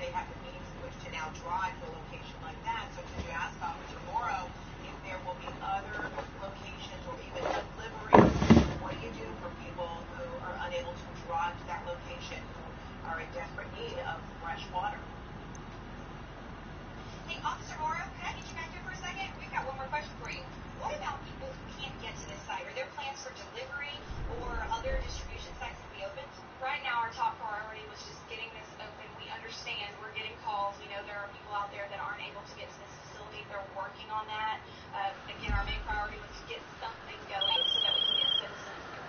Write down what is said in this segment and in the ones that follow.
they have the means in which to now drive to a location like that. So could you ask Officer Morrow if there will be other locations or even deliveries? What do you do for people who are unable to drive to that location, who are in desperate need of fresh water? Hey, Officer Morrow, could I get you back here for a second? We've got one more question for you. What about people who can't get to this site? Are there plans for delivery or other distribution sites to be opened? Right now, our top priority was just getting this open. We understand we're getting calls. We know there are people out there that aren't able to get to this facility. They're working on that. Again, our main priority was to get something going so that we can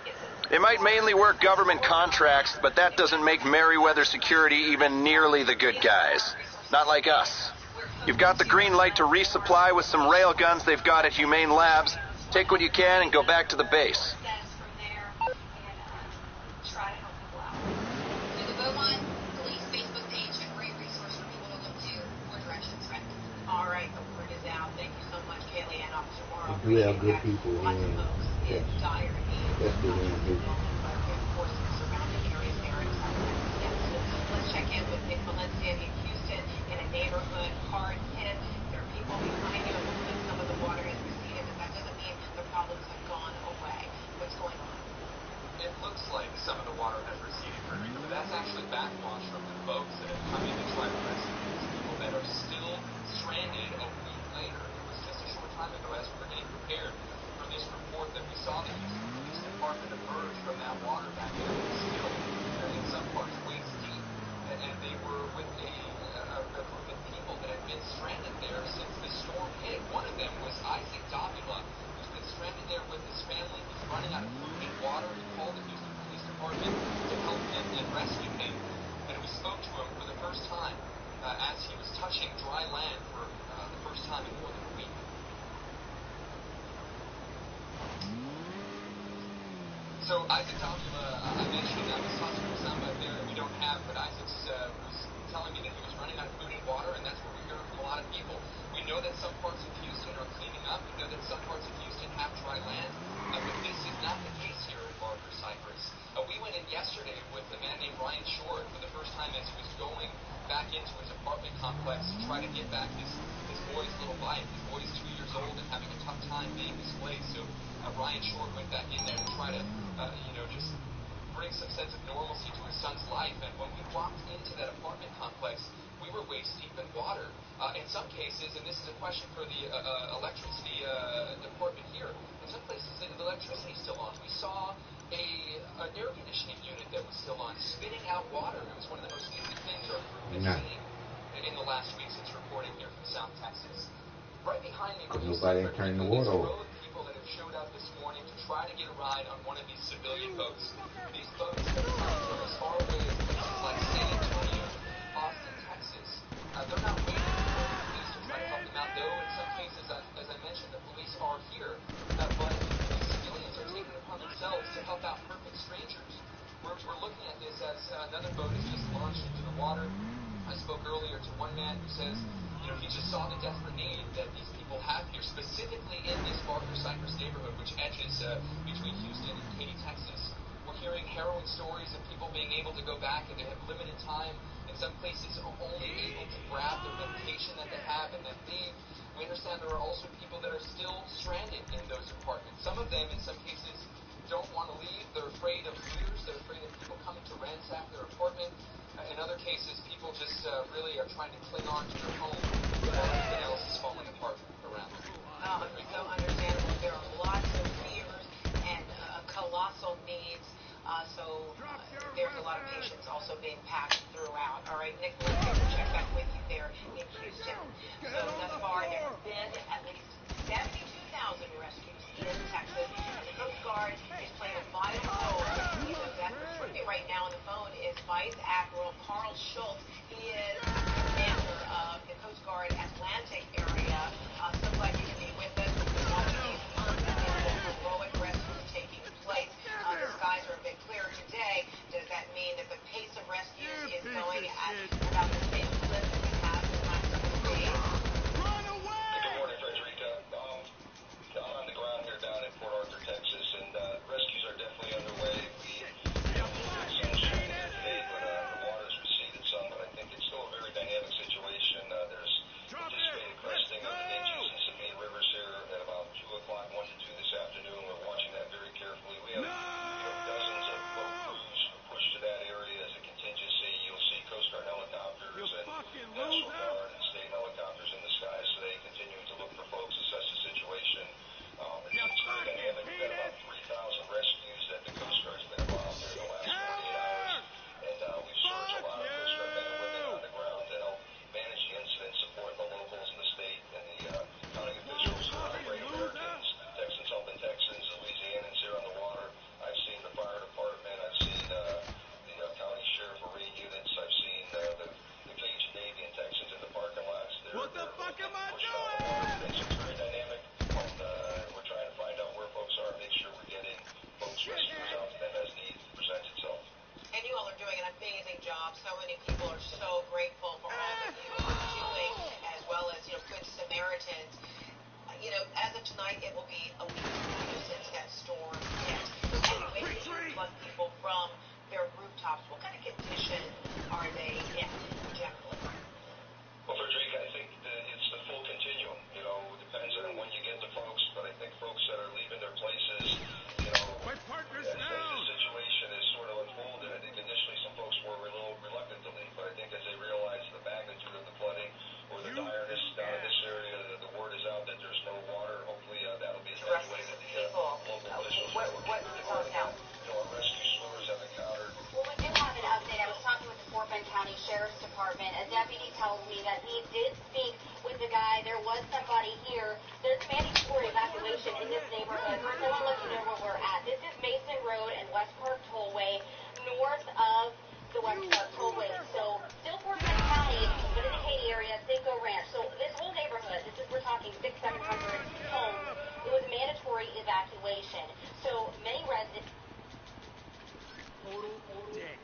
get citizens. It might mainly work government contracts, but that doesn't make Merryweather Security even nearly the good guys. Not like us. You've got the green light to resupply with some rail guns they've got at Humane Labs. Take what you can and go back to the base. All right, the word is out. Thank you so much, Kaylee and Officer Morrow. We have good people Lots of folks in yes. dire need. That's the way it is. Of course, the surrounding areas there in South Texas. So let's check in with Nick Valencia in Houston in a neighborhood hard hit. There are people behind you. It looks like some of the water has receded, but that doesn't mean the problems have gone away. What's going on? It looks like some of the water has receded, Frederica, but that's actually backwash from the boats that have come in to try to rescue these people that are still stranded a week later. It was just a short time ago as we were getting prepared for this report that we saw the Houston Police Department emerge from that water back there. It was still, in some parts, waist deep, and they were with a group of people that had been stranded there since the storm hit. One of them was Isaac Davila, who's been stranded there with his family. He's running out of food and water. He called the Houston Police Department to help him and rescue him, and we spoke to him for the first time as he was touching dry land for the first time in more than a week. So Isaac Davila, I mentioned, I was talking to somebody there that we don't have, but Isaac was telling me that he was running out of food and water, and that's what we're hearing from a lot of people. We know that some parts of Houston are cleaning up. We know that some parts of Houston have dry land, but this is not the case here in Barker Cypress. We went in yesterday with a man named Ryan Short for the first time as he was going back into his apartment complex to try to get back his boy's little bike. His boy's 2 years old and having a tough time being displaced. So Ryan Short went back in there to try to, just bring some sense of normalcy to his son's life. And when we walked into that apartment complex, we were waist deep in water. In some cases, and this is a question for the electricity department here, in some places the electricity is still on. We saw an air conditioning unit that was still on, spitting out water. It was one of the most unique things our crew has seen in the last week since reporting here from South Texas. Right behind me, nobody turned the water off. People that have showed up this morning to try to get a ride on one of these civilian boats. These boats have come from as far away as places like San Antonio, Austin, Texas. They're not waiting for the police to try to help them out, though in some cases, as I mentioned, the police are here. But these civilians are taking it upon themselves to help out perfect strangers. We're looking at this as another boat is just launched into the water. I spoke earlier to one man who says, he just saw the desperate need that these people have here, specifically in this Barker Cypress neighborhood, which edges between Houston and Katy, Texas. We're hearing harrowing stories of people being able to go back and they have limited time. In some places, only able to grab the medication that they have and then leave. We understand there are also people that are still stranded in those apartments. Some of them, in some cases, don't want to leave. They're afraid of looters. They're afraid of people coming to ransack their apartment. In other cases, people just really are trying to cling on to their home while everything else is falling apart around them. So understandable. There are lots of fears and colossal needs. There's a lot of patients also being packed throughout. All right, Nick, we'll check back with you there in Houston. So thus far, there have been at least 72,000 rescues in Texas, and the Coast Guard is playing a vital role in those efforts. With me right now on the phone is Vice Admiral Carl Schultz. He is commander of the Coast Guard Atlantic area. So glad you can be with us. Watching these unbelievable heroic rescues taking place. The skies are a bit clearer today. Does that mean that the pace of rescues is going at about the same clip that we have in the last couple of days? Run away! Good morning, Frederica. I'm on the ground here down in Port Arthur, Texas, and rescues are definitely underway. We have a little bit of sunshine here today, but the water's receded some, but I are so grateful for all that you are doing, as well as, Good Samaritans. As of tonight, it will be a week since that storm hit. And when you flood people from their rooftops, what kind of condition are they in generally? Well, Frederica, I think it's the full continuum. Depends on when you get to folks, but I think folks that are leaving their places, as the situation is sort of unfolded, I think initially some folks were a little reluctant to leave, but I think as they realize the magnitude of the flooding or the direness down in this area, the word is out that there's no water. Hopefully that'll be attenuated. The local officials will keep reporting that. Our rescue swimmers have encountered. Well, we do have an update. I was talking with the Fort Bend County Sheriff's Department. A deputy tells me that he did speak with the guy. There was somebody here. There's mandatory evacuation in this neighborhood. First, I want to let you know where we're at. This is Mason Road and West Park Tollway, north of the West Park Tollway. So, still Fort Bend County, but in the Katy area, Cinco Ranch. So, this whole neighborhood, we're talking 600-700 homes, it was mandatory evacuation. So, many residents. Total dead.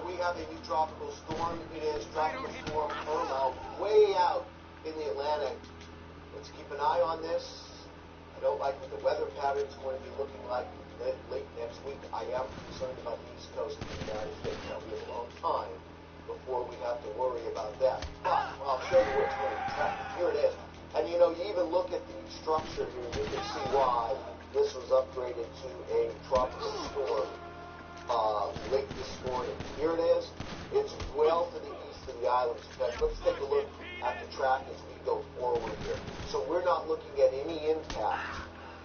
We have a new tropical storm. It is Tropical Storm Irma, way out in the Atlantic. Let's keep an eye on this. I don't like what the weather pattern is going to be looking like late next week. I am concerned about the East Coast of the United States. Now, we have a long time before we have to worry about that. But I'll show you what's going to be tracking. Here it is. And you even look at the structure here, you can see why this was upgraded to a tropical storm late this morning. Here it is. It's well to the east of the islands. In fact, let's take a look at the track as we go forward here. So we're not looking at any impact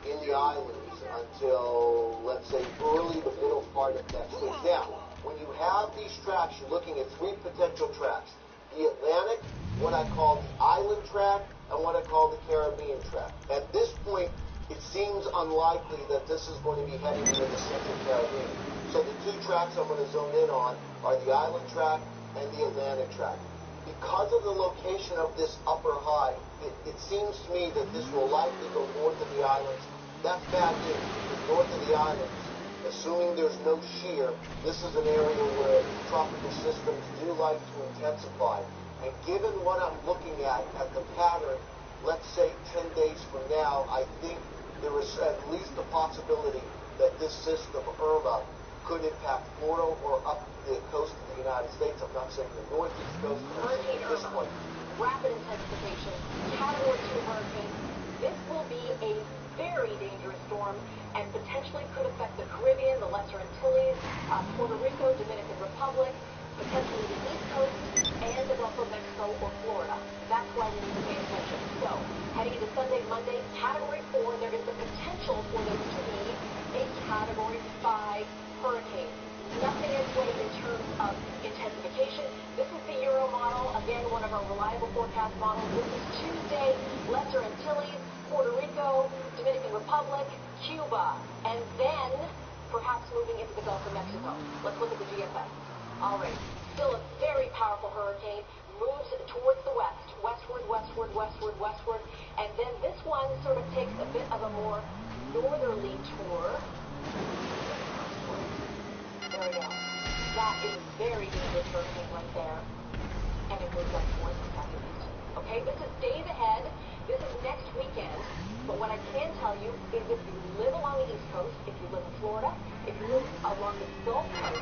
in the islands until, let's say, early to middle part of next week. Now, when you have these tracks, you're looking at three potential tracks. The Atlantic, what I call the island track, and what I call the Caribbean track. At this point, it seems unlikely that this is going to be heading into the Central Caribbean. So the two tracks I'm going to zone in on are the island track and the Atlantic track. Because of the location of this upper high, it seems to me that this will likely go north of the islands. That's bad news, because north of the islands, assuming there's no shear, this is an area where tropical systems do like to intensify. And given what I'm looking at the pattern, let's say 10 days from now, I think there is at least a possibility that this system, Irma, could impact Florida or up the coast of the United States. I'm not saying the northeast coast, but I'm saying at this point. Rapid intensification, Category 2 hurricane. This will be a very dangerous storm and potentially could affect the Caribbean, the Lesser Antilles, Puerto Rico, Dominican Republic, potentially the East Coast, and the Gulf of Mexico or Florida. That's why we need to pay attention. So, heading into Sunday, Monday, Category 4, there is the potential for this to be a Category 5 hurricane. Nothing is what is in terms of intensification. This is the Euro model, again, one of our reliable forecast models. This is Tuesday, Lesser Antilles, Puerto Rico. Republic, Cuba, and then perhaps moving into the Gulf of Mexico. Let's look at the GFS. All right, still a very powerful hurricane, moves towards the west, westward, and then this one sort of takes a bit of a more northerly tour. There we go. That is a very dangerous hurricane right there, and it moves up towards the southeast. Okay, this is days ahead. This is next weekend. But what I can tell you is if you live along the East Coast, if you live in Florida, if you live along the Gulf Coast,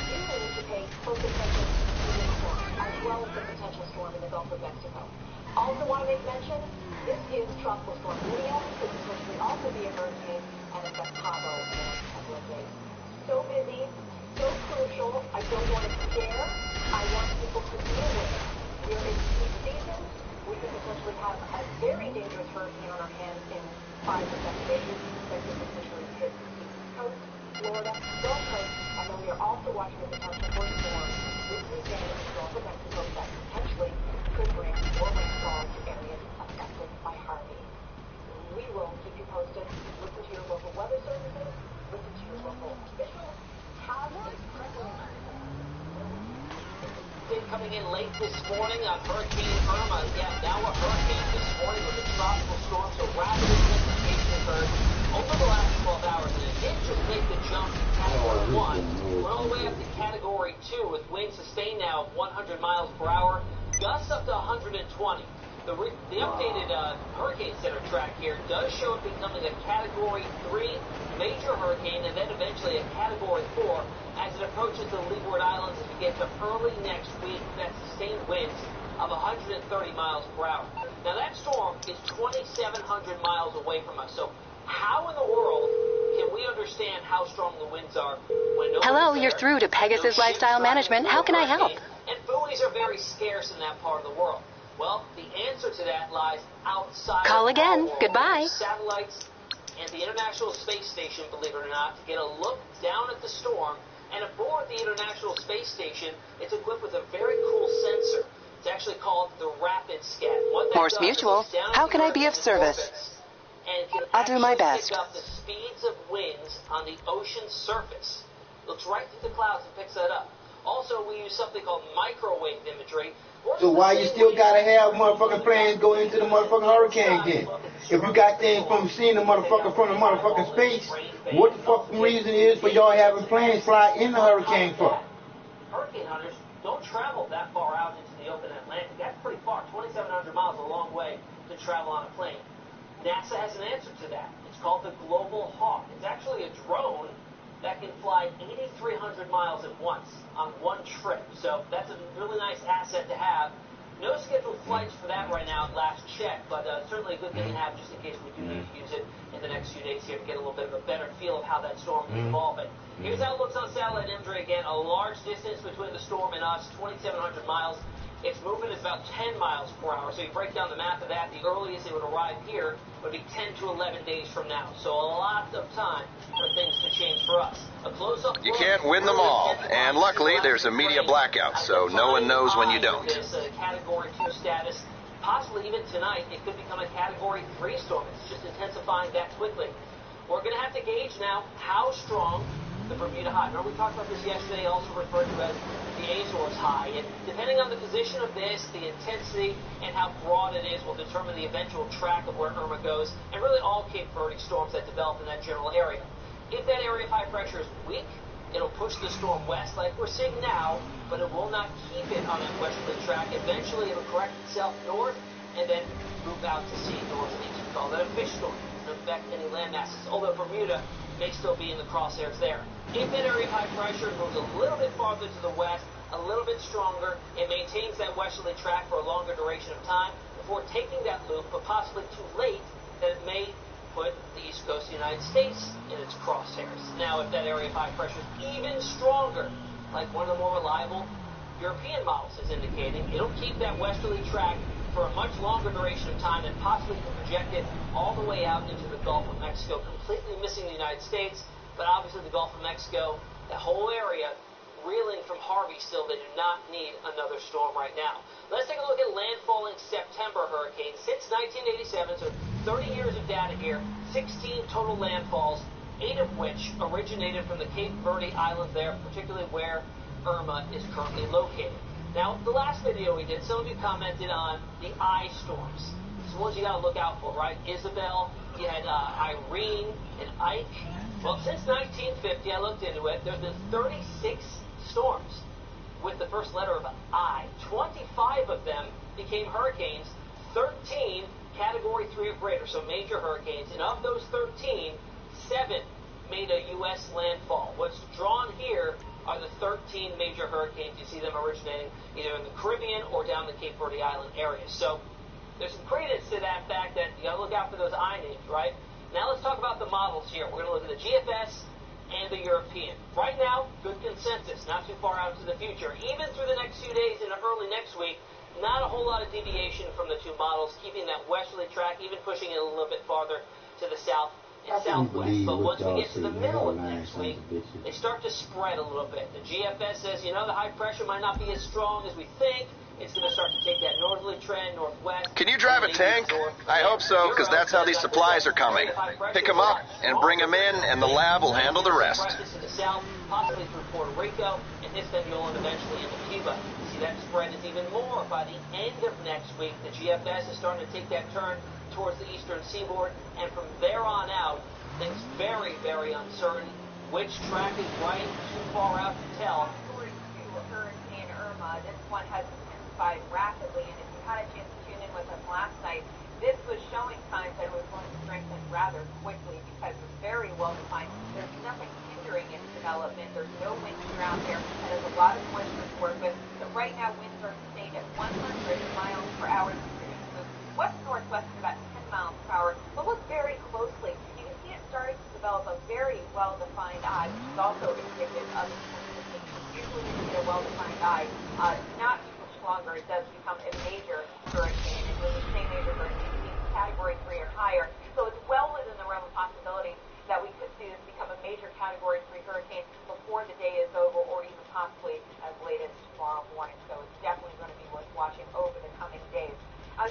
you need to pay close attention to this storm, as well as the potential storm in the Gulf of Mexico. Also want to make mention, this is Tropical Storm Lydia, could potentially also be a hurricane, and affect Cabo in the next couple of days. So busy, so crucial. I don't want to scare. I want people to deal with it. We're in peak season. We could potentially have a very dangerous hurricane on our hands in 5 to 7 days that could potentially hit the East Coast, Florida, Gulf Coast, and then we are also watching the potential for a storm this weekend in the Gulf of Mexico that potentially could bring more rainfall to areas affected by Harvey. We will keep you posted. Listen to your local weather services. Listen to your local officials. Have a preparation. Coming in late this morning on Hurricane Irma. Yeah, now a hurricane this morning with a tropical storm, so rapid intensification occurred over the last 12 hours, and it did just make the jump to Category 1. We're all the way up to Category 2 with winds sustained now of 100 miles per hour, gusts up to 120. The updated Hurricane Center track here does show it becoming a Category 3 major hurricane and then eventually a Category 4 as it approaches the Leeward Islands as we get to early next week. That sustained winds of 130 miles per hour. Now that storm is 2,700 miles away from us. So how in the world can we understand how strong the winds are when nobody's Hello, there? you're through to Pegasus Lifestyle Management. How can I help? And buoys are very scarce in that part of the world. Well, the answer to that lies outside. Call of again. our world. Goodbye. Satellites and the International Space Station, believe it or not, to get a look down at the storm. And aboard the International Space Station, it's equipped with a very cool sensor. It's actually called the Rapid Scan. Morse Mutual. How can I be of service? And can I'll do my best. pick up the speeds of winds on the ocean's surface. Looks right through the clouds and picks that up. Also, we use something called microwave imagery. So why you still gotta have motherfucking planes go into the motherfucking hurricane then? If you got things from seeing the motherfucker from the motherfucking space, what the fucking reason is for y'all having planes fly in the hurricane for? Hurricane hunters don't travel that far out into the open Atlantic. That's pretty far. 2,700 miles, a long way to travel on a plane. NASA has an answer to that. It's called the Global Hawk. It's actually a drone that can fly 8,300 miles at once on one trip. So that's a really nice asset to have. No scheduled flights for that right now at last check, but certainly a good thing to have just in case we do need to use it in the next few days here to get a little bit of a better feel of how that storm is evolving. Here's how it looks on satellite imagery again. A large distance between the storm and us, 2,700 miles. Its movement is about 10 miles per hour. So you break down the math of that, the earliest it would arrive here would be 10 to 11 days from now. So a lot of time for things to change for us. A close-up You can't win them all, and luckily there's a media blackout, so no one knows when you don't. This Category 2 status, possibly even tonight, it could become a Category 3 storm. It's just intensifying that quickly. We're going to have to gauge now how strong the Bermuda High. Remember we talked about this yesterday, also referred to as the Azores High. And depending on the position of this, the intensity, and how broad it is will determine the eventual track of where Irma goes, and really all Cape Verde storms that develop in that general area. If that area of high pressure is weak, it'll push the storm west like we're seeing now, but it will not keep it on that westerly track. Eventually, it'll correct itself north and then move out to sea north and east. We call that a fish storm. It doesn't affect any land masses, although Bermuda may still be in the crosshairs there. If that area of high pressure moves a little bit farther to the west, a little bit stronger, it maintains that westerly track for a longer duration of time before taking that loop, but possibly too late, that it may put the east coast of the United States in its crosshairs. Now, if that area of high pressure is even stronger, like one of the more reliable European models is indicating, it'll keep that westerly track for a much longer duration of time and possibly project it all the way out into the Gulf of Mexico, completely missing the United States. But obviously the Gulf of Mexico, the whole area, reeling from Harvey still. They do not need another storm right now. Let's take a look at landfalling September hurricanes. Since 1987, so 30 years of data here, 16 total landfalls, 8 of which originated from the Cape Verde Islands there, particularly where Irma is currently located. Now, the last video we did, some of you commented on the I storms. It's the ones you got to look out for, right? Isabel, you had Irene and Ike. Well, since 1950, I looked into it, there's been 36 storms with the first letter of I. 25 of them became hurricanes, 13 Category 3 or greater, so major hurricanes. And of those 13, 7 made a U.S. landfall. What's drawn here are the 13 major hurricanes. You see them originating either in the Caribbean or down the Cape Verde Island areas. So there's some credence to that fact that you got to look out for those I names, right? Now let's talk about the models here. We're going to look at the GFS and the European. Right now, good consensus, not too far out into the future. Even through the next few days and early next week, not a whole lot of deviation from the two models, keeping that westerly track, even pushing it a little bit farther to the south and southwest. But once we get to the middle of next week, they start to spread a little bit. The GFS says, you know, the high pressure might not be as strong as we think. It's going to start to take that northerly trend, northwest. Can you drive a tank? I hope so, because that's how these supplies are coming. Pick them up and bring them in, and the lab will handle the rest. To the south, possibly through Puerto Rico, and Hispaniola, and eventually into Cuba. See, that spread is even more. By the end of next week, the GFS is starting to take that turn towards the eastern seaboard, and from there on out, things very, very uncertain. Which track is right? Too far out to tell. Hurricane Irma, this one has intensified rapidly, and if you had a chance to tune in with us last night, this was showing signs that it was going to strengthen rather quickly because it's very well defined. There's nothing hindering its development. There's no wind shear out there, and there's a lot of moisture to work with. So right now, winds are sustained at 100 miles per hour. West-northwest at about 10 miles per hour. But look very closely. You can see it starting to develop a very well-defined eye, which is also indicative of intensity. Usually when you get a well-defined eye, not too much longer, it does become a major hurricane. And when we say major hurricane, it means Category 3 or higher. So it's well within the realm of possibility that we could see this become a major Category 3 hurricane before the day is over, or even possibly as late as tomorrow morning. So it's definitely going to be worth watching over the coming days.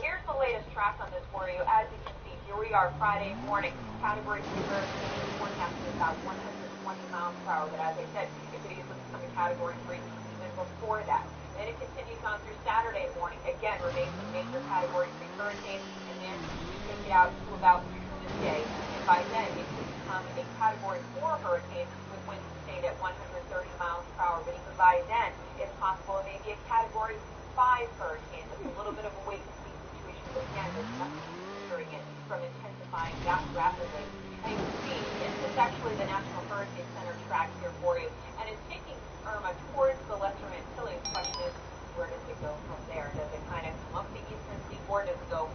Here's the latest track on this for you. As you can see, here we are Friday morning. Category 3 hurricane forecasted about 120 miles per hour. But as I said, it could easily become a Category 3 even before that. Then it continues on through Saturday morning. Again, remains a major Category 3 hurricane. And then we take it out to about Tuesday. And by then, it could become a Category 4 hurricane with winds sustained at 130 miles per hour. But even by then, it's possible it may be a Category 5 hurricane. It's a little bit of a wait-and-see situation. But again, there's nothing hindering it from intensifying that rapidly. And you can see, it's actually the National Hurricane Center track here for you. And it's taking Irma towards the Lesser Antilles. The question is, where does it go from there? Does it kind of come up the eastern seaboard? Does it go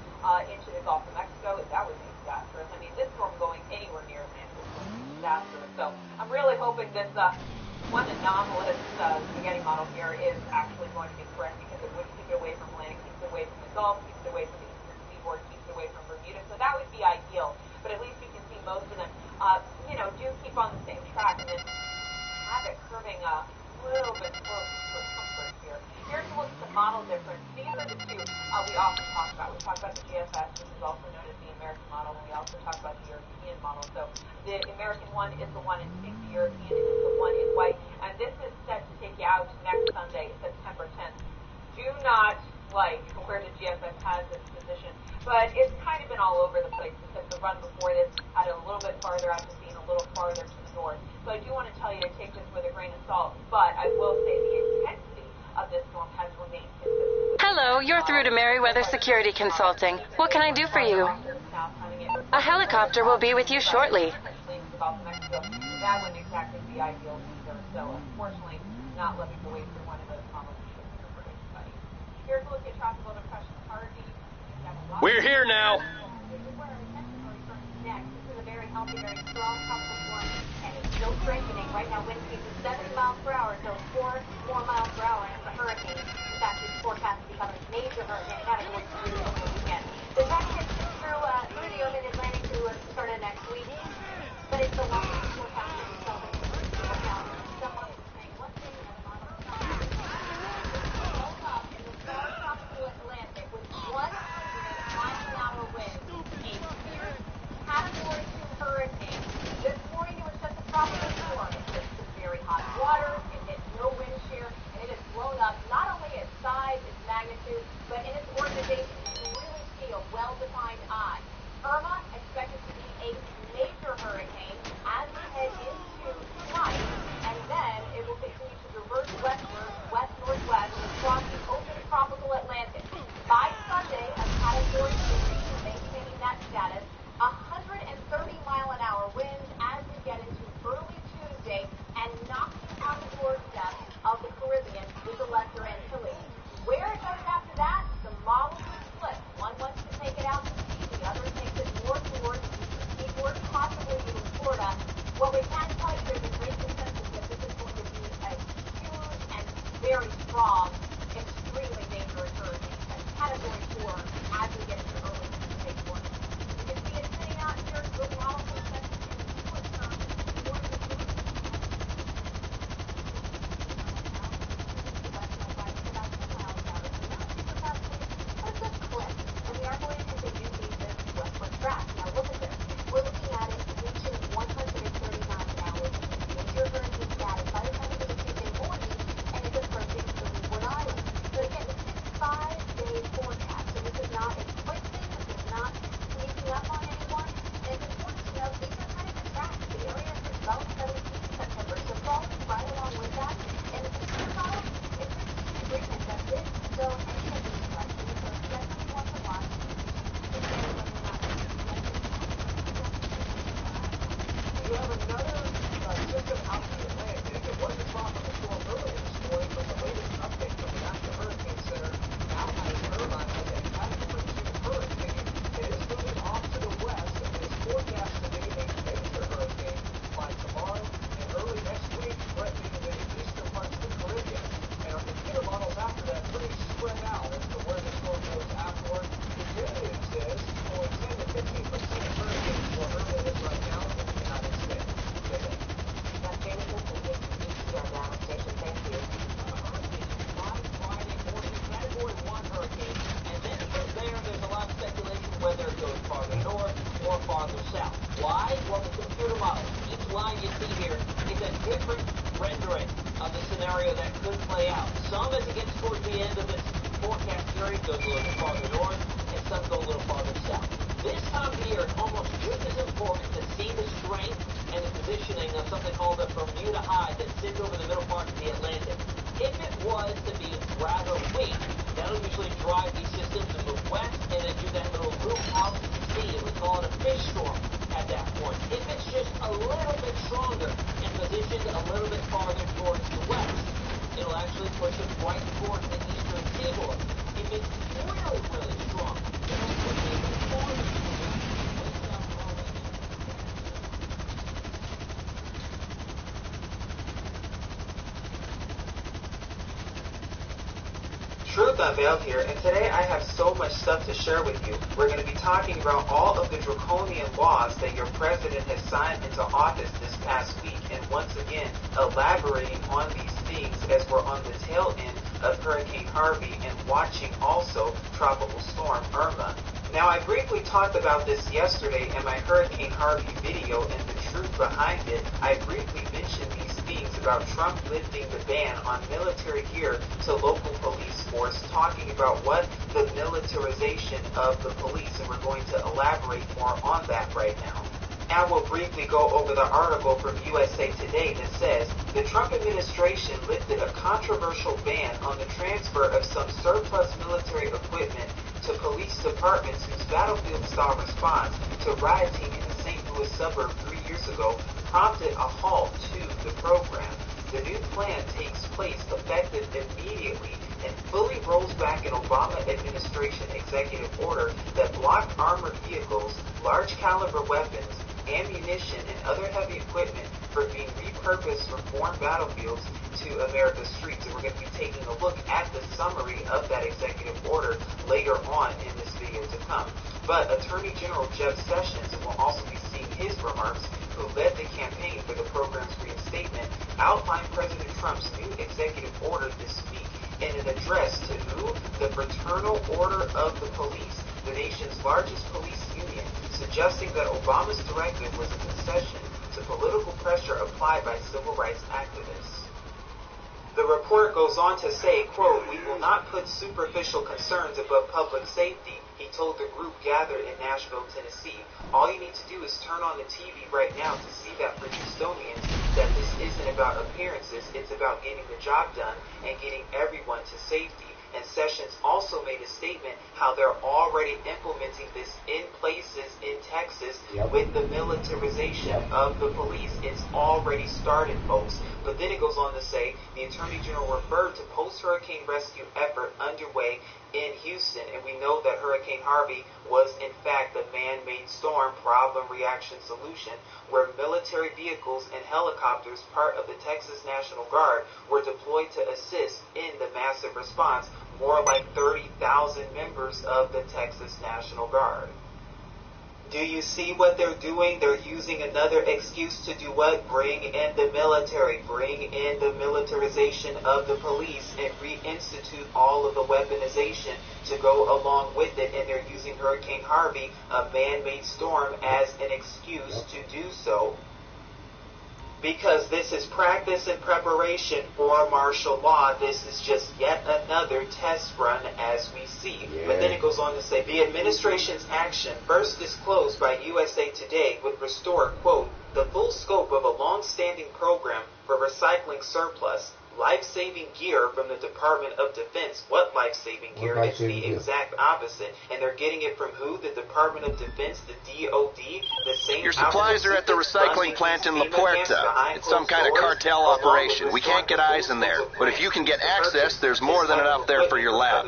into the Gulf of Mexico? That would be disastrous. I mean, this storm going anywhere near Atlantis would be disastrous. So I'm really hoping this one anomalous spaghetti model here is actually going to be correct, because it would keep it away from Atlantic, keeps it away from the Gulf, keeps it away from the eastern seaboard, keeps it away from Bermuda. So that would be ideal. But at least you can see most of them, do keep on the same track, and then have it curving a little bit close for comfort here. Here's a look at the model difference. These are the two we often talk about. We talk about the GFS, which is also known as the American model, and we also talk about the European model. So the American one is the one in pink, the European is the one in white, and this is set to take you out next Sunday, September 10th. Do not like where the GFS has its position, but it's kind of been all over the place, because the run before this had it a little bit farther out to sea and a little farther to the north. So I do want to tell you to take this with a grain of salt, but I will say the intensity of this storm has remained consistent. Hello, you're through to Merriweather Security Consulting. What can I do for you? A helicopter will be with you shortly. That wouldn't exactly be ideal either. So unfortunately, not looking to wait for one of those problems for everybody. Here's a look at tropical depression Harvey. We're here now. This is where our attention really turns next. This is a very healthy, very strong tropical storm, and it's still strengthening. Right now, wind speeds is 70 miles per hour, so 4 more miles per hour, and it's a hurricane. In fact, it's forecast to become a major hurricane category 3 over the weekend. The next hits through the Atlantic to start of next week, but it's the longest forecast that we saw. Someone is saying, what day you have another system out in the Atlantic. It wasn't tropical storm earlier this morning, but the latest update from the National Hurricane Center now has Irma as a Category 2 hurricane. It is moving off to the west and is forecast to be a major hurricane by tomorrow and early next week, threatening the eastern parts of the Caribbean. And our computer models after that pretty spread out as to where the storm goes afterward. The good news is only 10 to 15% of hurricanes were early right now in the United States. Jameson from HOUStON Dallas Station, thank you. Friday morning, Category 1 hurricane, and then from there, there's a lot of speculation whether it goes farther north or farther south. Why? Well, the computer model, each line you see here is a different rendering of the scenario that could play out. Some, as it gets towards the end of its forecast period, goes a little bit farther north, and some go a little farther south. This time of year, it's almost just as important to see the strength and the positioning of something called a Bermuda high that sits over the middle part of the Atlantic. If it was to be rather weak, that'll usually drive these systems to move west and then do that little loop out to sea. And we call it a fish storm at that point. If it's just a little bit stronger and positioned a little bit farther towards the west, it'll actually push it right towards the eastern seaboard. If it's really, really strong, it'll push it even farther to the west. Truth Unveiled here, and today I have so much stuff to share with you. We're going to be talking about all of the draconian laws that your president has signed into office this past week, and once again, elaborating on these things as we're on the tail end of Hurricane Harvey and watching also Tropical Storm Irma. Now, I briefly talked about this yesterday in my Hurricane Harvey video, and the truth behind it, I briefly mentioned these things about Trump lifting the ban on military gear to local police force, talking about what the militarization of the police, and we're going to elaborate more on that right now. Now we'll briefly go over the article from USA Today that says, the Trump administration lifted a controversial ban on the transfer of some surplus military equipment to police departments whose battlefield-style response to rioting in the St. Louis suburb 3 years ago prompted a halt to the program. The new plan takes place effective immediately and fully rolls back an Obama administration executive order that blocked armored vehicles, large caliber weapons, ammunition, and other heavy equipment from being repurposed from foreign battlefields to America's streets. And we're going to be taking a look at the summary of that executive order later on in this video to come. But Attorney General Jeff Sessions, and we'll also be seeing his remarks, who led the campaign for the program's reinstatement, outlined President Trump's new executive order this week in an address to who? The Fraternal Order of the Police, the nation's largest police union, suggesting that Obama's directive was a concession to political pressure applied by civil rights activists. The report goes on to say, quote, "We will not put superficial concerns above public safety," he told the group gathered in Nashville, Tennessee. "All you need to do is turn on the TV right now to see that for Houstonians, that this isn't about appearances, it's about getting the job done and getting everyone to safety." And Sessions also made a statement how they're already implementing this in places in Texas with the militarization of the police. It's already started, folks. But then it goes on to say the Attorney General referred to post-hurricane rescue effort underway in Houston, and we know that Hurricane Harvey was in fact the man-made storm problem reaction solution, where military vehicles and helicopters, part of the Texas National Guard, were deployed to assist in the massive response. More like 30,000 members of the Texas National Guard. Do you see what they're doing? They're using another excuse to do what? Bring in the military, bring in the militarization of the police, and reinstitute all of the weaponization to go along with it. And they're using Hurricane Harvey, a man-made storm, as an excuse to do so. Because this is practice and preparation for martial law. This is just yet another test run, as we see. But then it goes on to say, the administration's action, first disclosed by USA Today, would restore, quote, the full scope of a long-standing program for recycling surplus, life-saving gear from the Department of Defense. What life-saving gear? It's the exact opposite. And they're getting it from who? The Department of Defense, the DOD, the same. Your supplies are at the recycling plant in La Puerta. It's some kind of cartel operation. We can't get eyes in there. But if you can get access, there's more than enough there for your lab.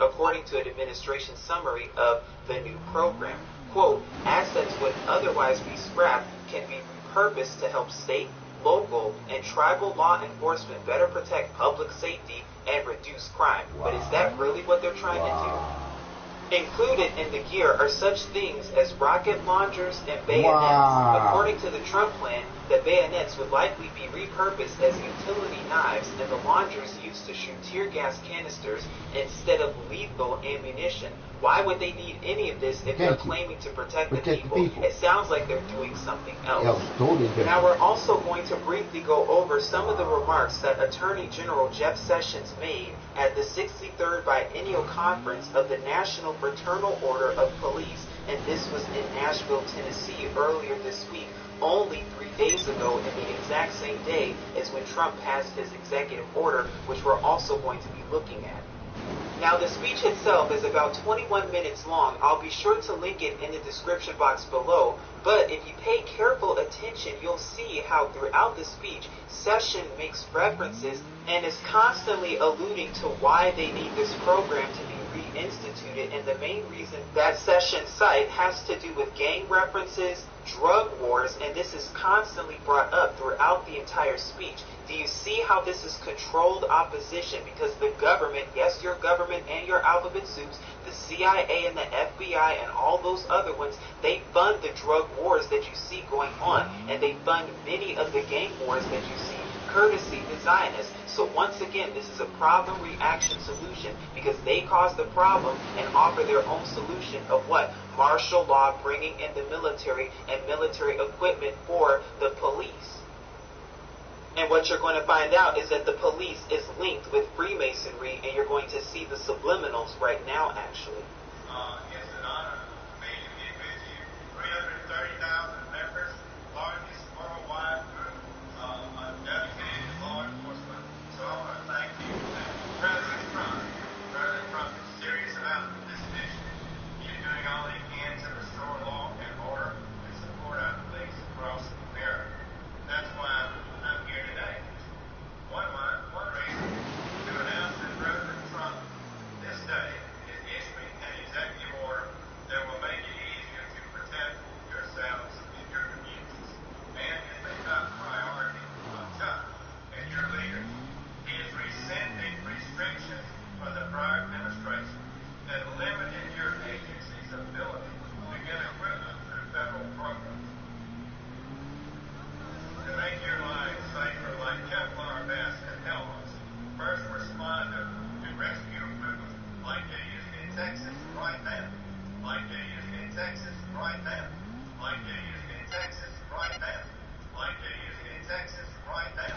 According to an administration summary of the new program. Quote, assets would otherwise be scrapped can be repurposed to help state, local, and tribal law enforcement better protect public safety and reduce crime. But is that really what they're trying to do? Included in the gear are such things as rocket launchers and bayonets. According to the Trump plan, the bayonets would likely be repurposed as utility knives and the launchers used to shoot tear gas canisters instead of lethal ammunition. Why would they need any of this if they're claiming to protect the people? It sounds like they're doing something else. Now we're also going to briefly go over some of the remarks that Attorney General Jeff Sessions made at the 63rd Biennial Conference of the National Fraternal Order of Police, and this was in Nashville, Tennessee earlier this week, only 3 days ago, and the exact same day as when Trump passed his executive order, which we're also going to be looking at. Now, the speech itself is about 21 minutes long. I'll be sure to link it in the description box below, but if you pay careful attention, you'll see how throughout the speech, Sessions makes references and is constantly alluding to why they need this program to be reinstituted, and the main reason that Sessions cite has to do with gang references, drug wars, and this is constantly brought up throughout the entire speech. Do you see how this is controlled opposition? Because the government, yes, your government and your alphabet soups, the CIA and the FBI and all those other ones, they fund the drug wars that you see going on, and they fund many of the gang wars that you see, courtesy the Zionists. So once again, this is a problem reaction solution because they cause the problem and offer their own solution of what? Martial law, bringing in the military and military equipment for the police. And what you're going to find out is that the police is linked with Freemasonry, and you're going to see the subliminals right now, actually. It's an honor for me to be with you. 330,000 members, largest worldwide group dedicated to law enforcement. So I want to thank you. President Trump is serious about this mission. You're doing all you can to restore law and order and support our police across America. That's why I'm here today. One reason to announce that President Trump this day is issuing an executive order that will make it easier to protect yourselves and your communities. And it's a top priority of Trump and your leaders. He is rescinding restrictions from the prior administration that limited your agency's ability to get equipment through federal programs. To make your lives safer, like Kevlar vests and helmets, first responder to rescue equipment like they used in Texas right now, like they used in Texas right now, like they used in Texas right now, like they used in Texas right now.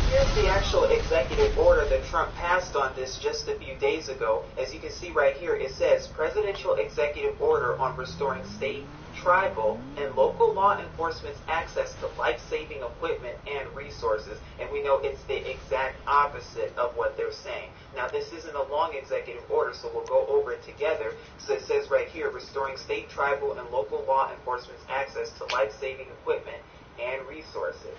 Here's the actual executive order that Trump passed on this just a few days ago. As you can see right here, it says Presidential Executive Order on Restoring State, Tribal, and Local Law Enforcement's Access to Life-Saving Equipment and Resources. And we know it's the exact opposite of what they're saying. Now, this isn't a long executive order, so we'll go over it together. So it says right here, Restoring State, Tribal, and Local Law Enforcement's Access to Life-Saving Equipment and Resources.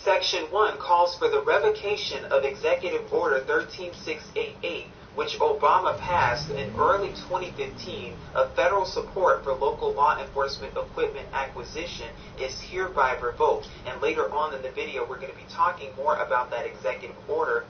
Section 1 calls for the revocation of Executive Order 13688, which Obama passed in early 2015, of federal support for local law enforcement equipment acquisition is hereby revoked. And later on in the video, we're going to be talking more about that executive order.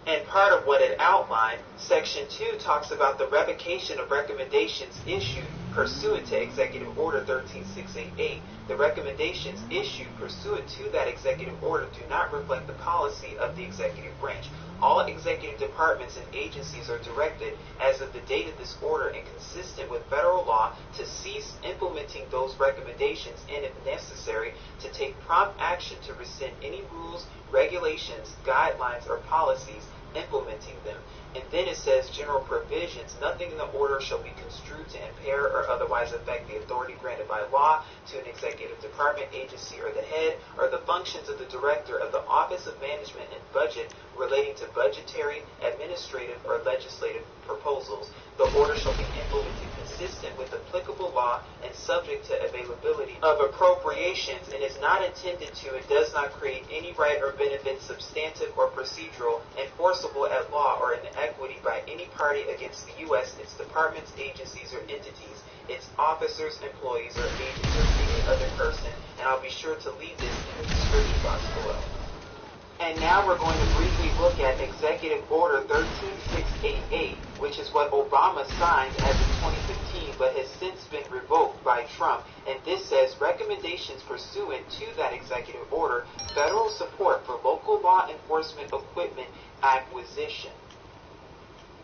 And part of what it outlined, Section 2 talks about the revocation of recommendations issued pursuant to Executive Order 13688. The recommendations issued pursuant to that executive order do not reflect the policy of the executive branch. All executive departments and agencies are directed, as of the date of this order and consistent with federal law, to cease implementing those recommendations and, if necessary, to take prompt action to rescind any rules, regulations, guidelines, or policies implementing them. And then it says general provisions. Nothing in the order shall be construed to impair or otherwise affect the authority granted by law to an executive department, agency, or the head, or the functions of the director of the Office of Management and Budget relating to budgetary, administrative, or legislative proposals. The order shall be implemented consistent with applicable law and subject to availability of appropriations, and is not intended to and does not create any right or benefit substantive or procedural, enforceable at law or in equity by any party against the U.S., its departments, agencies, or entities, its officers, employees, or agents, or any other person, and I'll be sure to leave this in the description box below. And now we're going to briefly look at Executive Order 13688, which is what Obama signed as of 2015, but has since been revoked by Trump. And this says, recommendations pursuant to that executive order, federal support for local law enforcement equipment acquisition.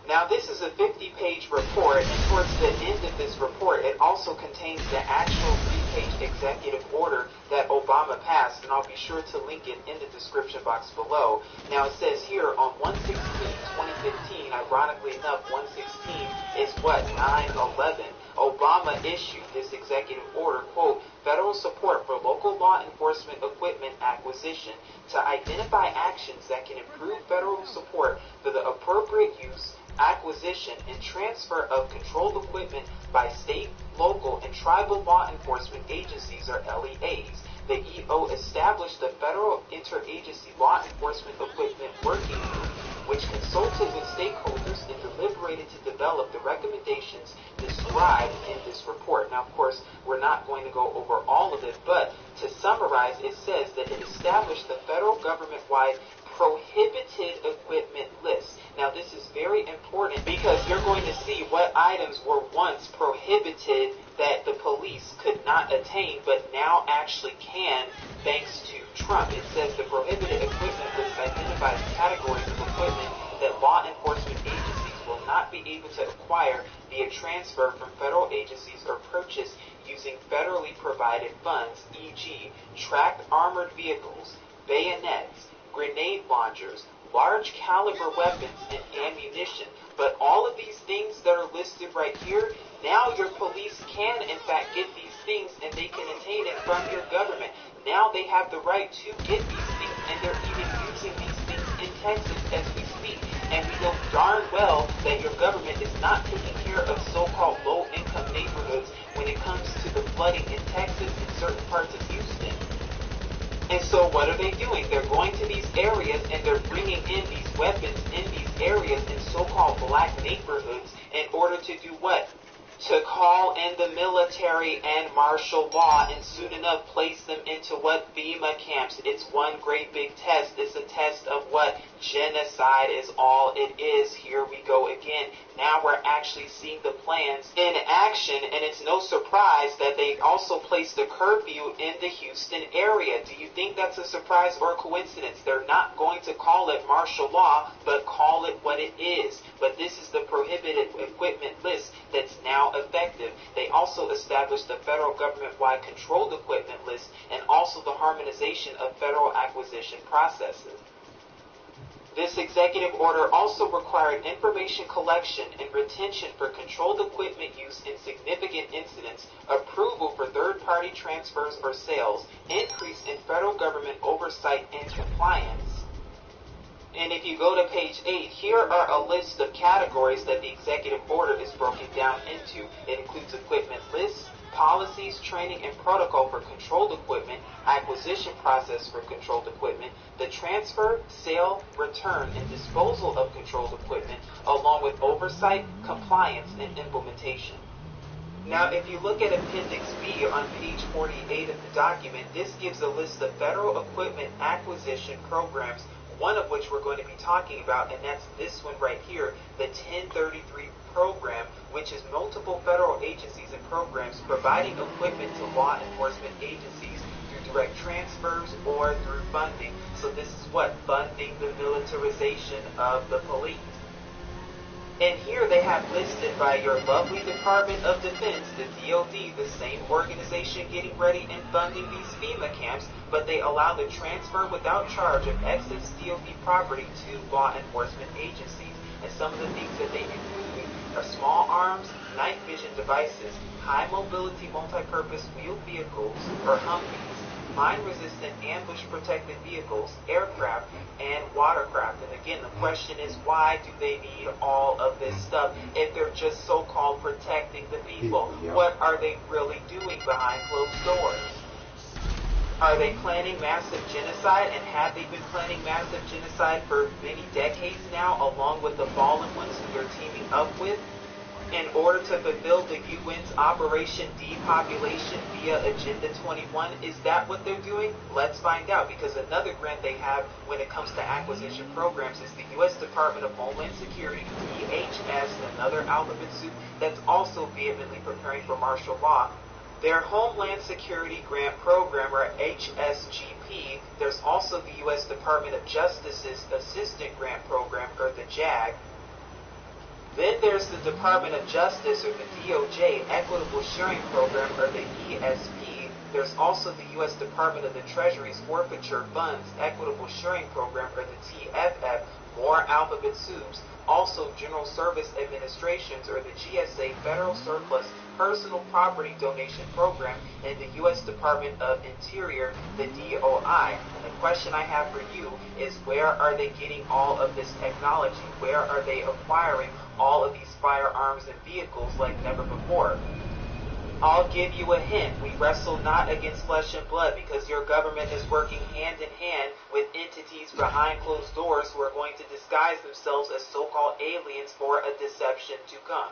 Now, this is a 50-page report, and towards the end of this report, it also contains the actual 3-page executive order that Obama passed, and I'll be sure to link it in the description box below. Now, it says here on 1/16/2015, ironically enough, 1/16 is what? 9/11. Obama issued this executive order, quote, federal support for local law enforcement equipment acquisition to identify actions that can improve federal support for the appropriate use, acquisition, and transfer of controlled equipment by state, local, and tribal law enforcement agencies, or LEAs. The EO established the Federal Interagency Law Enforcement Equipment Working Group, which consulted with stakeholders and deliberated to develop the recommendations described in this report. Now, of course, we're not going to go over all of it, but to summarize, it says that it established the federal government-wide prohibited equipment list. Now, this is very important because you're going to see what items were once prohibited that the police could not attain, but now actually can, thanks to Trump. It says the prohibited equipment list identifies categories of equipment that law enforcement agencies will not be able to acquire via transfer from federal agencies or purchase using federally provided funds, e.g., tracked armored vehicles, bayonets, grenade launchers, large caliber weapons, and ammunition. But all of these things that are listed right here, now your police can in fact get these things and they can attain it from your government. Now they have the right to get these things, and they're even using these things in Texas as we speak. And we know darn well that your government is not taking care of so-called low-income neighborhoods when it comes to the flooding in Texas and certain parts of Houston. And so what are they doing? They're going to these areas and they're bringing in these weapons in these areas in so-called black neighborhoods in order to do what? To call in the military and martial law and soon enough place them into what? FEMA camps. It's one great big test. It's a test of what? Genocide is all it is. Here we go again. Now we're actually seeing the plans in action, and it's no surprise that they also placed a curfew in the Houston area. Do you think that's a surprise or a coincidence? They're not going to call it martial law, but call it what it is. But this is the prohibited equipment list that's now effective. They also established the federal government-wide controlled equipment list and also the harmonization of federal acquisition processes. This executive order also required information collection and retention for controlled equipment use in significant incidents, approval for third-party transfers or sales, increase in federal government oversight and compliance. And if you go to page 8, here are a list of categories that the executive order is broken down into. It includes equipment lists, policies, training, and protocol for controlled equipment, acquisition process for controlled equipment, the transfer, sale, return, and disposal of controlled equipment, along with oversight, compliance, and implementation. Now, if you look at Appendix B on page 48 of the document, this gives a list of federal equipment acquisition programs, one of which we're going to be talking about, and that's this one right here, the 1033 program, which is multiple federal agencies and programs providing equipment to law enforcement agencies through direct transfers or through funding. So this is what? Funding the militarization of the police. And here they have listed by your lovely Department of Defense, the DOD, the same organization getting ready and funding these FEMA camps, but they allow the transfer without charge of excess DOD property to law enforcement agencies. And some of the things that they include are small arms, night vision devices, high mobility multi-purpose wheeled vehicles, or Humvees, mine-resistant ambush-protected vehicles, aircraft, and watercraft. And again, the question is, why do they need all of this stuff if they're just so-called protecting the people? Yeah. What are they really doing behind closed doors? Are they planning massive genocide, and have they been planning massive genocide for many decades now, along with the fallen ones who they're teaming up with, in order to fulfill the UN's Operation Depopulation via Agenda 21? Is that what they're doing? Let's find out, because another grant they have when it comes to acquisition programs is the U.S. Department of Homeland Security, DHS, another alphabet soup that's also vehemently preparing for martial law. Their Homeland Security Grant Program, or HSGP. There's also the U.S. Department of Justice's Assistant Grant Program, or the JAG. Then there's the Department of Justice, or the DOJ, Equitable Sharing Program, or the ESP. There's also the U.S. Department of the Treasury's Forfeiture Funds Equitable Sharing Program, or the TFF, more alphabet soups. Also General Service Administrations, or the GSA, Federal Surplus Personal Property Donation Program, and the U.S. Department of Interior, the DOI. And the question I have for you is, where are they getting all of this technology? Where are they acquiring all of these firearms and vehicles like never before? I'll give you a hint. We wrestle not against flesh and blood, because your government is working hand in hand with entities behind closed doors who are going to disguise themselves as so-called aliens for a deception to come.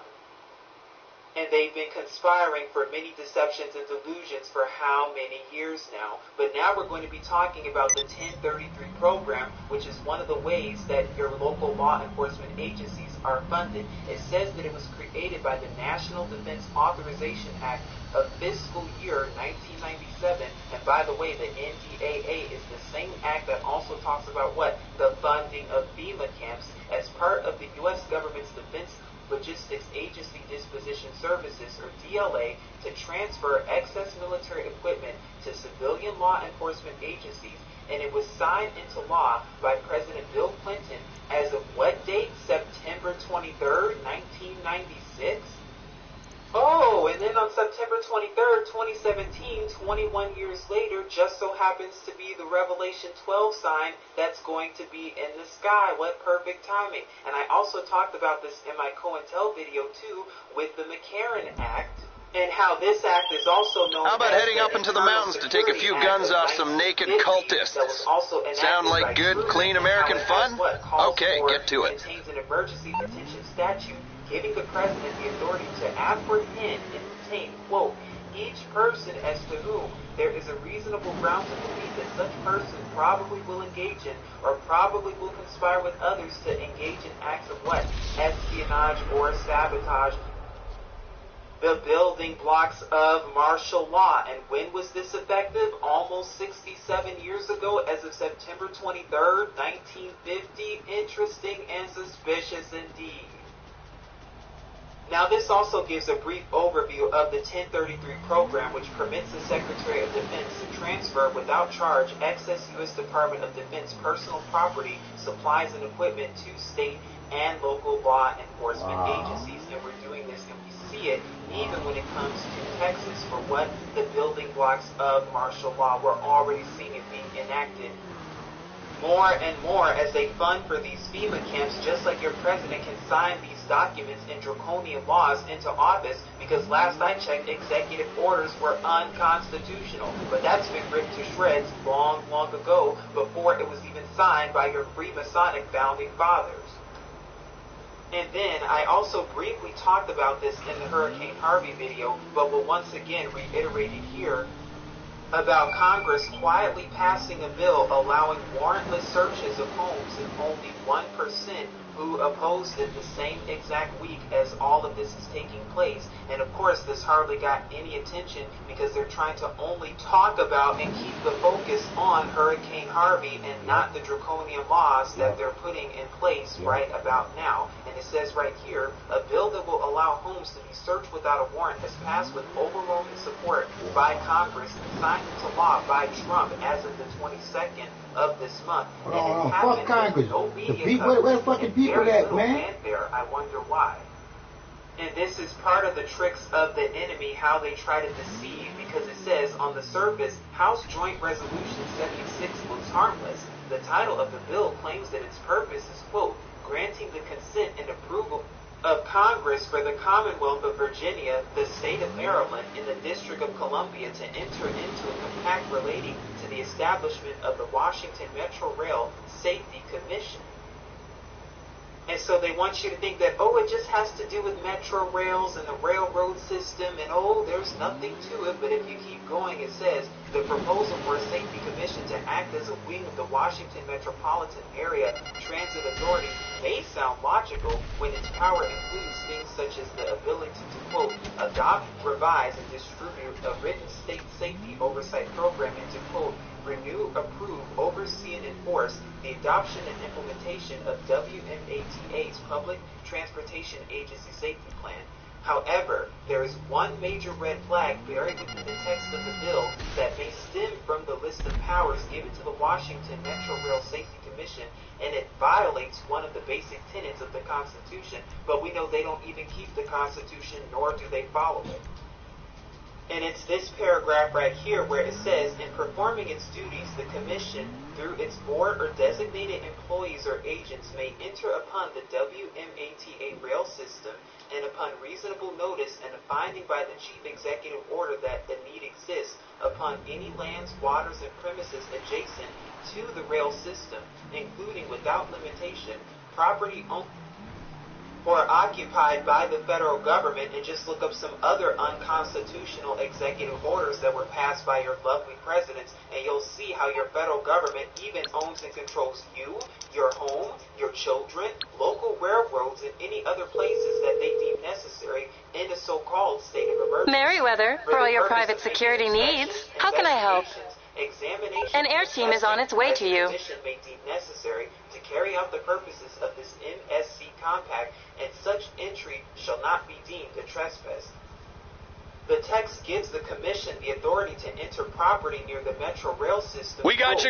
And they've been conspiring for many deceptions and delusions for how many years now? But now we're going to be talking about the 1033 program, which is one of the ways that your local law enforcement agencies are funded. It says that it was created by the National Defense Authorization Act of fiscal year 1997. And by the way, the NDAA is the same act that also talks about what? The funding of FEMA camps as part of the U.S. government's Defense Logistics Agency Disposition Services, or DLA, to transfer excess military equipment to civilian law enforcement agencies. And it was signed into law by President Bill Clinton as of what date? September 23rd, 1996? Oh, and then on September 23rd, 2017, 21 years later, just so happens to be the Revelation 12 sign that's going to be in the sky. What perfect timing. And I also talked about this in my COINTEL video too, with the McCarran Act, and how this act is also known as... How about heading up into the mountains to take a few guns off some naked cultists? Sound like good, clean American fun? Okay, get to it. Contains an emergency detention statute giving the president the authority to apprehend and detain, quote, each person as to whom there is a reasonable ground to believe that such person probably will engage in or probably will conspire with others to engage in acts of what? Espionage or sabotage, the building blocks of martial law. And when was this effective? Almost 67 years ago, as of September 23rd, 1950. Interesting and suspicious indeed. Now, this also gives a brief overview of the 1033 program, which permits the Secretary of Defense to transfer without charge excess U.S. Department of Defense personal property, supplies, and equipment to state and local law enforcement agencies. And we're doing this, and we see it even when it comes to Texas for what? The building blocks of martial law. We're already seeing it being enacted more and more as they fund for these FEMA camps, just like your president can sign these documents and draconian laws into office, because last I checked, executive orders were unconstitutional. But that's been ripped to shreds long, long ago, before it was even signed by your Freemasonic founding fathers. And then I also briefly talked about this in the Hurricane Harvey video, but will once again reiterate it here, about Congress quietly passing a bill allowing warrantless searches of homes in only 1% who opposed it the same exact week as all of this is taking place. And of course, this hardly got any attention because they're trying to only talk about and keep the focus on Hurricane Harvey and not the draconian laws that they're putting in place right about now. And it says right here, a bill that will allow homes to be searched without a warrant has passed with overwhelming support by Congress and signed into law by Trump as of the 22nd of this month. Hold on, fuck Congress. Where the fucking people at, man? I wonder why. And this is part of the tricks of the enemy, how they try to deceive, because it says on the surface, House Joint Resolution 76 looks harmless. The title of the bill claims that its purpose is, quote, granting the consent and approval of Congress for the Commonwealth of Virginia, the state of Maryland, and the District of Columbia to enter into a compact relating to the establishment of the Washington Metro Rail Safety Commission. And so they want you to think that, oh, it just has to do with metro rails and the railroad system, and oh, there's nothing to it. But if you keep going, it says the proposal for a safety commission to act as a wing of the Washington Metropolitan Area Transit Authority may sound logical when its power includes things such as the ability to, quote, adopt, revise, and distribute a written state safety oversight program and to, quote, renew, approve, oversee, and enforce the adoption and implementation of WMATA's Public Transportation Agency Safety Plan. However, there is one major red flag buried within the text of the bill that may stem from the list of powers given to the Washington Metro Rail Safety Commission, and it violates one of the basic tenets of the Constitution. But we know they don't even keep the Constitution, nor do they follow it. And it's this paragraph right here where it says, in performing its duties, the Commission, through its board or designated employees or agents, may enter upon the WMATA rail system and upon reasonable notice and a finding by the Chief Executive Order that the need exists upon any lands, waters, and premises adjacent to the rail system, including without limitation, property owned or occupied by the federal government, and just look up some other unconstitutional executive orders that were passed by your lovely presidents, and you'll see how your federal government even owns and controls you, your home, your children, local railroads, and any other places that they deem necessary in a so-called state of emergency. Meriwether, for all your private security needs. How can I help? An air team is on its way to you. May deem necessary to carry out the purposes of this MSC compact, and such entry shall not be deemed a trespass. The text gives the Commission the authority to enter property near the Metro Rail system without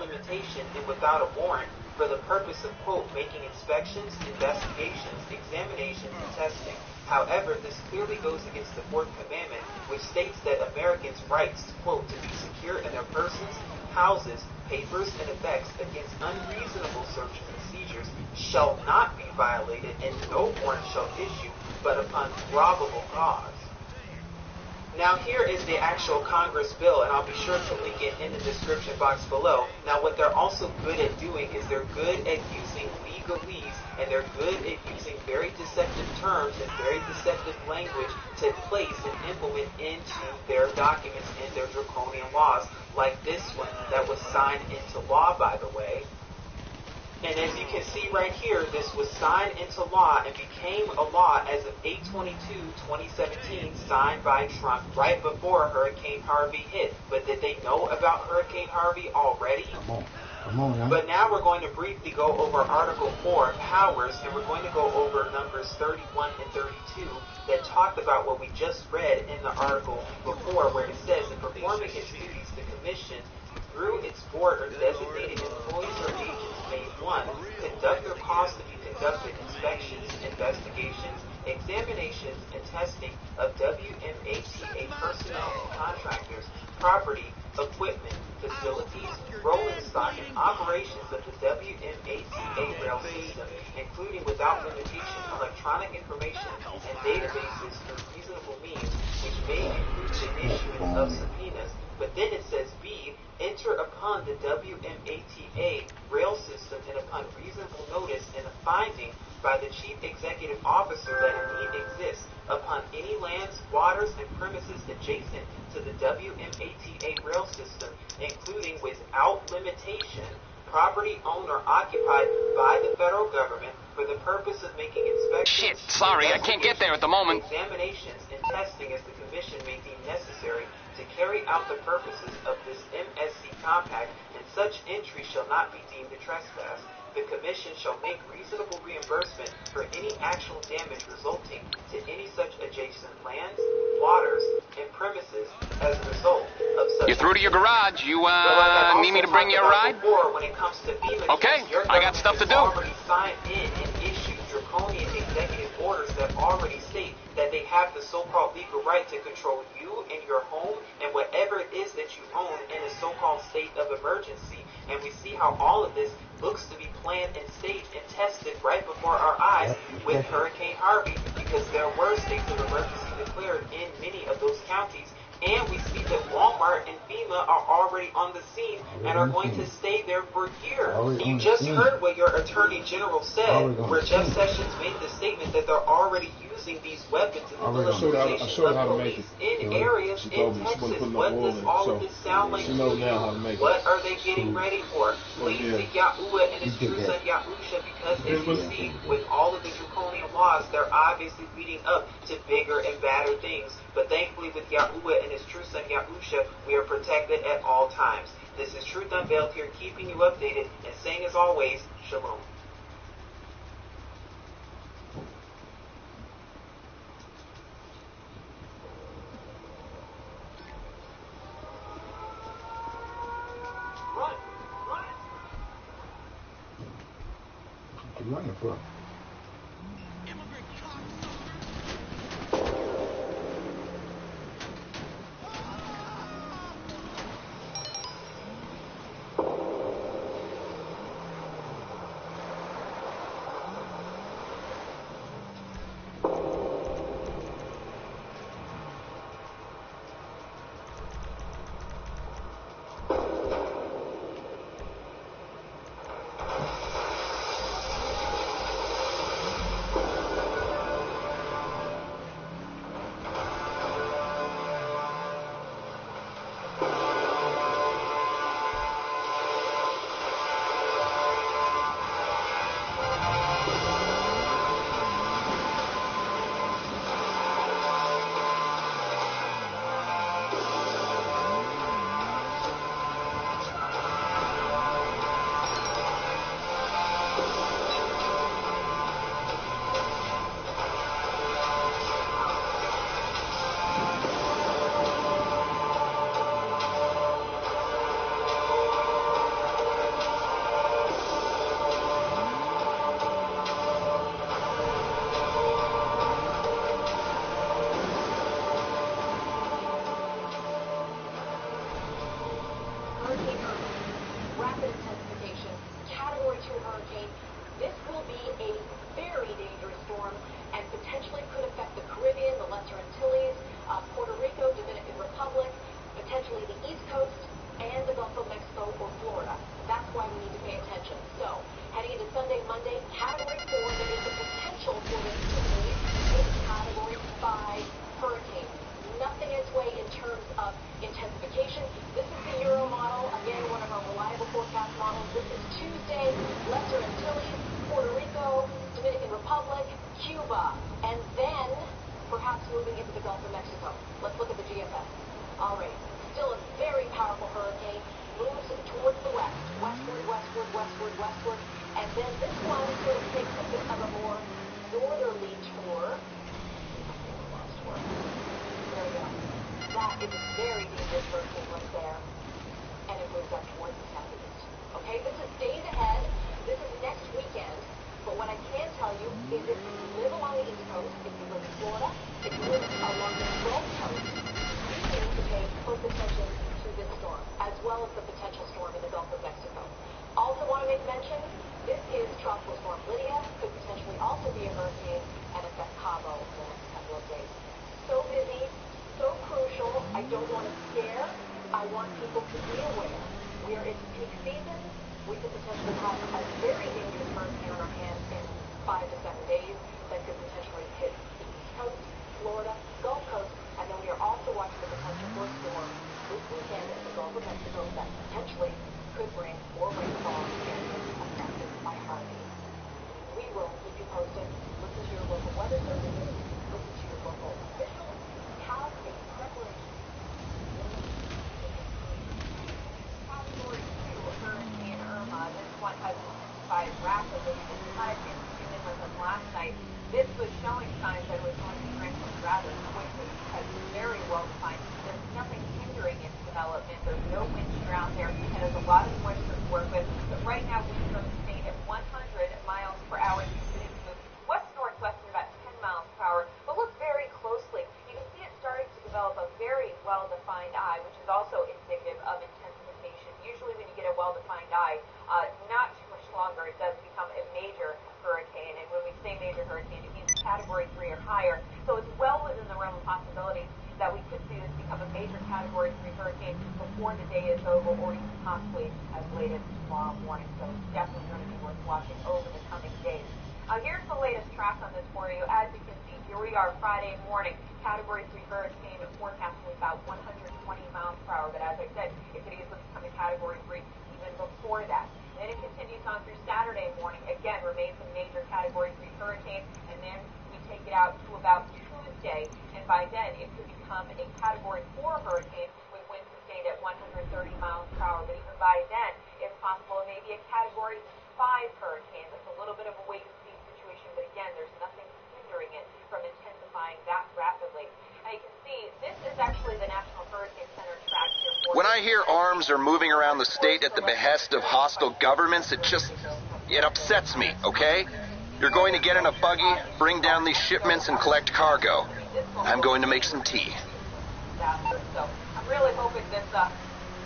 limitation and without a warrant for the purpose of, quote, making inspections, investigations, examinations, and testing. However, this clearly goes against the Fourth Commandment, which states that Americans' rights, quote, to be secure in their persons, houses, papers, and effects against unreasonable searches and seizures shall not be violated, and no warrant shall issue but upon probable cause. Now here is the actual Congress bill, and I'll be sure to link it in the description box below. Now what they're also good at doing is they're good at using legalese, and they're good at using very deceptive terms and very deceptive language to place and implement into their documents and their draconian laws, like this one that was signed into law, by the way. And as you can see right here, this was signed into law and became a law as of 8/22/2017, signed by Trump right before Hurricane Harvey hit. But did they know about Hurricane Harvey already? Come on now. But now we're going to briefly go over Article 4, Powers, and we're going to go over numbers 31 and 32 that talked about what we just read in the article before, where it says, in performing its duties, the Commission, through its board or designated employees or agents, may 1. Conduct or cause to be conducted inspections, investigations, examinations, and testing of WMATA personnel and contractors, property, equipment, facilities, rolling stock, and operations of the WMATA rail system, including without limitation electronic information and databases through reasonable means, which may include the issuance of subpoenas. But then it says B, enter upon the WMATA rail system and upon reasonable notice and a finding by the Chief Executive Officer that a need exists upon any lands, waters, and premises adjacent to the WMATA rail system, including without limitation, property owned or occupied by the federal government, for the purpose of making inspections. Shit, sorry, I can't get there at the moment. Examinations and testing as the Commission may deem necessary to carry out the purposes of this MSC compact, and such entry shall not be deemed a trespass. The Commission shall make reasonable reimbursement for any actual damage resulting to any such adjacent lands, waters, and premises as a result of such. You're through to your garage. You, need me to bring you a ride? When it comes to FEMA, okay, I got stuff to do. Already signed in and issued draconian executive orders that already state that they have the so-called legal right to control you and your home and whatever it is that you own in a so-called state of emergency. And we see how all of this looks to be planned and staged and tested right before our eyes with Hurricane Harvey, because there were states of emergency declared in many of those counties. And we see that Walmart and FEMA are already on the scene and are going to stay there for years. You just heard what your Attorney General said, where Jeff Sessions made the statement that they're already using these weapons in the militarization of police in areas in Texas. What does all of this sound like to you? What are they getting ready for? Please seek Yahuwah and his true son Yahusha, because as you see, with all of the draconian laws, they're obviously leading up to bigger and badder things. But thankfully with Yahuwah and his true son Yahusha, we are protected at all times. This is Truth Unveiled here, keeping you updated and saying as always, Shalom. Run! Run! What you running for? Immigrant cocksucker! rapid intensification, Category 2 hurricane. This will be a very dangerous storm and potentially could affect the Caribbean, the Lesser Antilles, Puerto Rico, Dominican Republic, potentially the East Coast, and the Gulf of Mexico or Florida. That's why we need to pay attention. So, heading into Sunday, Monday, Category 4, there is the potential for this to be a Category 5 hurricane. Nothing its way in terms of intensification. This is the Euro model, again, one of our reliable forecast models. This is Tuesday, Lesser Antilles, Puerto Rico, Dominican Republic, Cuba, and then perhaps moving into the Gulf of Mexico. Let's look at the GFS. All right, still a very powerful hurricane, moves towards the west, westward, westward, westward, westward, and then this one sort of takes a bit of a more northerly tour. There we go. That is a very dangerous hurricane right there, and it moves up towards the southeast. Okay, this is days ahead. This is next weekend. But what I can tell you is if you live along the East Coast, if you live in Florida, if you live along the Gulf Coast, you need to pay close attention to this storm, as well as the potential storm in the Gulf of Mexico. Also want to make mention, this is Tropical Storm Lydia, could potentially also be a hurricane and affect Cabo in the next couple of days. So busy, so crucial. I don't want to scare. I want people to be aware. We are into peak season. We could potentially have a very dangerous hurricane on our hands in 5 to 7 days that could potentially hit the East Coast, Florida, Gulf Coast, and then we are also watching the potential for a storm this weekend in the Gulf of Mexico that potentially could bring more rainfall in areas affected by Harvey. We will well-defined eye, which is also indicative of intensification. Usually when you get a well-defined eye, not too much longer, it does become a major hurricane. And when we say major hurricane, it means Category 3 or higher. So it's well within the realm of possibilities that we could see this become a major Category 3 hurricane before the day is over, or even possibly as late as tomorrow morning. So it's definitely going to be worth watching over the coming days. Here's the latest track on this for you. As you can see, here we are Friday morning. Category 3 hurricane forecasting about 120 miles per hour. But as I said, it could easily become a Category 3 even before that. Then it continues on through Saturday morning. Again, remains a major Category 3 hurricane. And then we take it out to about Tuesday. And by then, it could become a Category 4 hurricane with winds sustained at 130 miles per hour. But even by then, it's possible it may be a Category 5 hurricane. That's a little bit of a wait-and-see situation. But again, there's nothing hindering it from intensifying that rapidly. Now you can see, this is actually the National Hurricane Center track here for When I hear arms are moving around the state at the behest of hostile governments, it upsets me, okay? You're going to get in a buggy, bring down these shipments, and collect cargo. I'm going to make some tea. So I'm really hoping this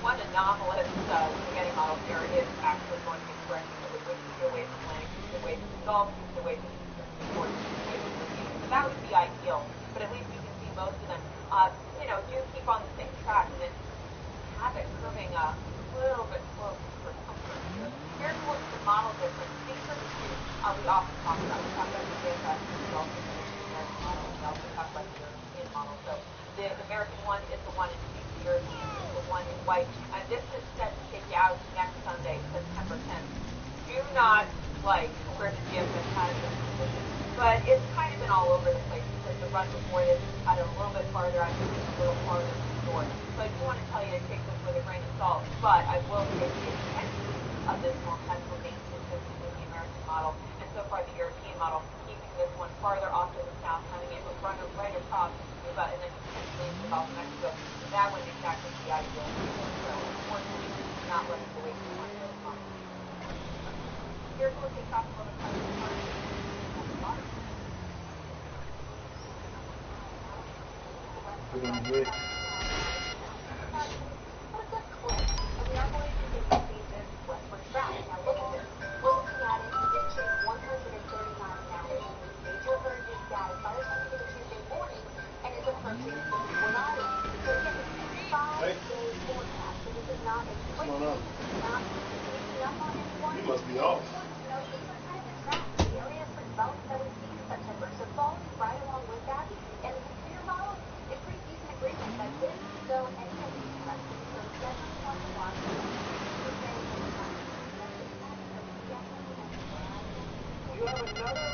one anomalous spaghetti model here is actually going to be correct. It would keep it away from land, keep it away from the Gulf, keep it away from the Eastern Seaboard, keep it away from the Pacific. So that would be ideal. But at least you can see most of them, do keep on the same track and then have it curving a little bit close for comfort here. Here's a look at the model difference. These are the two we often talk about. We talk about the JFS, we also talk about the American model, we also talk about the European model. So the American one is the one in pink, the European is the one in white. And this is set to take you out next Sunday, September 10th. Do not like where the GFS has this position, but it's kind of been all over the place because the run before this had it a little bit farther out, a little farther north. So I do want to tell you to take this with a grain of salt, but I will say the intensity of this one has remained consistent with the American model, and so far the European model keeping this one farther off to the south, having it run right across Cuba and then potentially into the Gulf of Mexico. That wouldn't exactly be ideal. So unfortunately, not letting the wait too much of the model. Here's what they talk about We're going to hit. What's going on? You must be off. You have another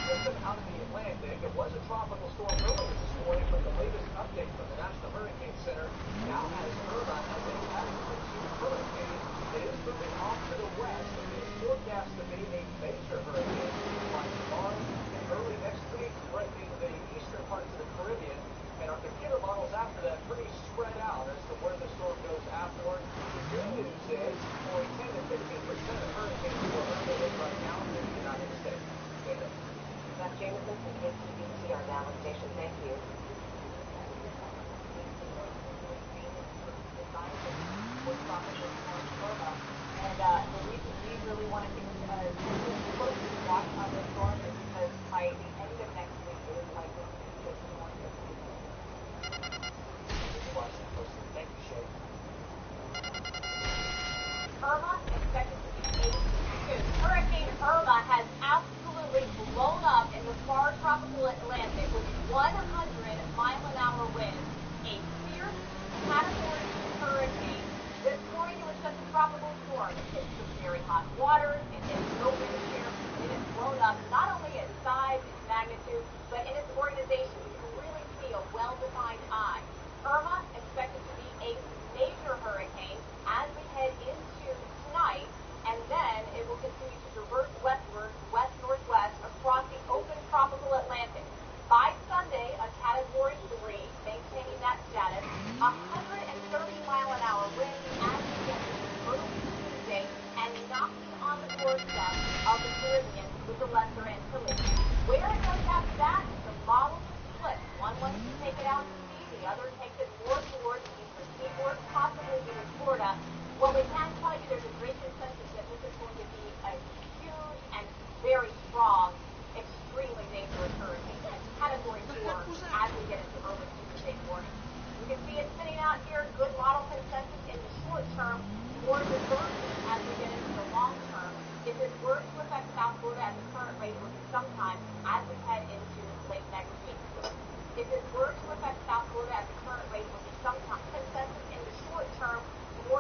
system out of the Atlantic. It was a tropical storm earlier this morning, but the latest update from the National Hurricane Center now has Irma as a Category 2 hurricane. It is moving off to the west and is forecast to be a major hurricane by tomorrow and early next week, threatening the eastern parts of the Caribbean. And our computer models after that pretty spread out as to where the storm goes afterward. The good news is only 10 to 15% of hurricanes were eliminated right now in the United States. Matt Jameson from KTVT, our Dallas station. Thank you.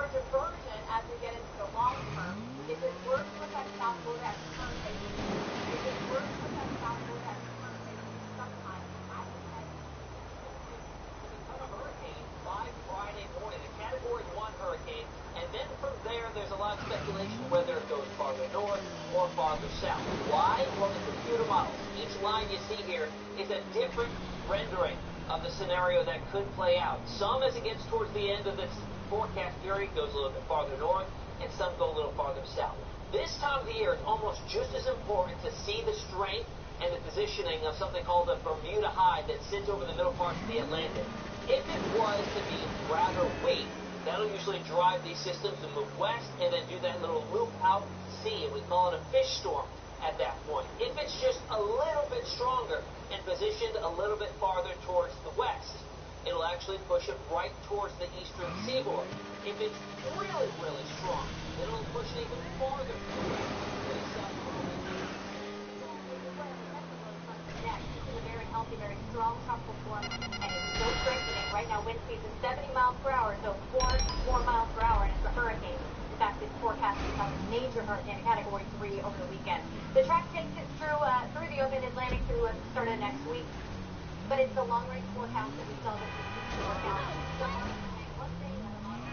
diversion as we get into the long term. If it were to affect South Florida as the current phase, if it were to affect South Florida as the current phase sometime, I would say will become a hurricane by Friday morning, a Category 1 hurricane, and then from there, there's a lot of speculation whether it goes farther north or farther south. Why? Well, the computer models. Each line you see here is a different rendering of the scenario that could play out. Some, as it gets towards the end of this forecast period, goes a little bit farther north, and some go a little farther south. This time of the year is almost just as important to see the strength and the positioning of something called the Bermuda High that sits over the middle parts of the Atlantic. If it was to be rather weak, that'll usually drive these systems to move west and then do that little loop out to sea, and we call it a fish storm at that point. If it's just a little bit stronger and positioned a little bit farther towards the west, it'll actually push it right towards the eastern seaboard. If it's really, really strong, then it'll push it even farther to the west. This is a very healthy, very strong tropical storm, and it's still strengthening. Right now, wind speeds is 70 miles per hour, so 4 miles per hour, and it's a hurricane. In fact, it's forecast to become a major hurricane, a Category 3 over the weekend. The track takes it through the open Atlantic through the start of next week, but it's the long-range forecast that we saw this work out. One thing that a lot of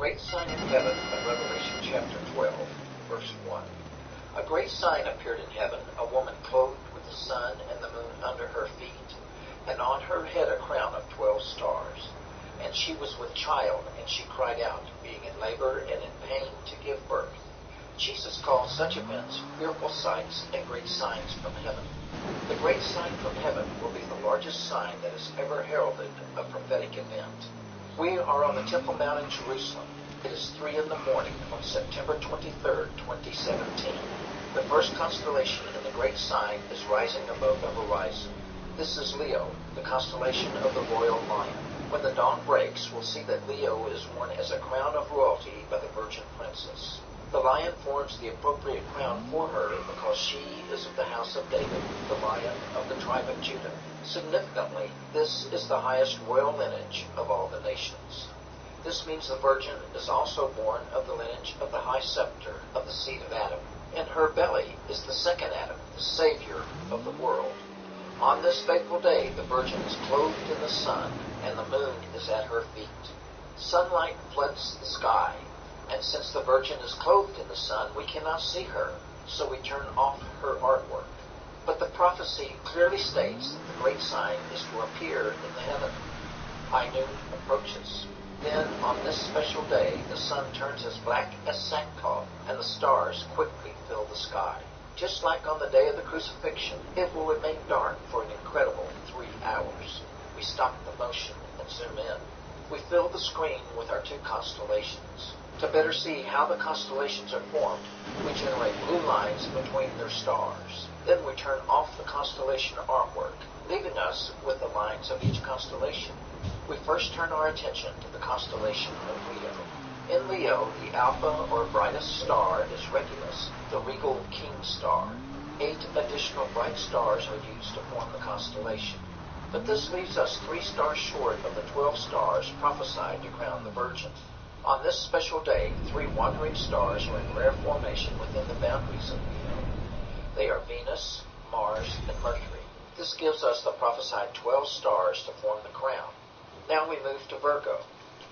great sign in heaven of Revelation chapter 12, verse 1. A great sign appeared in heaven, a woman clothed with the sun and the moon under her feet, and on her head a crown of 12 stars. And she was with child, and she cried out, being in labor and in pain to give birth. Jesus called such events fearful sights and great signs from heaven. The great sign from heaven will be the largest sign that has ever heralded a prophetic event. We are on the Temple Mount in Jerusalem. It is 3 in the morning on September 23rd, 2017. The first constellation in the great sign is rising above the horizon. This is Leo, the constellation of the royal lion. When the dawn breaks, we'll see that Leo is worn as a crown of royalty by the virgin princess. The lion forms the appropriate crown for her because she is of the house of David, the lion of the tribe of Judah. Significantly, this is the highest royal lineage of all the nations. This means the virgin is also born of the lineage of the high scepter of the seed of Adam. In her belly is the second Adam, the Savior of the world. On this fateful day, the virgin is clothed in the sun, and the moon is at her feet. Sunlight floods the sky, and since the virgin is clothed in the sun, we cannot see her, so we turn off her artwork. But the prophecy clearly states that the great sign is to appear in the heaven. High noon approaches. Then, on this special day, the sun turns as black as sackcloth, and the stars quickly fill the sky. Just like on the day of the crucifixion, it will remain dark for an incredible 3 hours. We stop the motion and zoom in. We fill the screen with our 2 constellations. To better see how the constellations are formed, we generate blue lines between their stars. Then we turn off the constellation artwork, leaving us with the lines of each constellation. We first turn our attention to the constellation of Leo. In Leo, the alpha or brightest star is Regulus, the regal king star. 8 additional bright stars are used to form the constellation. But this leaves us 3 stars short of the 12 stars prophesied to crown the Virgin. On this special day, 3 wandering stars are in rare formation within the boundaries of the. They are Venus, Mars, and Mercury. This gives us the prophesied 12 stars to form the crown. Now we move to Virgo.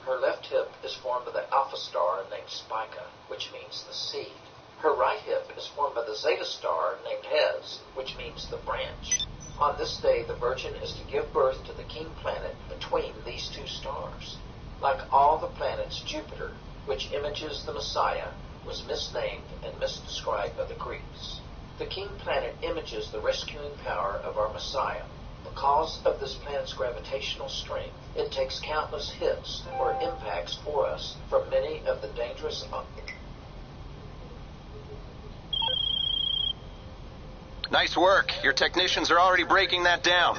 Her left hip is formed by the Alpha star named Spica, which means the seed. Her right hip is formed by the Zeta star named Hes, which means the branch. On this day, the Virgin is to give birth to the king planet between these 2 stars. Like all the planets, Jupiter, which images the Messiah, was misnamed and misdescribed by the Greeks. The king planet images the rescuing power of our Messiah. Because of this planet's gravitational strength, it takes countless hits or impacts for us from many of the dangerous objects. Nice work. Your technicians are already breaking that down.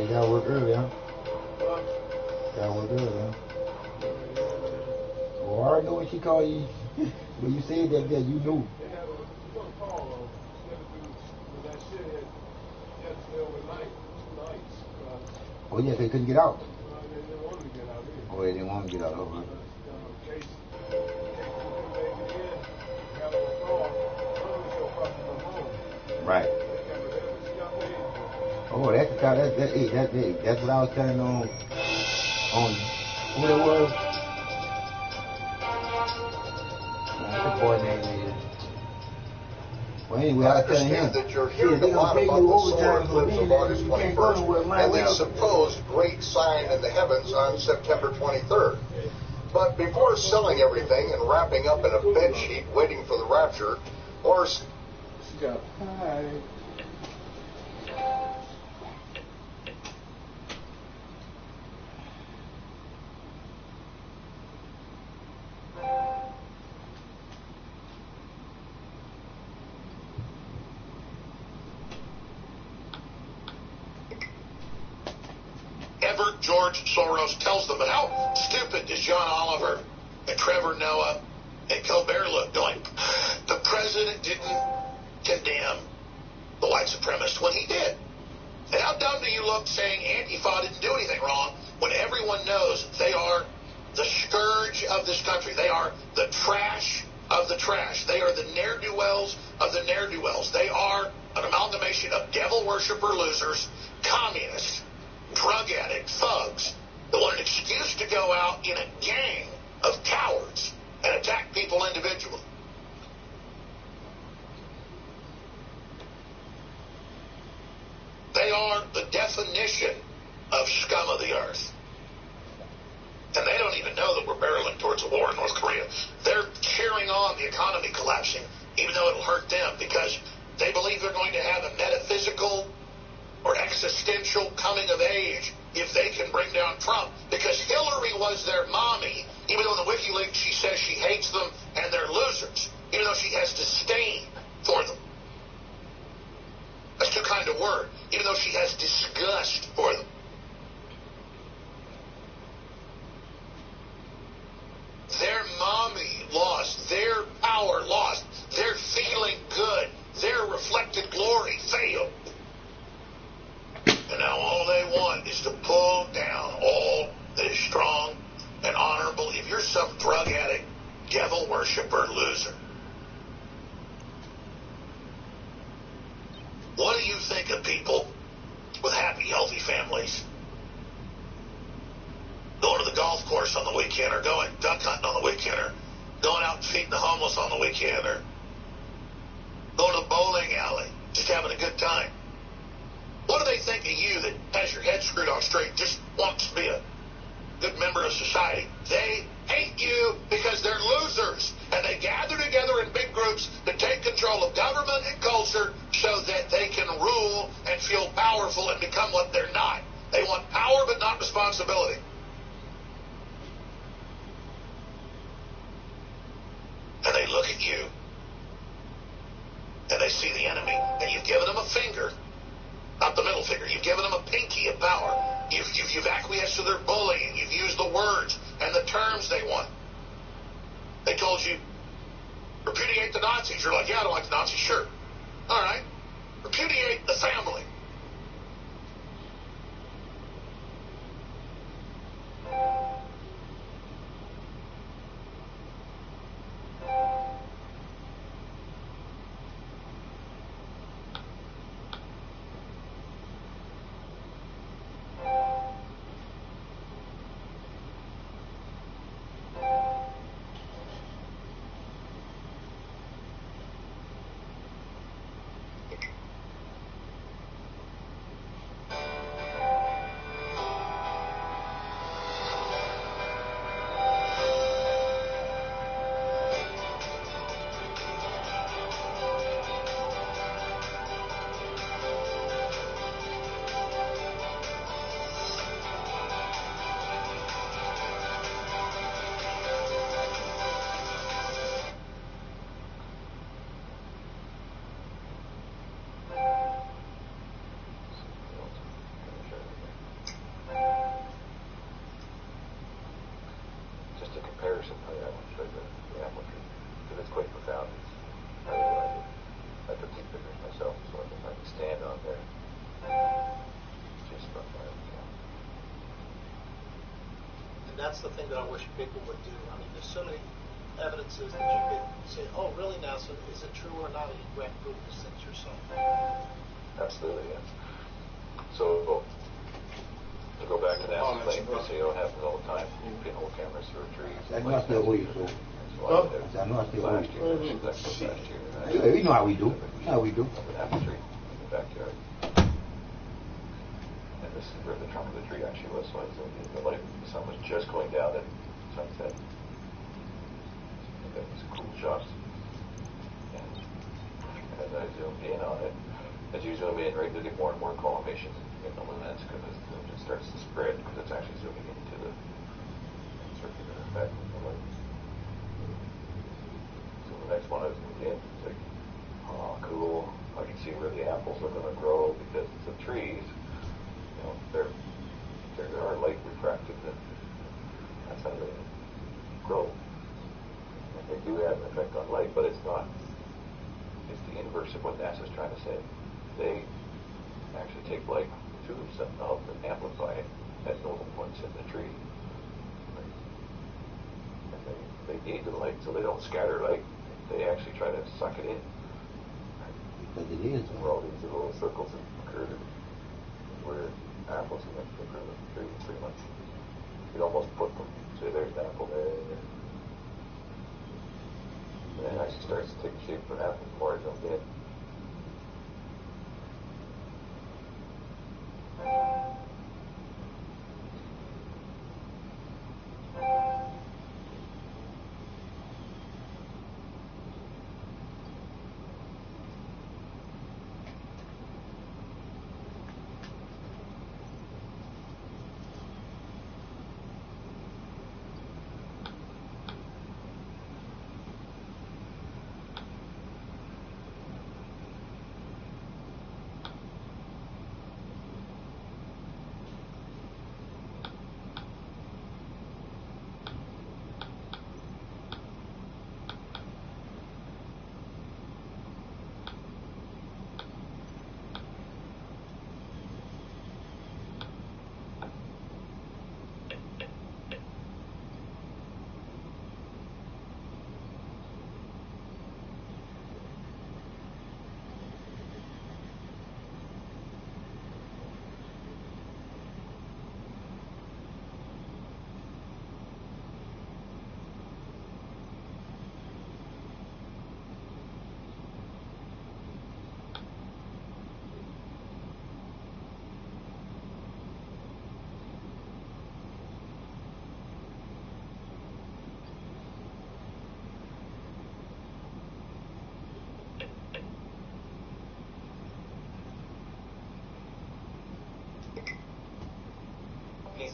That work earlier. That work earlier. Oh, I already know what she called you. When you said that, you knew. Oh, yes, they couldn't get out. Oh, they didn't want to get out. Okay. Right. Oh, that's what I was telling on what it was. What's the boy name is? Well, anyway, I was telling him that you're hearing a lot about the solar eclipse of August 21st and the supposed great sign in the heavens on September 23rd. But before selling everything and wrapping up in a bed sheet waiting for the rapture, or... Hi. George Soros tells them, but how stupid does John Oliver and Trevor Noah and Colbert look going, the president didn't condemn the white supremacist when he did. And how dumb do you look saying Antifa didn't do anything wrong when everyone knows they are the scourge of this country. They are the trash of the trash. They are the ne'er-do-wells of the ne'er-do-wells. They are an amalgamation of devil worshiper losers, communists, drug addict thugs that want an excuse to go out in a gang of cowards and attack people individually. They are the definition of scum of the earth. And they don't even know that we're barreling towards a war in North Korea. They're cheering on the economy collapsing, even though it'll hurt them, because they believe they're going to have a metaphysical or existential coming of age if they can bring down Trump, because Hillary was their mommy, even though in the WikiLeaks she says she hates them and they're losers, even though she has disdain for them. That's too kind of word. Even though she has disgust for them. Their mommy lost, their power lost, their feeling good, their reflected glory failed. And now all they want is to pull down all that is strong and honorable. If you're some drug addict, devil worshiper, loser, what do you think of people with happy, healthy families going to the golf course on the weekend, or going duck hunting on the weekend, or going out and feeding the homeless on the weekend, or going to the bowling alley, just having a good time? What do they think of you that has your head screwed on straight, just wants to be a good member of society? They hate you because they're losers, and they gather together in big groups to take control of government and culture, so that they can rule and feel powerful and become what they're not. They want power but not responsibility. And they look at you, and they see the enemy, and you've given them a finger, not the middle finger. You've given them a pinky of power. You've acquiesced to their bullying. You've used the words and the terms they want. They told you, repudiate the Nazis. You're like, yeah, I don't like the Nazis. Sure. All right. Repudiate the family. That's the thing that I wish people would do. I mean, there's so many evidences that you could say, oh, really now, so is it true or not? And you grab proof the things yourself. Absolutely, yes. So, to go back to that thing, it happens all the time. Pinhole cameras through trees. That's not the way, so. That's not the way. Yeah, we know how we do. How we do. Apple tree in the backyard. And this is where the trunk of the tree actually was. So the light, the sun was just going down at sunset. And that was cool shots. And as I zoomed in on it, as you zoom in, right, you get more and more collimations in the luminance because it starts to spread because it's actually zooming into the circular effect of the light. So the next one I zoomed in, it's like, oh, cool. I can see where the apples are going to grow because the trees, you know, they are light refractive, and that's how they grow. And they do have an effect on light, but it's not. It's the inverse of what NASA's trying to say. They actually take light to themselves and amplify it at nodal points in the tree. And they need the light, so they don't scatter light. They actually try to suck it in. Because it is. Where all these little circles occur, where apples are meant to occur with the tree, pretty much. You'd almost put them, say there's an apple there, and then it actually starts to take shape of an apple before it comes in.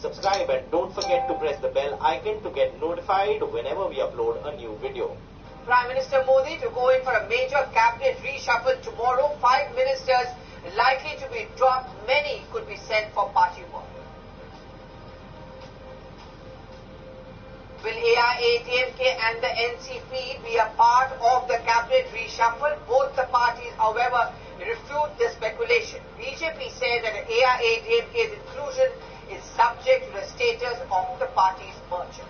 subscribe and don't forget to press the bell icon to get notified whenever we upload a new video. Prime Minister Modi to go in for a major cabinet reshuffle tomorrow. 5 ministers likely to be dropped. Many could be sent for party work. Will AIADMK and the NCP be a part of the cabinet reshuffle? Both the parties, however, refute the speculation. BJP said that AIADMK's inclusion is subject to the status of the party's merger.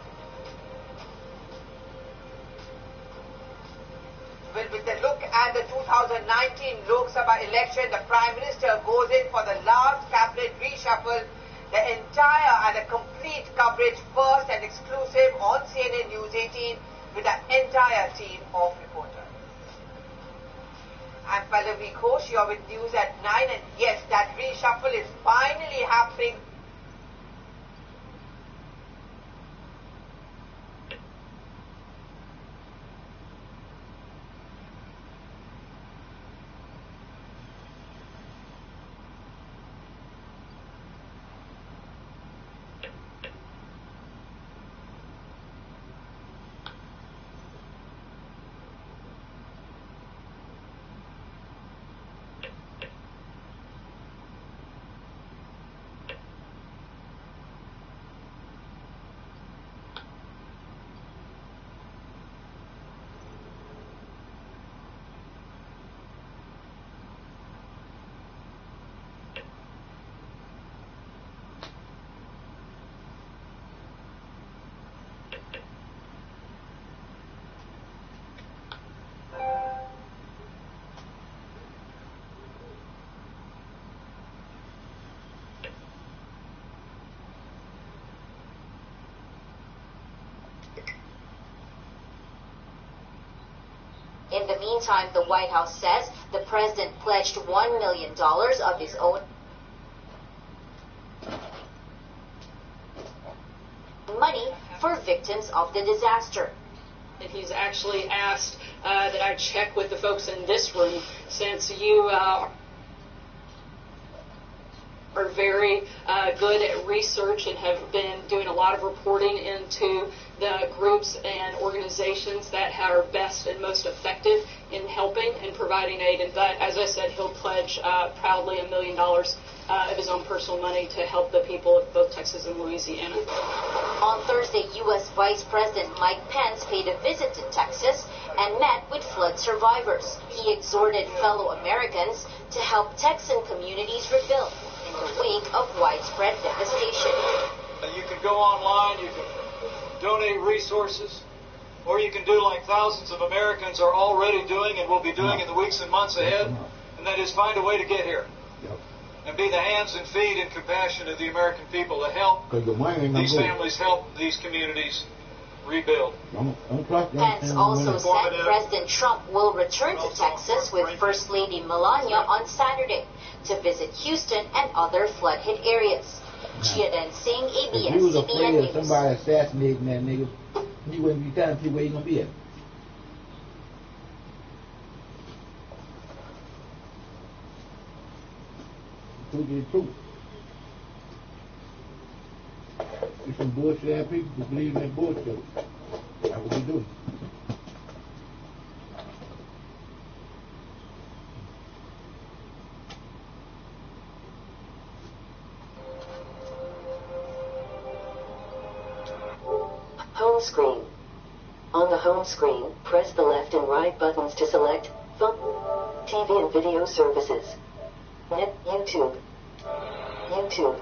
Well, with the look at the 2019 Lok Sabha election, the Prime Minister goes in for the last cabinet reshuffle. The entire and the complete coverage first and exclusive on CNN News 18 with the entire team of reporters. I'm Pallavi Ghosh, you're with News at 9, and yes, that reshuffle is finally happening. In the meantime, the White House says the president pledged $1 million of his own money for victims of the disaster. And he's actually asked that I check with the folks in this room, since you are very good at research and have been doing a lot of reporting into the groups and organizations that are best and most effective in helping and providing aid. And that, as I said, he'll pledge proudly $1 million of his own personal money to help the people of both Texas and Louisiana. On Thursday, U.S. Vice President Mike Pence paid a visit to Texas and met with flood survivors. He exhorted fellow Americans to help Texan communities rebuild in the wake of widespread devastation. You can go online, you can donate resources, or you can do like thousands of Americans are already doing and will be doing in the weeks and months ahead, and that is find a way to get here. And be the hands and feet and compassion of the American people to help these families, help these communities rebuild. Pence also said President Trump will return to Texas with First Lady Melania on Saturday to visit Houston and other flood-hit areas. Jiadan Singh, If he ABS, was afraid CBN of News. somebody assassinating that nigga, he wouldn't be telling people where he gonna be at. Truth is truth. There's some bullshit ass people who believe in that bullshit. That's what we do. Home screen. On the home screen, press the left and right buttons to select phone, TV and video services. Net, YouTube. YouTube.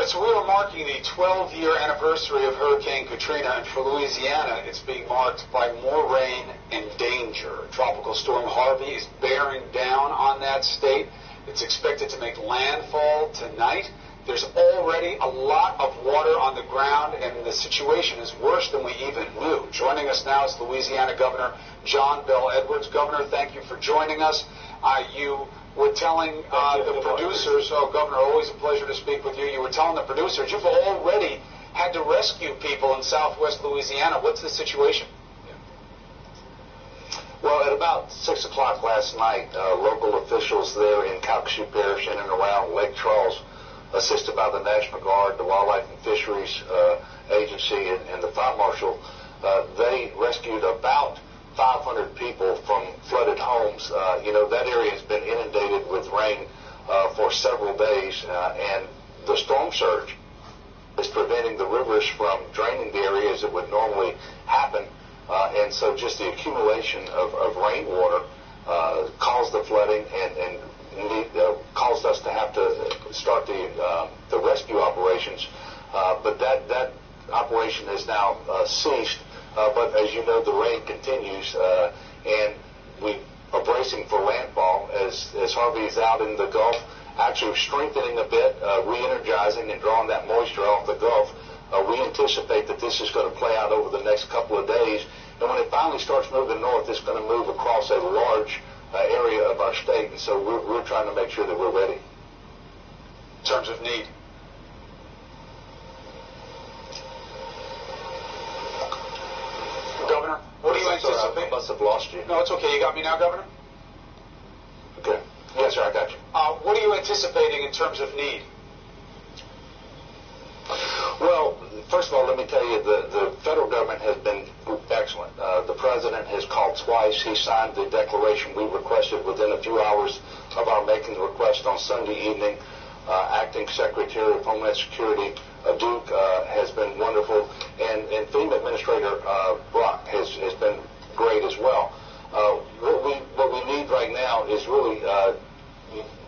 So we are marking the 12-year anniversary of Hurricane Katrina, and for Louisiana, it's being marked by more rain and danger. Tropical Storm Harvey is bearing down on that state. It's expected to make landfall tonight. There's already a lot of water on the ground, and the situation is worse than we even knew. Joining us now is Louisiana Governor John Bel Edwards. Governor, thank you for joining us. You were telling the producers, Governor, always a pleasure to speak with you. You were telling the producers you've already had to rescue people in southwest Louisiana. What's the situation? Well, at about 6 o'clock last night, local officials there in Calcasieu Parish in and around Lake Charles assisted by the National Guard, the Wildlife and Fisheries Agency, and the Fire Marshal, they rescued about 500 people from flooded homes. That area has been inundated with rain for several days, and the storm surge is preventing the rivers from draining the areas that would normally happen. And so just the accumulation of rainwater caused the flooding and caused us to have to start the rescue operations. But that operation has now ceased. But as you know, the rain continues, and we are bracing for landfall as Harvey is out in the Gulf, actually strengthening a bit, re-energizing and drawing that moisture off the Gulf. We anticipate that this is going to play out over the next couple of days, and when it finally starts moving north, it's going to move across a large area of our state, and so we're trying to make sure that we're ready. In terms of need. Governor, what do you anticipate? I must have lost you. No, it's okay. You got me now, Governor? Okay. Yes, sir, I got you. What are you anticipating in terms of need? Well, first of all, let me tell you, the federal government has been excellent. The president has called twice. He signed the declaration we requested within a few hours of our making the request on Sunday evening. Acting Secretary of Homeland Security, Duke, has been wonderful, and FEMA Administrator Brock has been great as well. What we need right now is really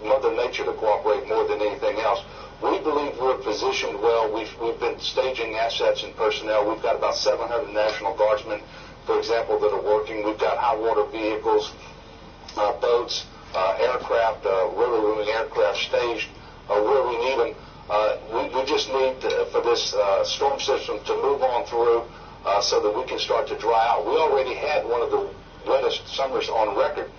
Mother Nature to cooperate more than anything else. We believe we're positioned well. We've been staging assets and personnel. We've got about 700 National Guardsmen, for example, that are working. We've got high water vehicles, boats, aircraft, river-moving aircraft staged where we need them. We just need for this storm system to move on through so that we can start to dry out. We already had one of the wettest summers on record,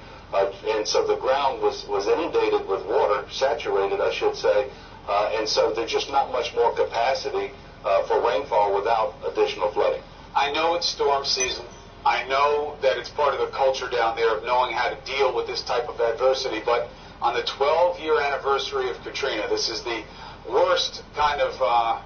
and so the ground was inundated with water, saturated, I should say, and so there's just not much more capacity for rainfall without additional flooding. I know it's storm season. I know that it's part of the culture down there of knowing how to deal with this type of adversity, but on the 12-year anniversary of Katrina, this is the worst kind of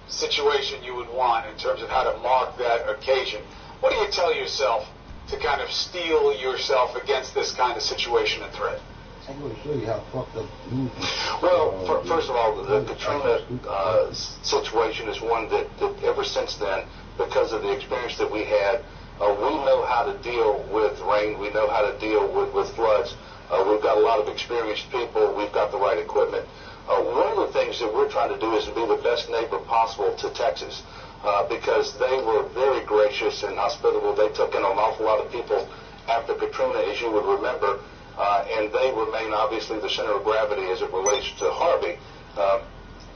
situation you would want in terms of how to mark that occasion. What do you tell yourself to kind of steel yourself against this kind of situation and threat? I'm going to show you how fucked up news is. Well, first of all, the Katrina situation is one that ever since then, because of the experience that we had, we know how to deal with rain. We know how to deal with floods. We've got a lot of experienced people. We've got the right equipment. One of the things that we're trying to do is be the best neighbor possible to Texas because they were very gracious and hospitable. They took in an awful lot of people after Katrina, as you would remember, and they remain obviously the center of gravity as it relates to Harvey.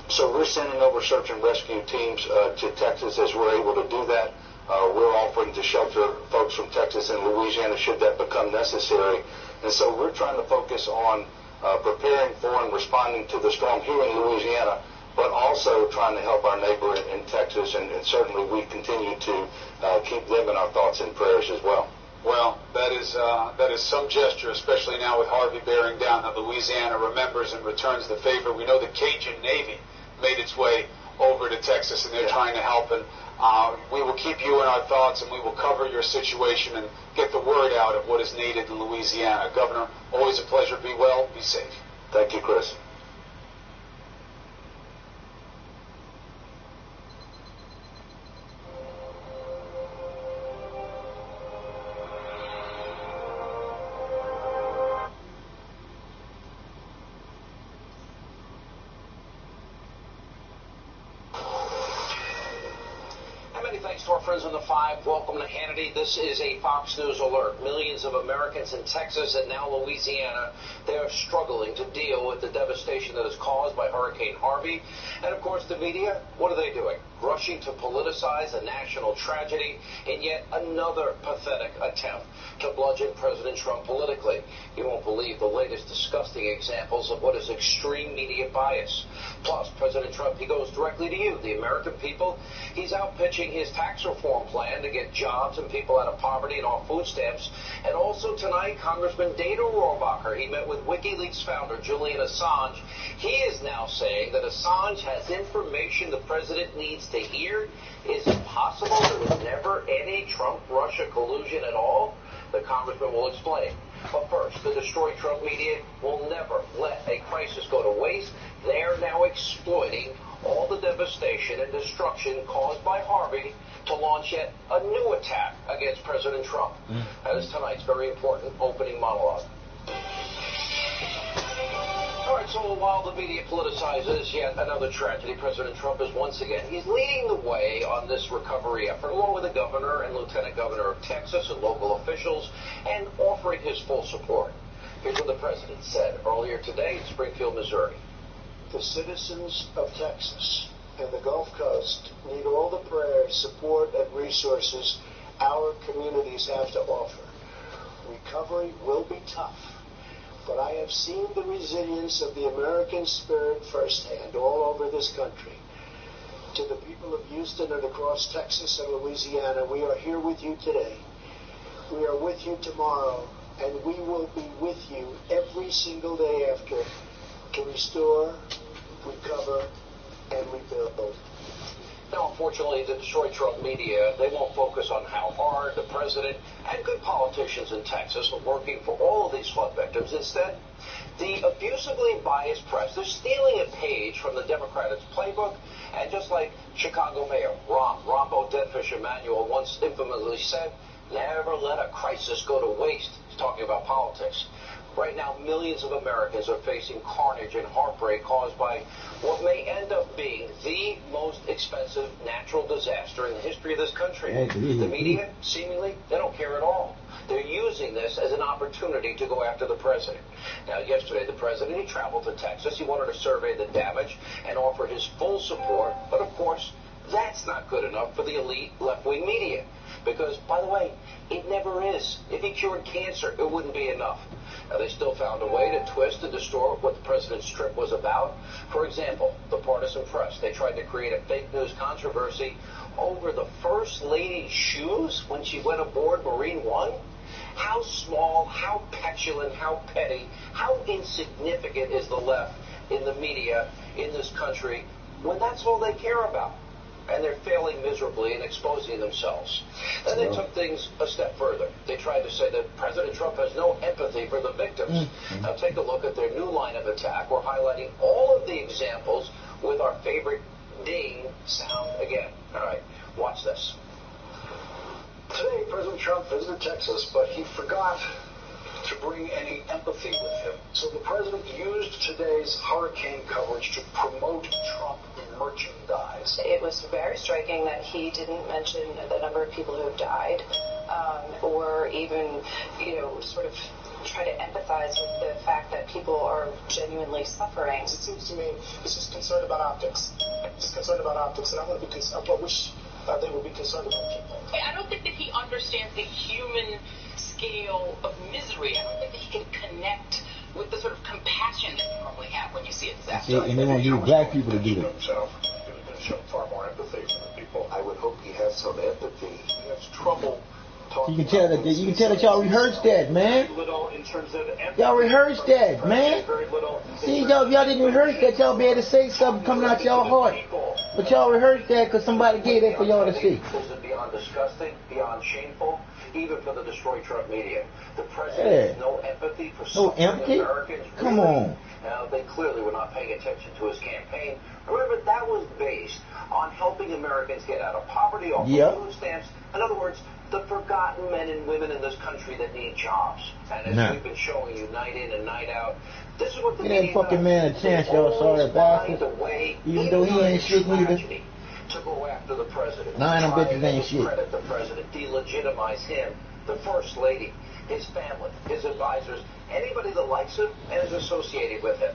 So we're sending over search and rescue teams to Texas as we're able to do that. We're offering to shelter folks from Texas and Louisiana should that become necessary. And so we're trying to focus on preparing for and responding to the storm here in Louisiana, but also trying to help our neighbor in Texas, and certainly we continue to keep them in our thoughts and prayers as well. Well, that is some gesture, especially now with Harvey bearing down, that Louisiana remembers and returns the favor. We know the Cajun Navy made its way over to Texas, and they're trying to help, and we will keep you in our thoughts, and we will cover your situation and get the word out of what is needed in Louisiana. Governor, always a pleasure. Be well, be safe. Thank you, Chris. Thanks to our friends on the 5. Welcome to Hannity. This is a Fox News alert. Millions of Americans in Texas and now Louisiana, they are struggling to deal with the devastation that is caused by Hurricane Harvey. And, of course, the media, what are they doing? Rushing rushing to politicize a national tragedy in yet another pathetic attempt to bludgeon President Trump politically. You won't believe the latest disgusting examples of what is extreme media bias. Plus, President Trump, he goes directly to you, the American people. He's out pitching his tax reform plan to get jobs and people out of poverty and off food stamps. And also tonight, Congressman Dana Rohrabacher, he met with WikiLeaks founder Julian Assange. He is now saying that Assange has information the president needs to hear. Is it possible there was never any Trump-Russia collusion at all? The congressman will explain. But first, the Destroy Trump media will never let a crisis go to waste. They're now exploiting all the devastation and destruction caused by Harvey to launch yet a new attack against President Trump. That is tonight's very important opening monologue. All right, so while the media politicizes yet another tragedy, President Trump is once again, he's leading the way on this recovery effort, along with the governor and lieutenant governor of Texas and local officials, and offering his full support. Here's what the president said earlier today in Springfield, Missouri. The citizens of Texas and the Gulf Coast need all the prayers, support, and resources our communities have to offer. Recovery will be tough, but I have seen the resilience of the American spirit firsthand all over this country. To the people of Houston and across Texas and Louisiana, we are here with you today. We are with you tomorrow, and we will be with you every single day after to restore, recover, and rebuild. Now, unfortunately, the Destroy Trump media, they won't focus on how hard the president and good politicians in Texas are working for all of these flood victims. Instead, the abusively biased press, they're stealing a page from the Democrats' playbook. And just like Chicago Mayor Rombo Deadfish Emanuel once infamously said, never let a crisis go to waste. He's talking about politics. Right now, millions of Americans are facing carnage and heartbreak caused by what may end up being the most expensive natural disaster in the history of this country. The media, seemingly, they don't care at all. They're using this as an opportunity to go after the president. Now, yesterday, the president, he traveled to Texas. He wanted to survey the damage and offer his full support. But, of course, that's not good enough for the elite left-wing media. Because, by the way, it never is. If he cured cancer, it wouldn't be enough. Now, they still found a way to twist and distort what the president's trip was about. For example, the partisan press, they tried to create a fake news controversy over the First Lady's shoes when she went aboard Marine One. How small, how petulant, how petty, how insignificant is the left in the media in this country when that's all they care about? And they're failing miserably in exposing themselves. Then they took things a step further. They tried to say that President Trump has no empathy for the victims. Now take a look at their new line of attack. We're highlighting all of the examples with our favorite ding sound again. All right, watch this. Today, President Trump visited Texas, but he forgot to bring any empathy with him. So the president used today's hurricane coverage to promote Trump merchandise. It was very striking that he didn't mention the number of people who have died, or even, sort of try to empathize with the fact that people are genuinely suffering. It seems to me this is concerned about optics. It's concerned about optics, and I wish they would be concerned about people. I don't think that he understands the human scale of misery. I don't think that he can connect with the sort of compassion that you normally have when you see a disaster. And they want to use black people to do that. Himself. He was going to show far more empathy for the people. I would hope he has some empathy. He has trouble talking. You can tell that y'all rehearsed that, man. Little in terms of Y'all rehearsed that, man. See, y'all didn't rehearse that. Y'all be able to say something coming out y'all heart. But y'all rehearsed that because somebody gave that for y'all to see. This is beyond disgusting, beyond shameful, even for the Destroy Trump media. The president has no empathy for Americans. Come on. Now, they clearly were not paying attention to his campaign. Remember, that was based on helping Americans get out of poverty, off food stamps. In other words, the forgotten men and women in this country that need jobs. And as we've been showing you night in and night out, this is what the media Give that fucking man a chance, y'all. Sorry, bastard. Even though he ain't shit neither. To go after the president. Nine of them bitches ain't shit. Credit the president, delegitimize him, the first lady, his family, his advisors, anybody that likes him and is associated with him.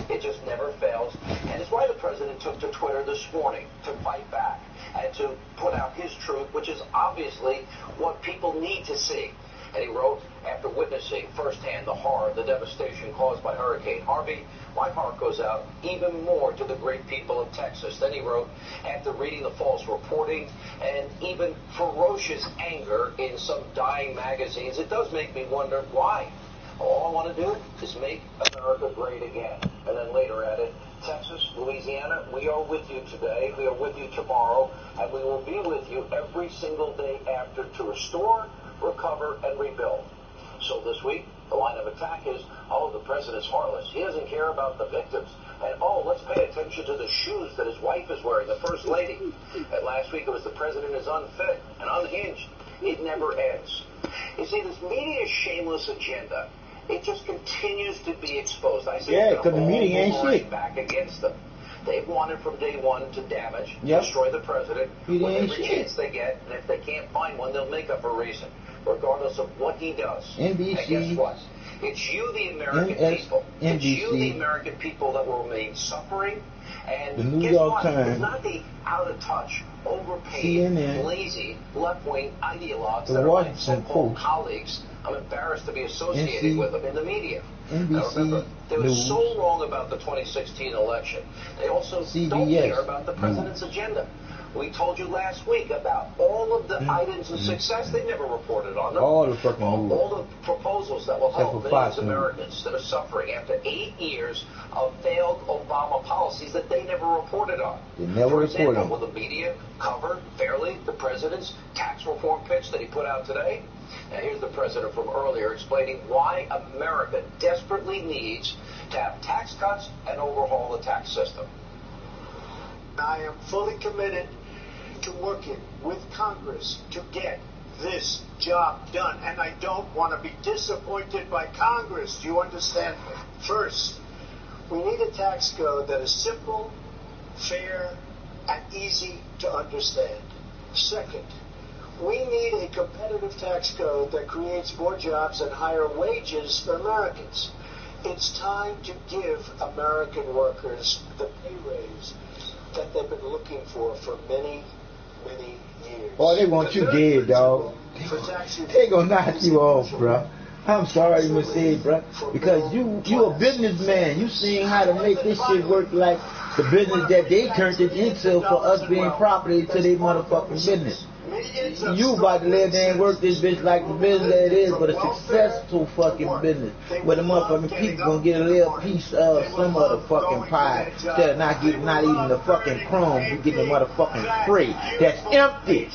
It just never fails. And it's why the president took to Twitter this morning to fight back. And to put out his truth, which is obviously what people need to see. And he wrote, after witnessing firsthand the horror, the devastation caused by Hurricane Harvey, my heart goes out even more to the great people of Texas. Then he wrote, after reading the false reporting and even ferocious anger in some dying magazines, it does make me wonder why. All I want to do is make America great again. And then later added, Texas, Louisiana, we are with you today, we are with you tomorrow, and we will be with you every single day after to restore, recover, and rebuild. So this week, the line of attack is, oh, the president's heartless. He doesn't care about the victims. And, oh, let's pay attention to the shoes that his wife is wearing, the first lady. And last week it was the president is unfit and unhinged. It never ends. You see, this media's shameless agenda, it just continues to be exposed. I say because the media ain't shit. Back against them. They've wanted from day one to damage, destroy the president with every chance they get, and if they can't find one, they'll make up a reason, regardless of what he does. NBC. And guess what? It's you, the American people. It's you, the American people, that will remain suffering. And the New guess York what? Times. It's not the out-of-touch, overpaid, CNN, lazy, left-wing ideologues the that are my Washington so-called Post. colleagues. I'm embarrassed to be associated with them in the media. NBC, now remember, they were News. so wrong about the 2016 election. They also CBS, don't care about the president's agenda. We told you last week about all of the items of success. They never reported on them. All the fucking all the proposals that will help for millions Fox of Americans that are suffering after 8 years of failed Obama policies that they never reported on. They never For example, reported. will the media cover fairly the president's tax reform pitch that he put out today? Now here's the president from earlier explaining why America desperately needs to have tax cuts and overhaul the tax system. I am fully committed to working with Congress to get this job done, and I don't want to be disappointed by Congress. Do you understand me? First, we need a tax code that is simple, fair, and easy to understand. Second, we need a competitive tax code that creates more jobs and higher wages for Americans. It's time to give American workers the pay raise that they've been looking for many, many years. Oh, they want you dead, dog. They gonna knock you off, bro. I'm sorry to say, bro, because you a businessman. You seen how to make this shit work like the business that they turned it into for us being property to their motherfucking business. You about to live there and work this bitch like the business that it is, but a successful fucking business where the motherfucking people gonna get a little piece of some of the fucking pie instead of not even the fucking crumbs. You get the motherfucking free. That's empty.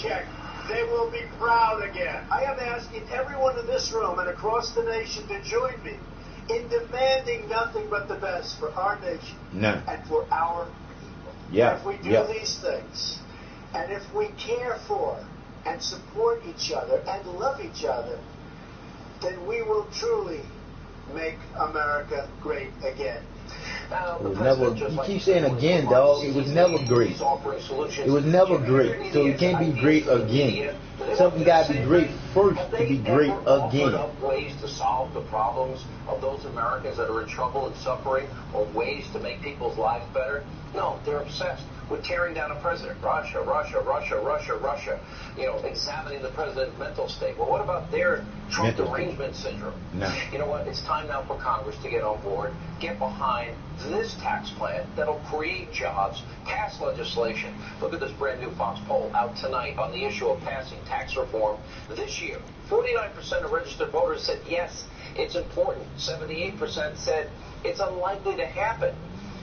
They will be proud again. I am asking everyone in this room and across the nation to join me in demanding nothing but the best for our nation and for our people. Yeah. If we do these things, and if we care for and support each other and love each other, then we will truly make America great again. It was never, you keep saying again, dog. It was never great. It was never great. So it can't be great again. Something got to be great first to be great again. Ways to solve the problems of those Americans that are in trouble and suffering, or ways to make people's lives better? No, they're obsessed with tearing down a president. Russia, Russia, Russia, Russia, Russia. You know, examining the president's mental state. Well, what about their Trump derangement syndrome? No. You know what? It's time now for Congress to get on board, get behind this tax plan that'll create jobs, pass legislation. Look at this brand new Fox poll out tonight on the issue of passing tax reform this year. 49% of registered voters said yes, it's important. 78% said it's unlikely to happen.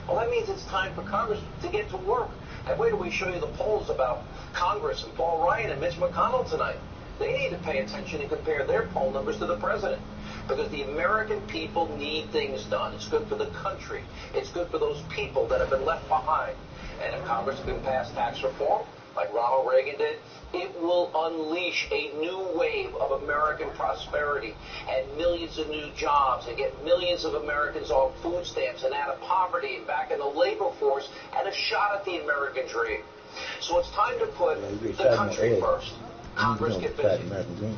Well, that means it's time for Congress to get to work. And wait till we show you the polls about Congress and Paul Ryan and Mitch McConnell tonight. They need to pay attention and compare their poll numbers to the president. Because the American people need things done. It's good for the country. It's good for those people that have been left behind. And if Congress can pass tax reform, like Ronald Reagan did, it will unleash a new wave of American prosperity and millions of new jobs and get millions of Americans off food stamps and out of poverty and back in the labor force and a shot at the American dream. So it's time to put the country first. Congress get busy.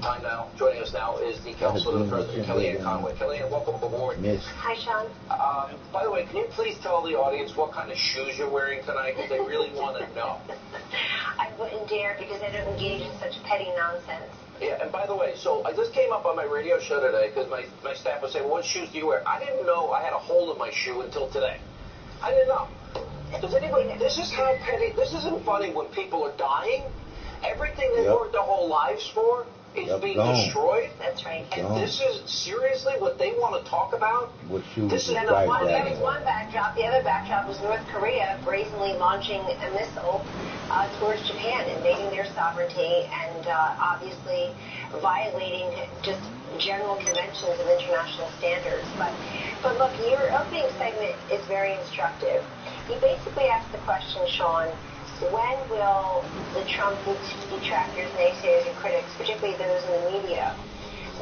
Time now. Joining us now is the Counselor to the President, Kellyanne Conway. Kellyanne, welcome aboard. Hi, Sean. By the way, can you please tell the audience what kind of shoes you're wearing tonight? Because they really want to know. I will indeed. dare because they don't engage in such petty nonsense. Yeah, and by the way, so I just came up on my radio show today because my staff was saying, well, what shoes do you wear? I didn't know I had a hole in my shoe until today. I didn't know. Does anybody, this is how petty, this isn't funny when people are dying. Everything they've worked their whole lives for is being destroyed. That's right. And this is seriously what they want to talk about? This is that was one backdrop. The other backdrop was North Korea brazenly launching a missile towards Japan, invading their sovereignty and obviously violating just general conventions of international standards. But look, your opening segment is very instructive. You basically asked the question, Sean, when will the Trump detractors, naysayers, and critics, particularly those in the media,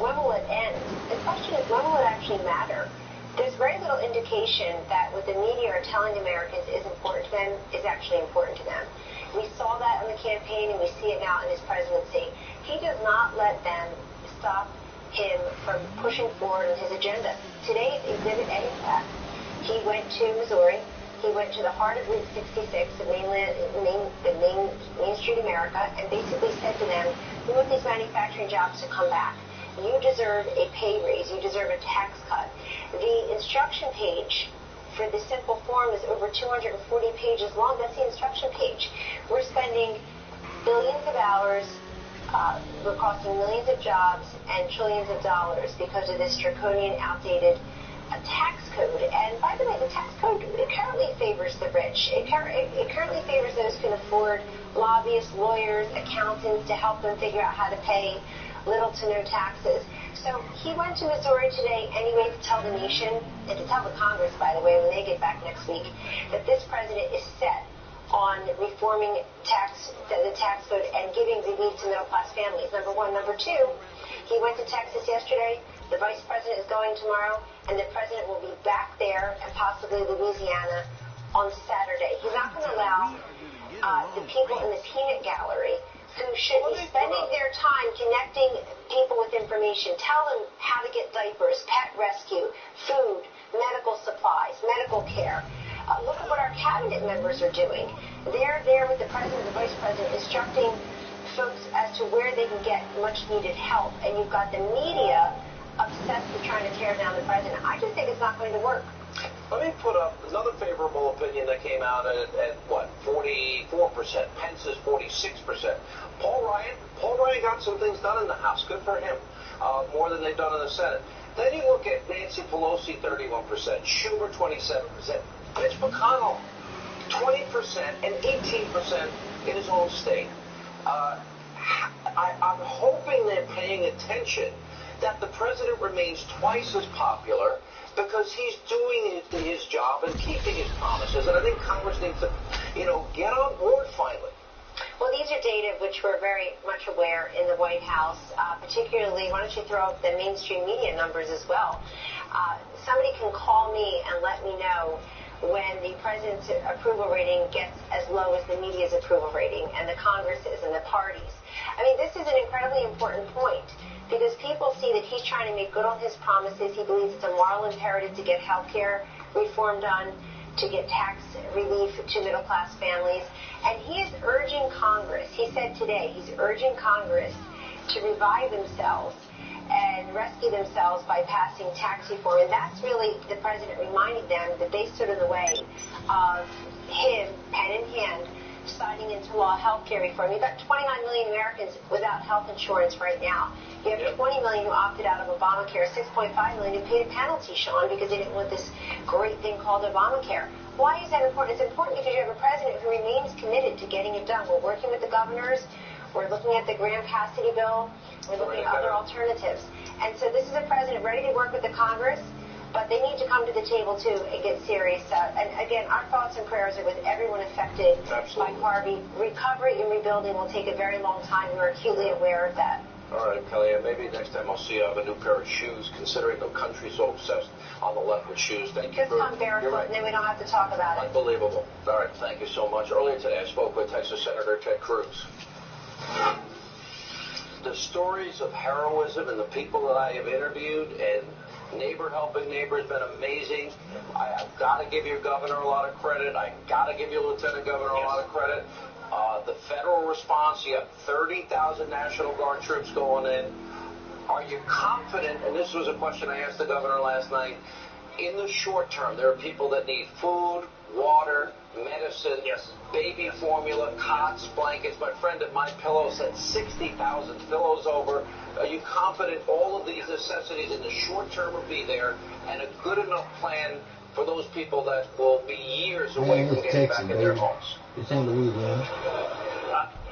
when will it end? The question is, when will it actually matter? There's very little indication that what the media are telling Americans is important to them is actually important to them. We saw that in the campaign, and we see it now in his presidency. He does not let them stop him from pushing forward on his agenda. Today's Exhibit A, in fact, he went to Missouri. He went to the heart of Route 66, the Main Street America, and basically said to them, we want these manufacturing jobs to come back. You deserve a pay raise. You deserve a tax cut. The instruction page for the simple form is over 240 pages long. That's the instruction page. We're spending billions of hours. We're costing millions of jobs and trillions of dollars because of this draconian, outdated tax code. And by the way, the tax code, it currently favors the rich. It currently favors those who can afford lobbyists, lawyers, accountants to help them figure out how to pay little to no taxes. So he went to Missouri today anyway to tell the nation, and to tell the Congress, by the way, when they get back next week, that this president is set on reforming the tax code and giving relief to middle-class families, number one. Number two, he went to Texas yesterday. The vice president is going tomorrow, and the president will be back there and possibly Louisiana on Saturday. He's not going to allow the people in the peanut gallery who should be spending their time connecting people with information, tell them how to get diapers, pet rescue, food, medical supplies, medical care. Look at what our cabinet members are doing. They're there with the president and the vice president instructing folks as to where they can get much-needed help, and you've got the media obsessed with trying to tear down the president. I just think it's not going to work. Let me put up another favorable opinion that came out at what, 44%. Pence is 46%. Paul Ryan got some things done in the House. Good for him. More than they've done in the Senate. Then you look at Nancy Pelosi, 31%. Schumer, 27%. Mitch McConnell, 20% and 18% in his own state. I'm hoping they're paying attention that the president remains twice as popular because he's doing his job and keeping his promises. And I think Congress needs to, get on board finally. Well, these are data which we're very much aware in the White House, particularly, why don't you throw up the mainstream media numbers as well. Somebody can call me and let me know when the president's approval rating gets as low as the media's approval rating and the Congresses and the parties. I mean, this is an incredibly important point because people see that he's trying to make good on his promises. He believes it's a moral imperative to get health care reform done, to get tax relief to middle-class families. And he is urging Congress, he said today, he's urging Congress to revive themselves and rescue themselves by passing tax reform. And that's really the president reminding them that they stood in the way of him, pen in hand, signing into law health care reform. You've got 29 million Americans without health insurance right now. You have 20 million who opted out of Obamacare, 6.5 million who paid a penalty, Sean, because they didn't want this great thing called Obamacare. Why is that important? It's important because you have a president who remains committed to getting it done. We're working with the governors. We're looking at the Graham-Cassidy bill. We're looking at other alternatives. And so this is a president ready to work with the Congress, but they need to come to the table, too, and get serious. And again, our thoughts and prayers are with everyone affected by Harvey. Recovery and rebuilding will take a very long time. We're acutely aware of that. All right, Kellyanne, maybe next time I'll see you have a new pair of shoes, considering the country's so obsessed on the left with shoes. Thank you. Just come barefoot, and then we don't have to talk about it. Unbelievable. All right, thank you so much. Earlier today, I spoke with Texas Senator Ted Cruz. The stories of heroism and the people that I have interviewed and neighbor helping neighbor has been amazing. I've got to give your governor a lot of credit. I've got to give your lieutenant governor a lot of credit. The federal response, you have 30,000 National Guard troops going in. Are you confident, and this was a question I asked the governor last night, in the short term, there are people that need food, water, medicine, baby formula, cots, blankets. My friend at MyPillow said 60,000 pillows over. Are you confident all of these necessities in the short term will be there, and a good enough plan for those people that will be years away from getting back in their homes? This ain't Louisiana.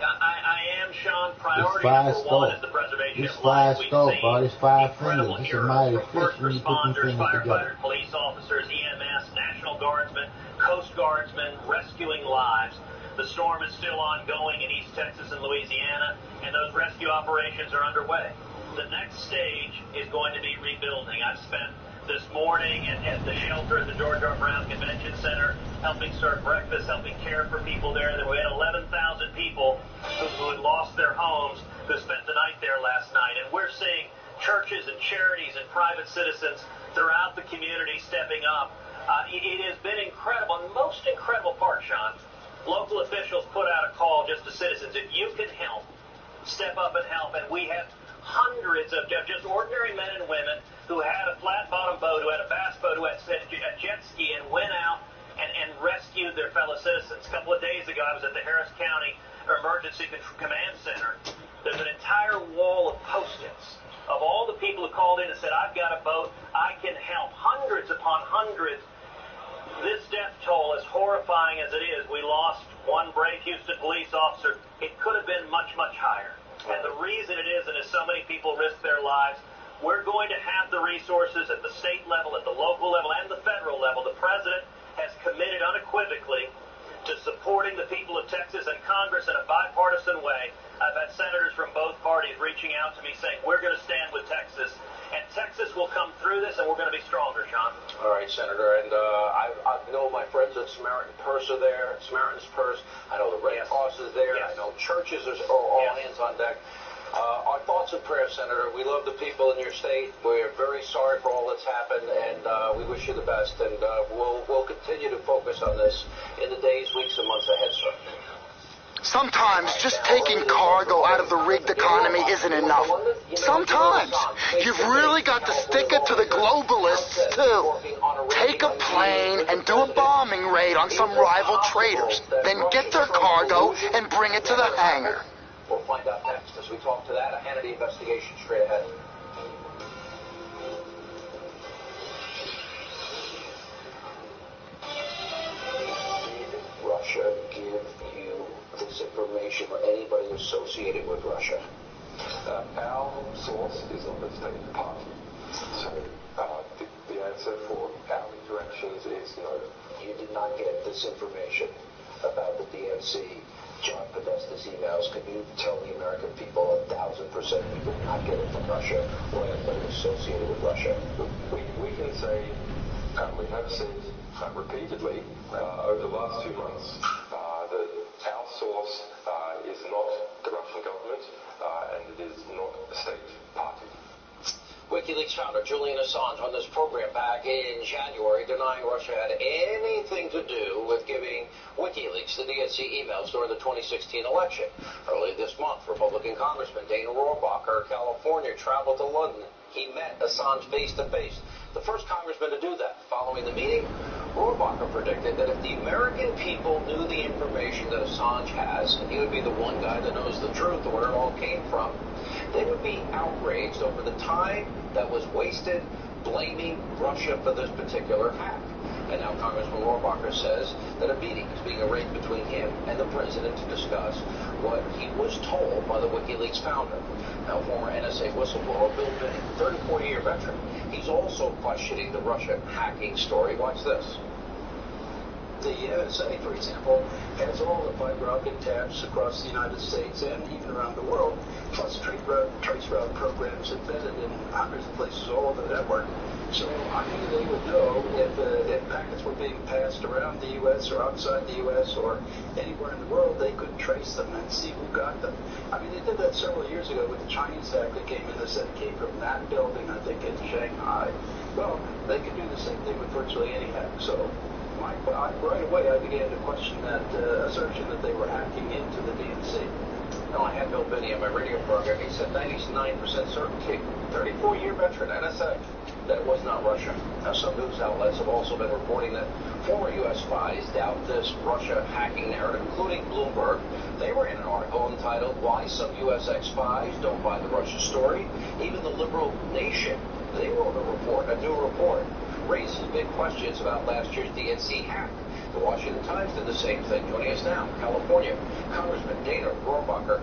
I am, Sean. Priority number one is the preservation of life. We've seen This five fingers. incredible This is heroes mighty from fish first when you put them responders, fingers together. firefighters, police officers, EMS, National Guardsmen, Coast Guardsmen, rescuing lives. The storm is still ongoing in East Texas and Louisiana, and those rescue operations are underway. The next stage is going to be rebuilding. I've spent this morning at the shelter at the George R. Brown Convention Center, helping serve breakfast, helping care for people there. We had 11,000 people who had lost their homes who spent the night there last night. And we're seeing churches and charities and private citizens throughout the community stepping up. It has been incredible. And the most incredible part, Sean, local officials put out a call just to citizens. If you can help, step up and help. And we have hundreds of just ordinary men and women who had a flat-bottom boat, who had a bass boat, who had a jet ski, and went out and rescued their fellow citizens. A couple of days ago, I was at the Harris County Emergency Command Center. There's an entire wall of Post-its of all the people who called in and said, I've got a boat, I can help. Hundreds upon hundreds. This death toll, as horrifying as it is, we lost one brave Houston police officer. It could have been much, much higher. And the reason it is, and as so many people risk their lives, we're going to have the resources at the state level, at the local level, and the federal level. The president has committed unequivocally to supporting the people of Texas and Congress in a bipartisan way. I've had senators from both parties reaching out to me saying, we're going to stand with Texas, and Texas will come through this, and we're going to be stronger, Sean. All right, Senator, and I know my friends at Samaritan's Purse are there. Samaritan's Purse. I know the Red Cross is there. I know churches are all hands on deck. Our thoughts and prayers, Senator. We love the people in your state. We're very sorry for all that's happened, and we wish you the best. And we'll continue to focus on this in the days, weeks, and months ahead, sir. Sometimes just taking cargo out of the rigged economy isn't enough. Sometimes you've really got to stick it to the globalists, too. Take a plane and do a bombing raid on some rival traders, then get their cargo and bring it to the hangar. We'll find out next as we talk to that. A Hannity investigation straight ahead. Did Russia give you this information or anybody associated with Russia? Our source is not the State Party. So the answer for our interactions is no. You did not get this information about the DNC. John Podesta's emails, can you tell the American people 1,000% you did not get it from Russia or anybody associated with Russia? We can say, we have said repeatedly over the last 2 months that our source is not the Russian government and it is not a state party. WikiLeaks founder Julian Assange on this program back in January denying Russia had anything to do with giving WikiLeaks the DNC emails during the 2016 election. Early this month, Republican Congressman Dana Rohrabacher of California traveled to London. He met Assange face-to-face, the first congressman to do that. Following the meeting, Rohrabacher predicted that if the American people knew the information that Assange has, and he would be the one guy that knows the truth of where it all came from, they would be outraged over the time that was wasted blaming Russia for this particular hack. And now Congressman Rohrabacher says that a meeting is being arranged between him and the president to discuss what he was told by the WikiLeaks founder. Now, former NSA whistleblower Bill Binney, 34-year veteran, he's also questioning the Russia hacking story. Watch this. The NSA, for example, has all the fiber optic taps across the United States and even around the world, plus trace route programs embedded in hundreds of places all over the network. So I knew they would know if packets were being passed around the U.S. or outside the U.S. or anywhere in the world, they could trace them and see who got them. I mean, they did that several years ago with the Chinese hack that came in that said it came from that building, I think, in Shanghai. Well, they could do the same thing with virtually any hack. So Right away, I began to question that assertion that they were hacking into the DNC. No, I had Bill Binney on my radio program. He said 99% certainty, 34-year veteran NSA, that it was not Russia. Now, some news outlets have also been reporting that former U.S. spies doubt this Russia hacking narrative, including Bloomberg. They were in an article entitled, Why Some U.S. Ex-Spies Don't Buy the Russia Story. Even the liberal Nation, they wrote a new report, raises big questions about last year's DNC hack. The Washington Times did the same thing. Joining us now, California Congressman Dana Rohrabacher.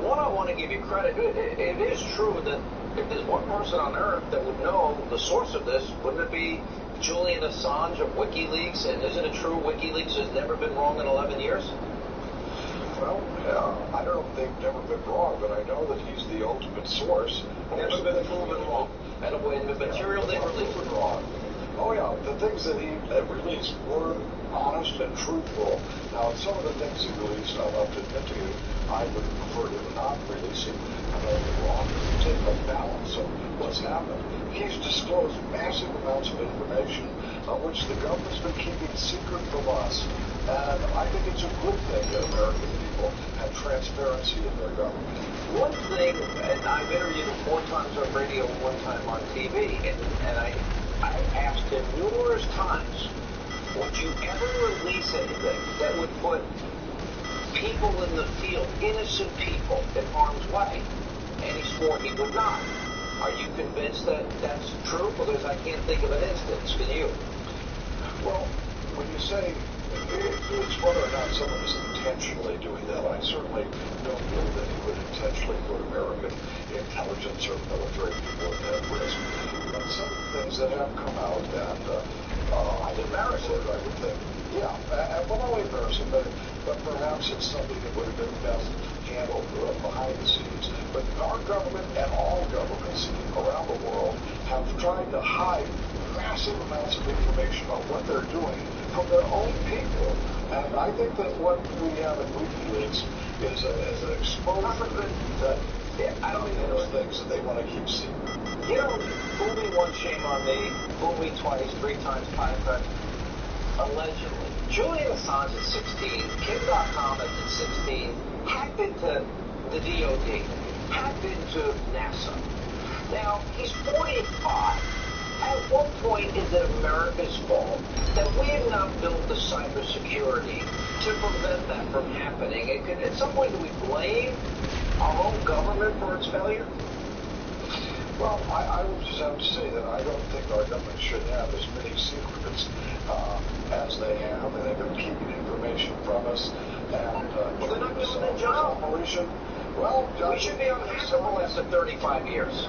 One, I want to give you credit. It is true that if there's one person on earth that would know the source of this, wouldn't it be Julian Assange of WikiLeaks? And isn't it true WikiLeaks has never been wrong in 11 years? Well, I don't know if they've never been wrong, but I know that he's the ultimate source. Never been proven wrong. And when the material they released was wrong. Oh, yeah, the things that he released were honest and truthful. Now, some of the things he released, I'll have to admit to you, I would prefer to not releasing. I know they're wrong. Take a balance of what's happened. He's disclosed massive amounts of information which the government's been keeping secret from us. And I think it's a good thing that American people have transparency in their government. One thing, and I've interviewed him 4 times on radio and 1 time on TV, and I asked him numerous times, would you ever release anything that would put people in the field, innocent people, in harm's way? And he swore he would not. Are you convinced that that's true? Because I can't think of an instance. Can you? Well, when you say it's whether or not someone is intentionally doing that, I certainly don't believe that he would intentionally put American intelligence or military people at risk. But some of the things that have come out, and embarrassing, I would think. Yeah, well, not embarrassing, but perhaps it's something that would have been best handled behind the scenes. But our government and all governments around the world have tried to hide massive amounts of information about what they're doing from their own people. And I think that what we have in WikiLeaks is an exposure that I don't think those things that they want to keep secret. You know, fool me once, shame on me. Fool me twice, 3 times, 5 times. Allegedly. Julian Assange at 16, Kim.com at 16, hacked into the DOD, hacked into NASA. Now, he's 45. At what point is it America's fault that we have not built the cybersecurity to prevent that from happening? At some point, do we blame our own government for its failure? Well, I would just have to say that I don't think our government should have as many secrets as they have, and they've been keeping information from us. And well, they're not doing their job. Well, we should be unhackable after 35 years.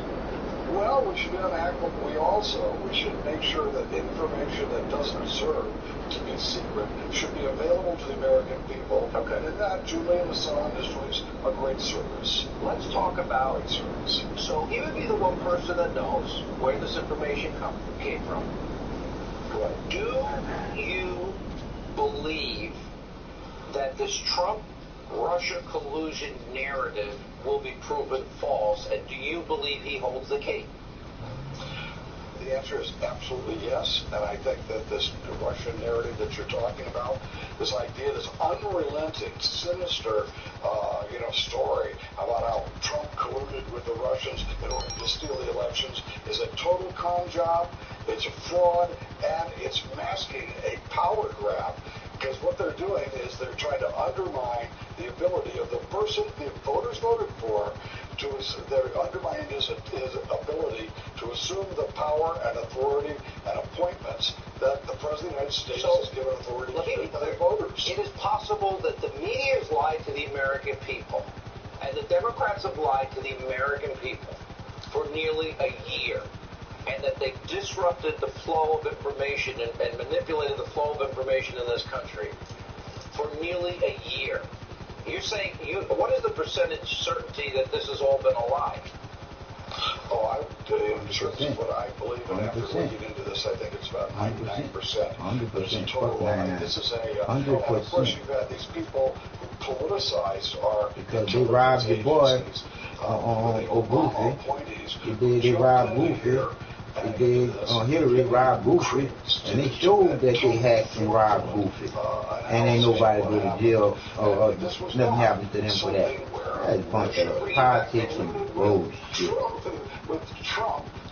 Well, we should be unhackable, but we should make sure that information that doesn't deserve to be secret should be available to the American people. Okay. And in that, Julian Assange is doing a great service. Let's talk about great service. So he would be the one person that knows where this information came from. Right. Do you believe that this Trump-Russia collusion narrative will be proven false, and do you believe he holds the key? The answer is absolutely yes, and I think that this Russian narrative that you're talking about, this idea, this unrelenting, sinister, story about how Trump colluded with the Russians in order to steal the elections is a total con job, it's a fraud, and it's masking a power grab, because what they're doing is they're trying to undermine the ability of the person the voters voted for. They're undermining his ability to assume the power and authority and appointments that the President of the United States has given authority to the voters. It is possible that the media has lied to the American people, and the Democrats have lied to the American people for nearly a year, and that they've disrupted the flow of information and manipulated the flow of information in this country for nearly a year. You're saying, what is the percentage certainty that this has all been a lie? Oh, I would tell you in terms of what I believe, and after looking into this, I think it's about 99%. There's a total lie. This is and of course you've got these people who politicized our because they robbed the boy on Goofy. They robbed Goofy. They did Hillary robbed Goofy, and they showed that they hacked and robbed Goofy, and ain't nobody go to jail or nothing happens to them for that. That's a bunch of politics and bullshit.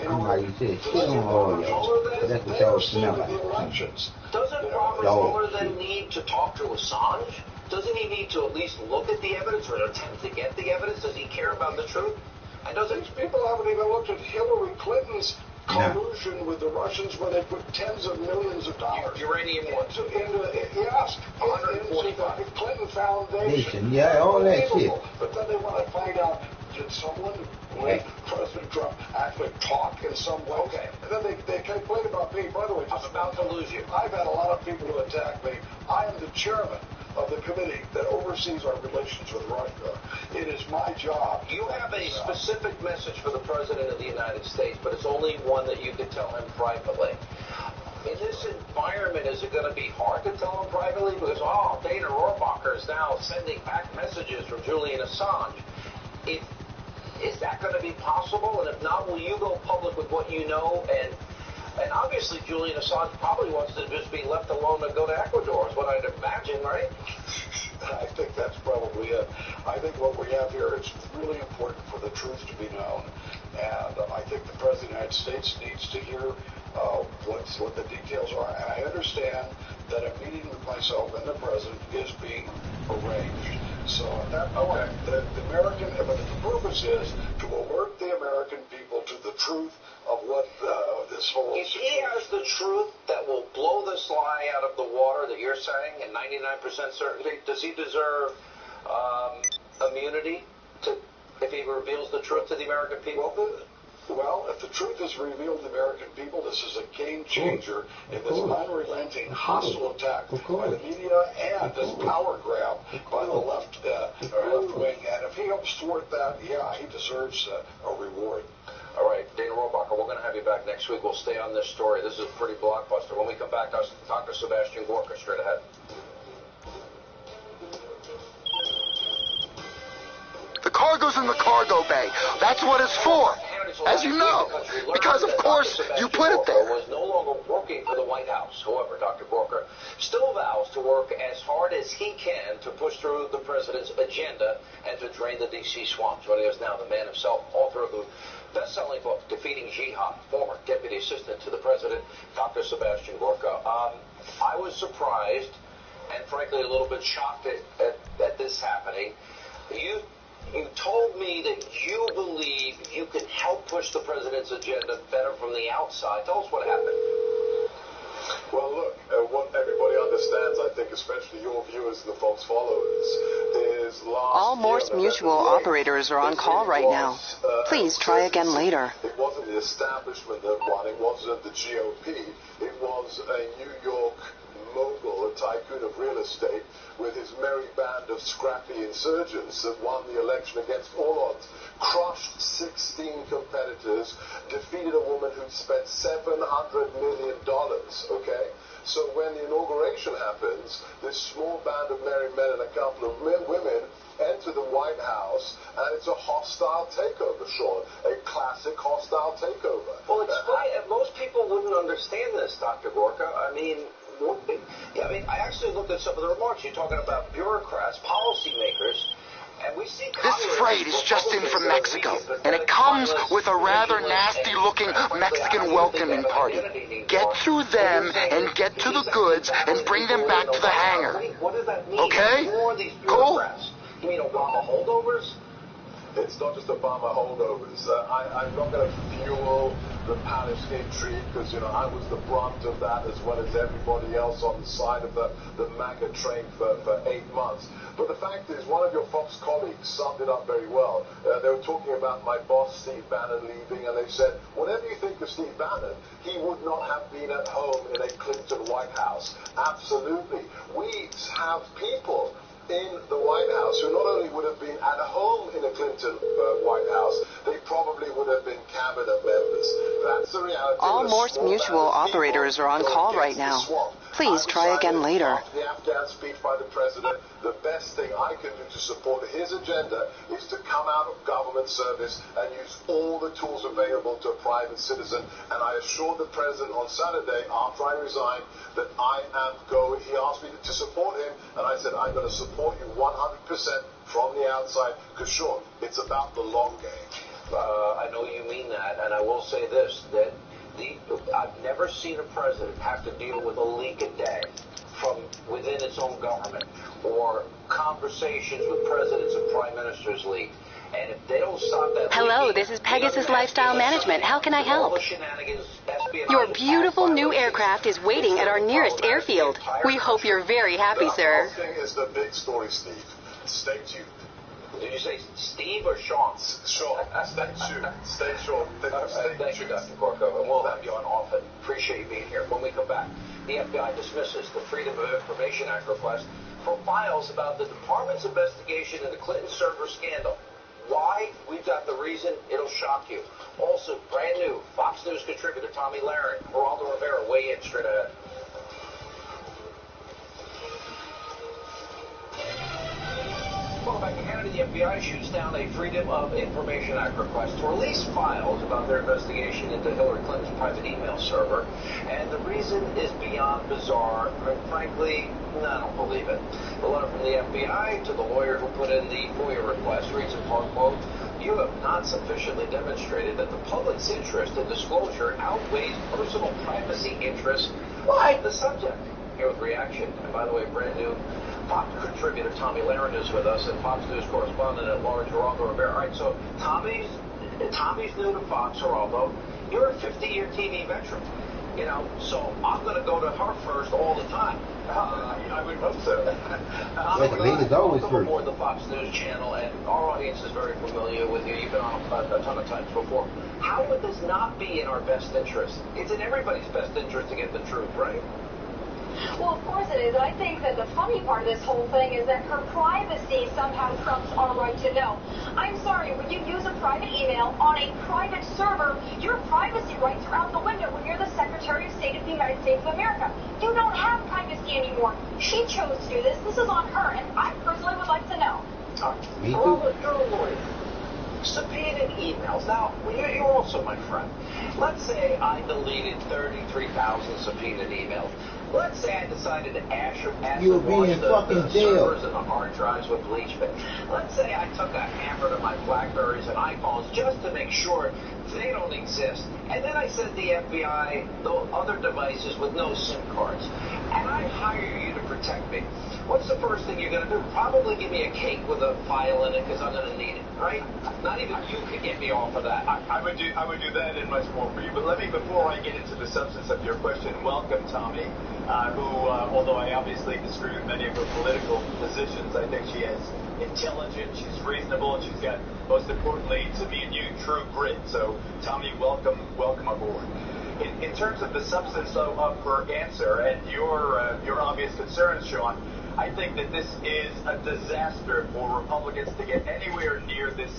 I'm like you said, shit on all y'all, but that's what y'all smell like. Doesn't Robert Mueller then need to talk to Assange? Doesn't he need to at least look at the evidence or attempt to get the evidence? Does he care about the truth? And doesn't these people haven't even looked at Hillary Clinton's collusion with the Russians where they put tens of millions of dollars uranium into yes, 145 Clinton Foundation. Yeah, all that shit. But then they want to find out, did someone with President Trump actually talk in some way? Okay. And then they complain about me. By the way, I'm about to lose you. I've had a lot of people who attack me. I am the chairman of the committee that oversees our relations with Russia. It is my job. You have a specific message for the President of the United States, but it's only one that you can tell him privately. In this environment, is it going to be hard to tell him privately? Because, Dana Rohrabacher is now sending back messages from Julian Assange. Is that going to be possible? And if not, will you go public with what you know? And obviously, Julian Assange probably wants to just be left alone and go to Ecuador, is what I'd imagine, right? I think that's probably it. I think what we have here is really important for the truth to be known. And I think the President of the United States needs to hear what the details are. And I understand that a meeting with myself and the President is being arranged. So at that point, the purpose is to alert the American people to the truth of what this whole If he has the truth that will blow this lie out of the water that you're saying, and 99% certainty, does he deserve immunity if he reveals the truth to the American people? Well, if the truth is revealed to the American people, this is a game changer in this unrelenting hostile attack by the media and this power grab by the left wing. And if he helps thwart that, yeah, he deserves a reward. All right, Dana Rohrabacher, we're going to have you back next week. We'll stay on this story. This is a pretty blockbuster. When we come back, Dr. Sebastian Gorka, straight ahead. The cargo's in the cargo bay. That's what it's for, as you know, because, of course, you put it there. Was no longer working for the White House. However, Dr. Gorka still vows to work as hard as he can to push through the president's agenda and to drain the D.C. swamp. Joining us now, the man himself, author of the best-selling book, Defeating Jihad, former deputy assistant to the president, Dr. Sebastian Gorka. I was surprised and, frankly, a little bit shocked at this happening. You told me that you believe you can help push the president's agenda better from the outside. Tell us what happened. Well, look, what everybody understands, I think, especially your viewers and the folks followers, is all Morse Mutual operators are on call right now. Please try again later. It wasn't the establishment that won. It wasn't the GOP. It was a New York mogul, a tycoon of real estate, with his merry band of scrappy insurgents that won the election against all odds, crushed 16 competitors, defeated a woman who'd spent $700 million, okay? So when the inauguration happens, this small band of merry men and a couple of women enter the White House, and it's a hostile takeover, Sean, a classic hostile takeover. Well, explain. Most people wouldn't understand this, Dr. Gorka. I mean, I actually looked at some of the remarks. You're talking about bureaucrats, policymakers, and we see this freight is just in from Mexico, and it comes with a rather nasty-looking Mexican welcoming party. Get through them and get to the goods and bring them back to the hangar. Okay? Cool? You mean Obama holdovers? It's not just Obama holdovers. I'm not going to fuel the panic intrigue because, I was the brunt of that as well as everybody else on the side of the MAGA train for 8 months. But the fact is, one of your Fox colleagues summed it up very well. They were talking about my boss, Steve Bannon, leaving, and they said, whatever you think of Steve Bannon, he would not have been at home in a Clinton White House. Absolutely. We have people in the White House who not only would have been at home in a Clinton White House, they probably would have been cabinet members. That's the reality. All Morse Mutual operators are on call right now. Please try again later. The lockdown speech by the president, the best thing I can do to support his agenda is to come out of government service and use all the tools available to a private citizen. And I assured the president on Saturday, after I resigned, that I am going. He asked me to support him, and I said, I'm going to support you 100% from the outside, because, Sean, it's about the long game. I know you mean that, and I will say this, that I've never seen a president have to deal with a leak a day from within its own government, or conversations with presidents and prime ministers leak. And if they don't stop that Hello, leaking, this is Pegasus Lifestyle Management. How can I help? Your beautiful new aircraft is waiting at our nearest airfield. We hope you're very happy, sir. The whole thing is the big story, Steve. Stay tuned. Did you say Steve or Sean? Sean. Stay tuned. Stay tuned. Thank you, Dr. Corco, and we'll have you on often. Appreciate you being here. When we come back, the FBI dismisses the Freedom of Information Act request for files about the department's investigation into the Clinton server scandal. Why? We've got the reason. It'll shock you. Also, brand new Fox News contributor Tommy Lahren, Geraldo Rivera, weigh in straight ahead. Welcome back to Canada. The FBI shoots down a Freedom of Information Act request to release files about their investigation into Hillary Clinton's private email server. And the reason is beyond bizarre. And frankly, I don't believe it. The letter from the FBI to the lawyer who put in the FOIA request reads in part, quote, "You have not sufficiently demonstrated that the public's interest in disclosure outweighs personal privacy interests of the subject." Here with reaction, and by the way, brand new Fox contributor Tommy Lahren is with us, and Fox News correspondent at large Geraldo Rivera. All right, so Tommy's new to Fox, Geraldo. You're a 50-year TV veteran, you know, so I'm going to go to her first all the time. I would hope so. Ladies always welcome aboard the Fox News channel, and our audience is very familiar with you. You've been on a ton of times before. How would this not be in our best interest? It's in everybody's best interest to get the truth, right? Well, of course it is. I think that the funny part of this whole thing is that her privacy somehow trumps our right to know. I'm sorry, when you use a private email on a private server, your privacy rights are out the window when you're the Secretary of State of the United States of America. You don't have privacy anymore. She chose to do this. This is on her, and I personally would like to know. Me too. Well, you're a lawyer. Subpoenaed emails. Now, you're also my friend. Let's say I deleted 33,000 subpoenaed emails. Let's say I decided to acid wash the servers and the hard drives with bleach. But let's say I took a hammer to my Blackberries and iPhones just to make sure they don't exist. And then I sent the FBI the other devices with no SIM cards. And I hire you to protect me. What's the first thing you're going to do? Probably give me a cake with a file in it because I'm going to need it, right? Not even you could get me off of that. I would do that and much more for you. But let me, before I get into the substance of your question, welcome Tommy, who, although I obviously disagree with many of her political positions, I think she has intelligence, she's reasonable, and she's got, most importantly, to me and you, true grit. So, Tommy, welcome aboard. In terms of the substance of her answer and your obvious concerns, Sean, I think that this is a disaster for Republicans to get anywhere near this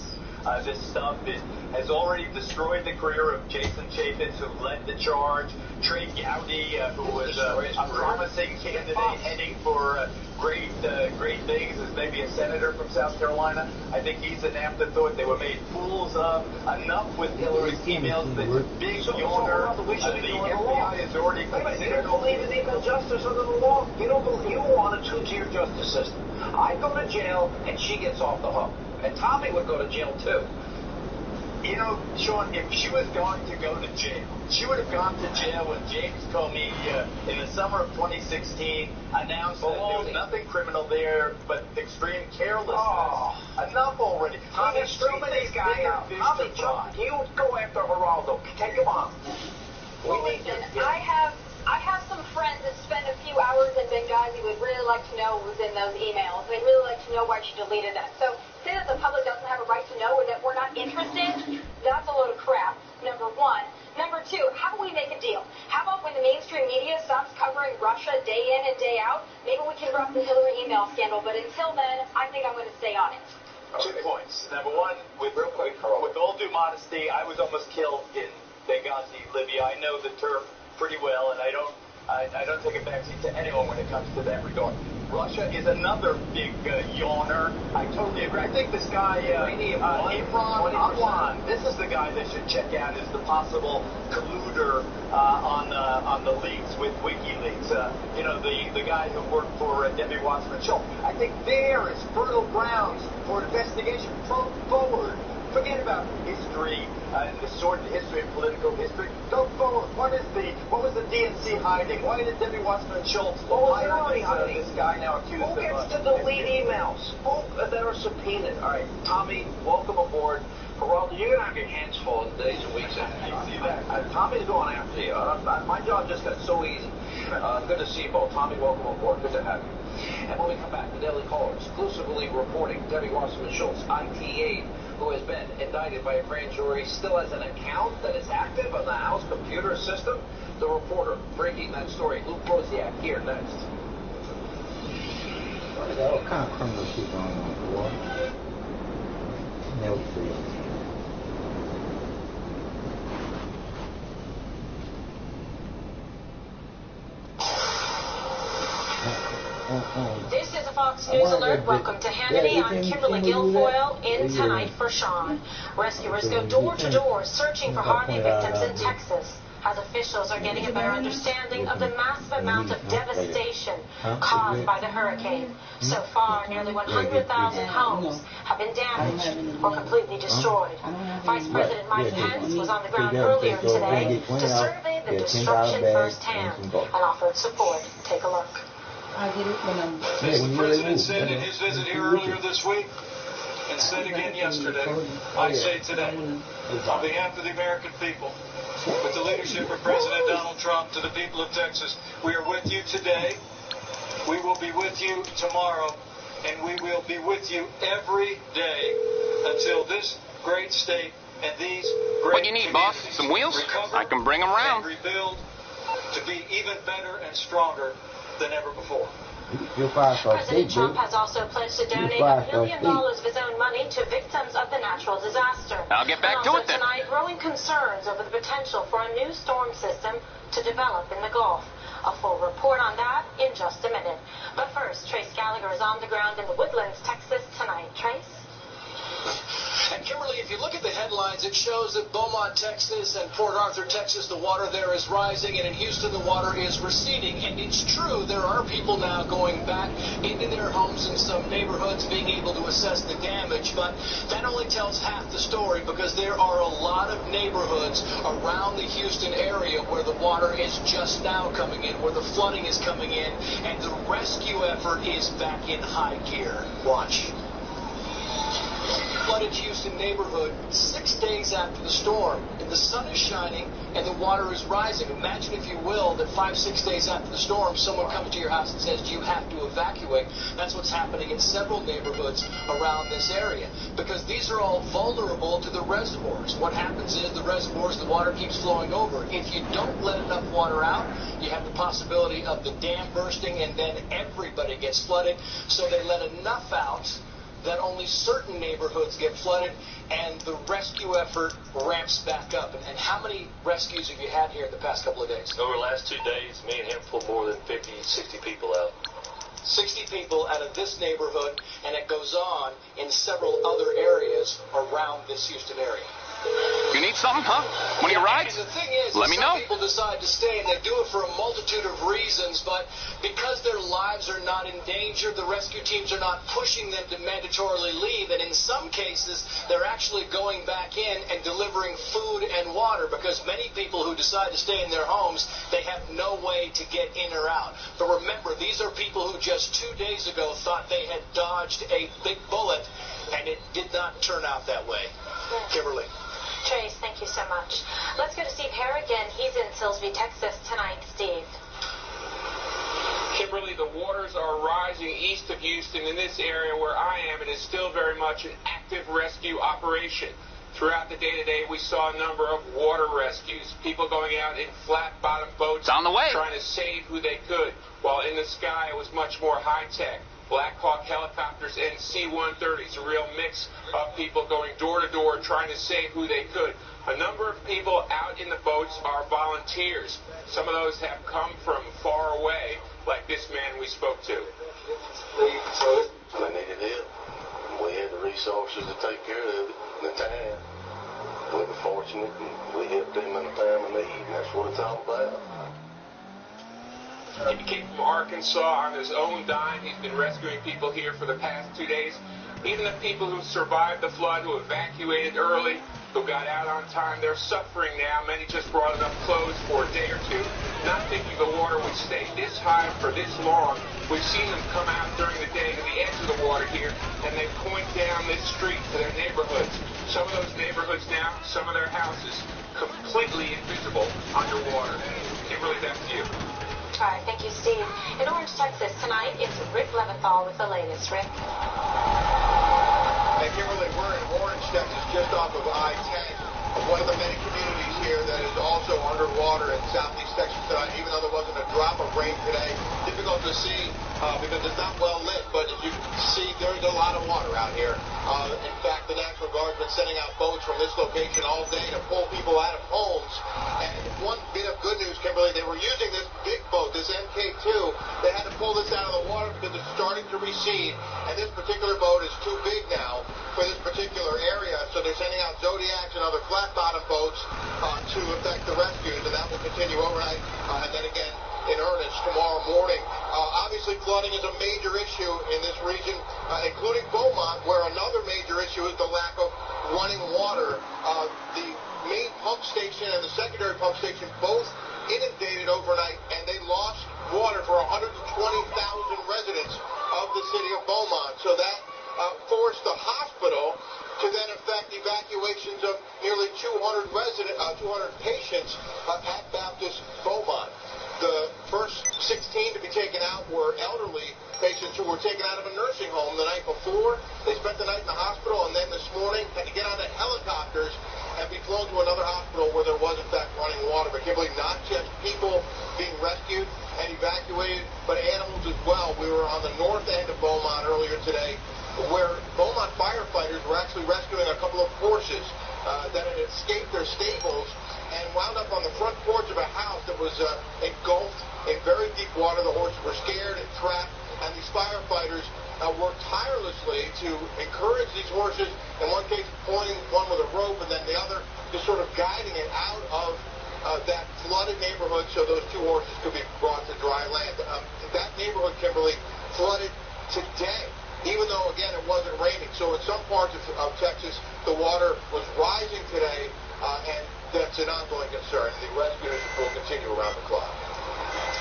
stuff. It has already destroyed the career of Jason Chaffetz, who led the charge. Trey Gowdy, who was a promising candidate heading for great things as maybe a senator from South Carolina. I think he's an afterthought. They were made fools of. Enough with Hillary's emails. The big yawner. The FBI has already considered. You don't believe in equal justice under the law. You don't believe, you want a two-tier justice system. I go to jail and she gets off the hook. And Tommy would go to jail too. You know, Sean, if she was going to go to jail, she would have gone to jail when James Comey, in the summer of 2016, announced that there was nothing criminal there but extreme carelessness. Oh. Enough already. Tommy, straighten this guy out. Tommy, you go after Geraldo. Take him on. Well, listen, I have some friends that spend a few hours in Benghazi would really like to know what was in those emails. They'd really like to know why she deleted that. So say that the public doesn't have a right to know or that we're not interested, that's a load of crap, number one. Number two, how about we make a deal? How about when the mainstream media stops covering Russia day in and day out, maybe we can drop the Hillary email scandal. But until then, I think I'm going to stay on it. 2 points. Number one, with all due modesty, I was almost killed in Benghazi, Libya. I know the turf pretty well, and I don't I don't take a backseat to anyone when it comes to that regard. Russia is another big yawner. I totally agree. I think this guy, Imran Awan, this is the guy that should check out as the possible colluder on the leaks with WikiLeaks. You know, the guy who worked for Debbie Wasserman Schultz. I think there is fertile grounds for investigation. Go forward. Forget about history, the sordid history and political history. Go forward. What was the DNC hiding? Why did Debbie Wasserman Schultz hire this guy now accused of... Who gets to delete emails? That are subpoenaed. All right, Tommy, welcome aboard. Geraldo, you're going to have your hands full in days and weeks after you see that. Tommy's going after you. My job just got so easy. Good to see you both. Tommy, welcome aboard. Good to have you. And when we come back, the Daily Caller exclusively reporting Debbie Wasserman Schultz, IT aide, who has been indicted by a grand jury, still has an account that is active on the House computer system. The reporter breaking that story, Luke Rosiak, here next. All kind of criminal shit going on, boy. Never feel. This is a Fox News alert. Welcome to Hannity. I'm Kimberly Guilfoyle in tonight for Sean. Rescuers go door to door searching for Harvey victims in Texas as officials are getting a better understanding of the massive amount of devastation caused by the hurricane. So far, nearly 100,000 homes have been damaged or completely destroyed. Vice President Mike Pence was on the ground earlier today to survey the destruction firsthand and offered support. Take a look. As the President said in his visit here earlier this week, and said again yesterday, I say today, on behalf of the American people, with the leadership of President Donald Trump, to the people of Texas, we are with you today, we will be with you tomorrow, and we will be with you every day until this great state and these great what do you need, boss? Some wheels? I can bring them around. And rebuild to be even better and stronger than ever before. President Trump has also pledged to donate $1 million of his own money to victims of the natural disaster. I'll get back to it then. Tonight, growing concerns over the potential for a new storm system to develop in the Gulf. A full report on that in just a minute. But first, Trace Gallagher is on the ground in the Woodlands, Texas tonight. Trace? And Kimberly, if you look at the headlines, it shows that Beaumont, Texas and Port Arthur, Texas, the water there is rising, and in Houston, the water is receding. And it's true, there are people now going back into their homes in some neighborhoods, being able to assess the damage, but that only tells half the story, because there are a lot of neighborhoods around the Houston area where the water is just now coming in, where the flooding is coming in, and the rescue effort is back in high gear. Watch. Flooded Houston neighborhood 6 days after the storm, and the sun is shining and the water is rising. Imagine, if you will, that 5-6 days after the storm, someone comes to your house and says, you have to evacuate. That's what's happening in several neighborhoods around this area, because these are all vulnerable to the reservoirs. What happens is the reservoirs, the water keeps flowing over. If you don't let enough water out, you have the possibility of the dam bursting, and then everybody gets flooded. So they let enough out that only certain neighborhoods get flooded, and the rescue effort ramps back up. And how many rescues have you had here in the past couple of days? Over the last 2 days, me and him pulled more than 50, 60 people out. 60 people out of this neighborhood, and it goes on in several other areas around this Houston area. You need something, huh? One of your rides? And the thing is, let me know. Some people decide to stay, and they do it for a multitude of reasons, but because their lives are not in danger, the rescue teams are not pushing them to mandatorily leave, and in some cases, they're actually going back in and delivering food and water, because many people who decide to stay in their homes, they have no way to get in or out. But remember, these are people who just 2 days ago thought they had dodged a big bullet, and it did not turn out that way. Kimberly. Trace, thank you so much. Let's go to Steve Harrigan. He's in Silsbee, Texas tonight. Steve. Kimberly, the waters are rising east of Houston. In this area where I am, it is still very much an active rescue operation. Throughout the day today, we saw a number of water rescues, people going out in flat-bottom boats, on the way, trying to save who they could, while in the sky it was much more high-tech. Black Hawk helicopters, and C-130s, a real mix of people going door to door trying to save who they could. A number of people out in the boats are volunteers. Some of those have come from far away, like this man we spoke to. They needed help. We had the resources to take care of it, the time. We were fortunate, and we helped them in a time of need, and that's what it's all about. He came from Arkansas on his own dime. He's been rescuing people here for the past 2 days. Even the people who survived the flood, who evacuated early, who got out on time, they're suffering now. Many just brought enough clothes for a day or two, not thinking the water would stay this high for this long. We've seen them come out during the day to the edge of the water here, and they point down this street to their neighborhoods. Some of those neighborhoods now, some of their houses, completely invisible underwater. Kimberly, back to you. All right, thank you, Steve. In Orange, Texas, tonight, it's Rick Leventhal with the latest. Rick? Hey, Kimberly, we're in Orange, Texas, just off of I-10, one of the many communities here that is also underwater in southeast Texas tonight, even though there wasn't a drop of rain today. Difficult to see because it's not well lit, but as you can see, there's a lot of water out here. In fact, the National Guard's been sending out boats from this location all day to pull people out of homes. And one bit of good news, Kimberly, they were using this big boat, this MK2. They had to pull this out of the water because it's starting to recede, and this particular boat is too big now for this particular area, so they're sending out Zodiacs and other flat-bottom boats to effect the rescues, and that will continue overnight, and then again in earnest tomorrow morning. Obviously, flooding is a major issue in this region, including Beaumont, where another major issue is the lack of running water. The main pump station and the secondary pump station both inundated overnight, and they lost water for 120,000 residents of the city of Beaumont. So that forced the hospital to then effect evacuations of nearly 200 patients at Baptist Beaumont. The first 16 to be taken out were elderly patients who were taken out of a nursing home the night before. They spent the night in the hospital, and then this morning had to get on the helicopters and be flown to another hospital where there was, in fact, running water. But Kimberly, not just people being rescued and evacuated, but animals as well. We were on the north end of Beaumont earlier today, where Beaumont firefighters were actually rescuing a couple of horses that had escaped their stables and wound up on the front porch of a house that was engulfed in very deep water. The horses were scared and trapped, and these firefighters worked tirelessly to encourage these horses, in one case pulling one with a rope and then the other just sort of guiding it out of that flooded neighborhood so those two horses could be brought to dry land. That neighborhood, Kimberly, flooded today, even though, again, it wasn't raining. So in some parts of Texas, the water was rising today, and that's an ongoing concern. The rescues will continue around the clock.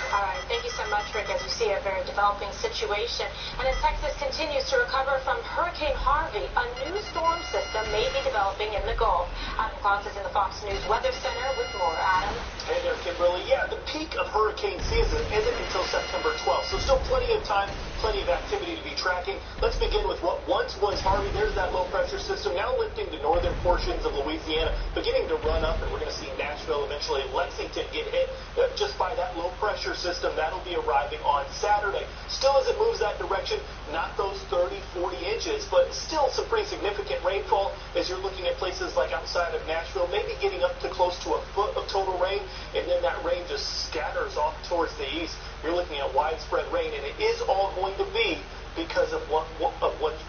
All right, thank you so much, Rick. As you see, a very developing situation. And as Texas continues to recover from Hurricane Harvey, a new storm system may be developing in the Gulf. Adam Kloss is in the Fox News Weather Center with more. Adam? Hey there, Kimberly. Yeah, the peak of hurricane season isn't until September 12th, so still plenty of time, plenty of activity to be tracking. Let's begin with what once was Harvey. There's that low-pressure system now lifting the northern portions of Louisiana, beginning to run up, and we're going to see Nashville, eventually Lexington get hit just by that low-pressure system. That'll be arriving on Saturday. Still, as it moves that direction, not those 30, 40 inches, but still some pretty significant rainfall as you're looking at places like outside of Nashville, maybe getting up to close to a foot of total rain, and then that rain just scatters off towards the east. You're looking at widespread rain, and it is all going to be because of what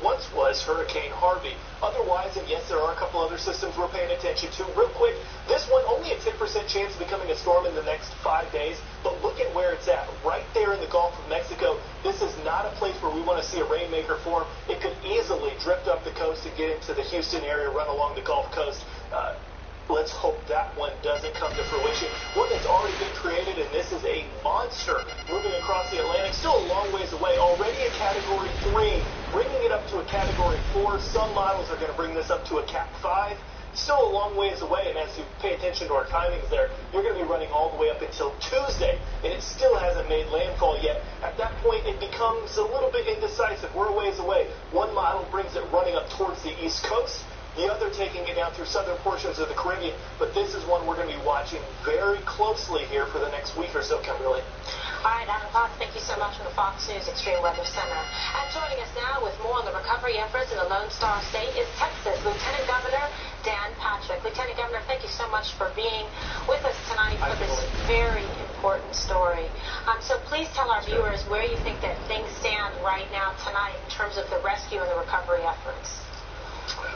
once was Hurricane Harvey. Otherwise, and yes, there are a couple other systems we're paying attention to. Real quick, this one only a 10% chance of becoming a storm in the next 5 days, but look at where it's at, right there in the Gulf of Mexico. This is not a place where we want to see a rainmaker form. It could easily drift up the coast and get into the Houston area, run along the Gulf Coast. Let's hope that one doesn't come to fruition. One that's already been created, and this is a monster moving across the Atlantic, still a long ways away, already a Category 3, bringing it up to a Category 4. Some models are going to bring this up to a Cat 5. Still a long ways away, and as you pay attention to our timings there, you're going to be running all the way up until Tuesday, and it still hasn't made landfall yet. At that point, it becomes a little bit indecisive. We're a ways away. One model brings it running up towards the East Coast. the other taking it down through southern portions of the Caribbean. But this is one we're going to be watching very closely here for the next week or so, Kimberly. All right, Adam Fox, thank you so much from the Fox News Extreme Weather Center. And joining us now with more on the recovery efforts in the Lone Star State is Texas Lieutenant Governor Dan Patrick. Lieutenant Governor, thank you so much for being with us tonight for this very important story. So please tell our viewers where you think that things stand right now tonight in terms of the rescue and the recovery efforts.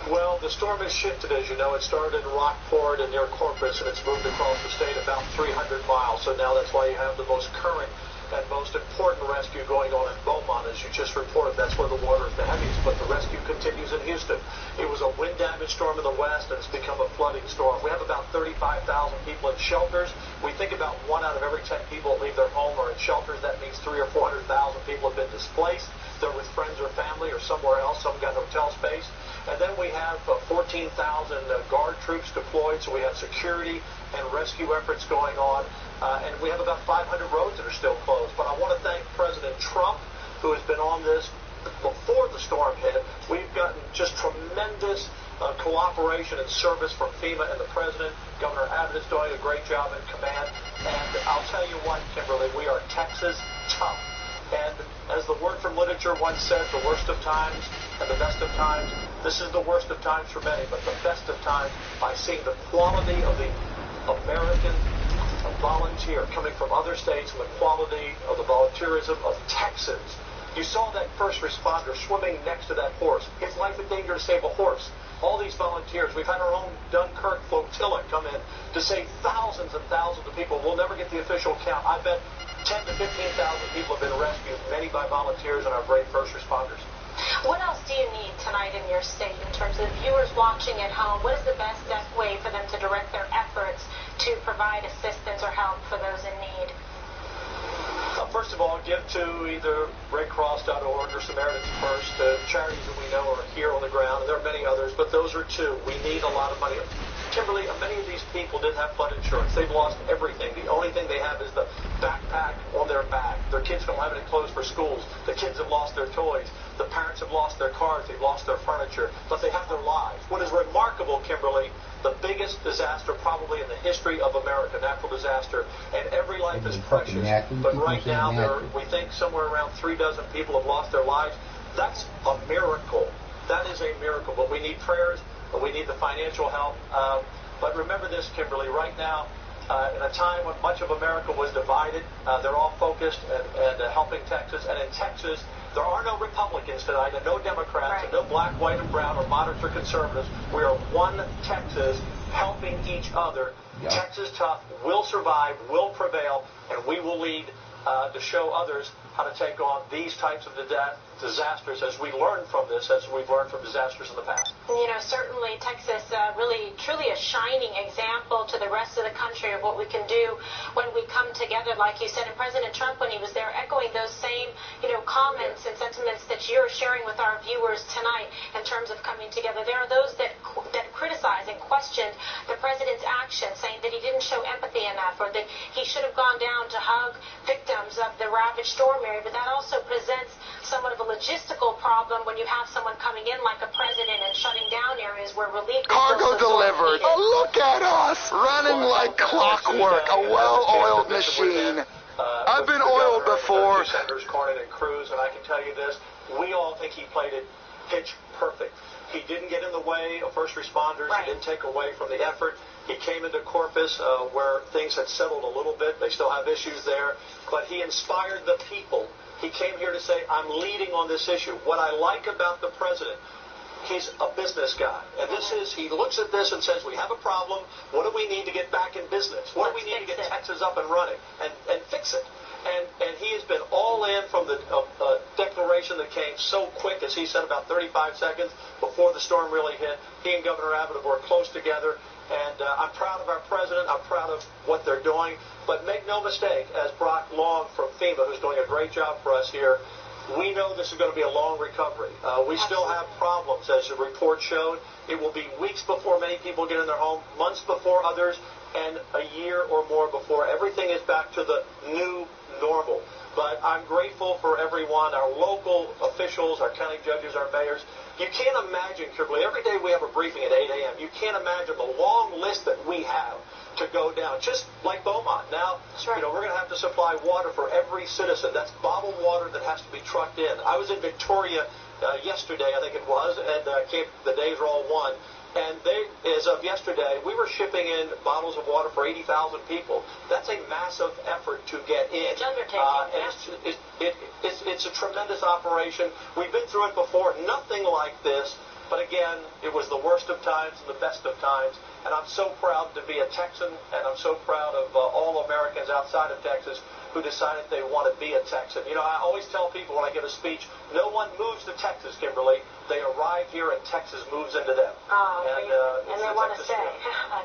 Well, the storm has shifted, as you know. It started in Rockport and near Corpus, and it's moved across the state about 300 miles. So now that's why you have the most current and most important rescue going on in Beaumont, as you just reported. That's where the water is the heaviest, but the rescue continues in Houston. It was a wind-damaged storm in the west, and it's become a flooding storm. We have about 35,000 people in shelters. We think about 1 out of every 10 people that leave their home are in shelters. That means 300,000 or 400,000 people have been displaced. They're with friends or family or somewhere else. Some got hotel space. And then we have 14,000 guard troops deployed, so we have security and rescue efforts going on. And we have about 500 roads that are still closed. But I want to thank President Trump, who has been on this before the storm hit. We've gotten just tremendous cooperation and service from FEMA and the President. Governor Abbott is doing a great job in command. And I'll tell you what, Kimberly, we are Texas tough. And as the word from literature once said, the worst of times and the best of times. This is the worst of times for many, but the best of times by seeing the quality of the American volunteer coming from other states and the quality of the volunteerism of Texans. You saw that first responder swimming next to that horse. It's life and danger to save a horse. All these volunteers, we've had our own Dunkirk flotilla come in to save thousands and thousands of people. We'll never get the official count. I bet 10,000 to 15,000 people have been rescued, many by volunteers and our brave first responders. What else do you need tonight in your state in terms of viewers watching at home? What is the best way for them to direct their efforts to provide assistance or help for those in need? First of all, give to either redcross.org or Samaritan's Purse, charities that we know are here on the ground, and there are many others, but those are two. We need a lot of money. Kimberly, many of these people didn't have flood insurance. They've lost everything. The only thing they have is the backpack on their back. Their kids don't have any clothes for schools. The kids have lost their toys. The parents have lost their cars. They've lost their furniture. But they have their lives. What is remarkable, Kimberly, the biggest disaster probably in the history of America, natural disaster, and every life is precious. But right now, we think somewhere around 3 dozen people have lost their lives. That's a miracle. That is a miracle. But we need prayers. We need the financial help. But remember this, Kimberly, right now, in a time when much of America was divided, they're all focused and helping Texas. And in Texas, there are no Republicans tonight and no Democrats and no black, white, and brown or moderates or conservatives. We are one Texas helping each other. Yep. Texas tough, will survive, will prevail, and we will lead to show others how to take on these types of disasters as we learn from this, as we've learned from disasters in the past. You know, certainly Texas really, truly a shining example to the rest of the country of what we can do when we come together, like you said. And President Trump, when he was there, echoing those same, comments and sentiments that you're sharing with our viewers tonight in terms of coming together. There are those that criticize and question the president's actions, saying that he didn't show empathy enough or that he should have gone down to hug victims of the ravaged storm area. But that also presents somewhat of a logistical problem when you have someone coming in like a president and shutting down areas where relief cargo delivered. Oh, look at us running like clockwork, a well-oiled machine. I've been oiled before. Senators Cornyn and Cruz, and I can tell you this, we all think he played it pitch perfect. He didn't get in the way of first responders. Right. He didn't take away from the effort. He came into Corpus where things had settled a little bit. They still have issues there. But he inspired the people. He came here to say, I'm leading on this issue. What I like about the president, he's a business guy. And he looks at this and says, we have a problem. What do we need to get back in business? What do we need to get Texas up and running and fix it? And he has been all in from the declaration that came so quick, as he said, about 35 seconds before the storm really hit. He and Governor Abbott have worked close together. And I'm proud of our president. I'm proud of what they're doing. But make no mistake, as Brock Long from FEMA, who's doing a great job for us here, we know this is going to be a long recovery. We still have problems, as the report showed. It will be weeks before many people get in their home, months before others, and a year or more before everything is back to the new normal. But I'm grateful for everyone, our local officials, our county judges, our mayors. You can't imagine, Kimberly, every day we have a briefing at 8 a.m. You can't imagine the long list that we have to go down, just like Beaumont. Now, we're going to have to supply water for every citizen. That's bottled water that has to be trucked in. I was in Victoria yesterday, I think it was, and the days are all one. And as of yesterday, we were shipping in bottles of water for 80,000 people. That's a massive effort to get in. It's undertaking. It's a tremendous operation. We've been through it before. Nothing like this. But again, it was the worst of times and the best of times. And I'm so proud to be a Texan, and I'm so proud of all Americans outside of Texas who decided they want to be a Texan. You know, I always tell people when I give a speech, no one moves to Texas, Kimberly. They arrive here and Texas moves into them. And they want to stay.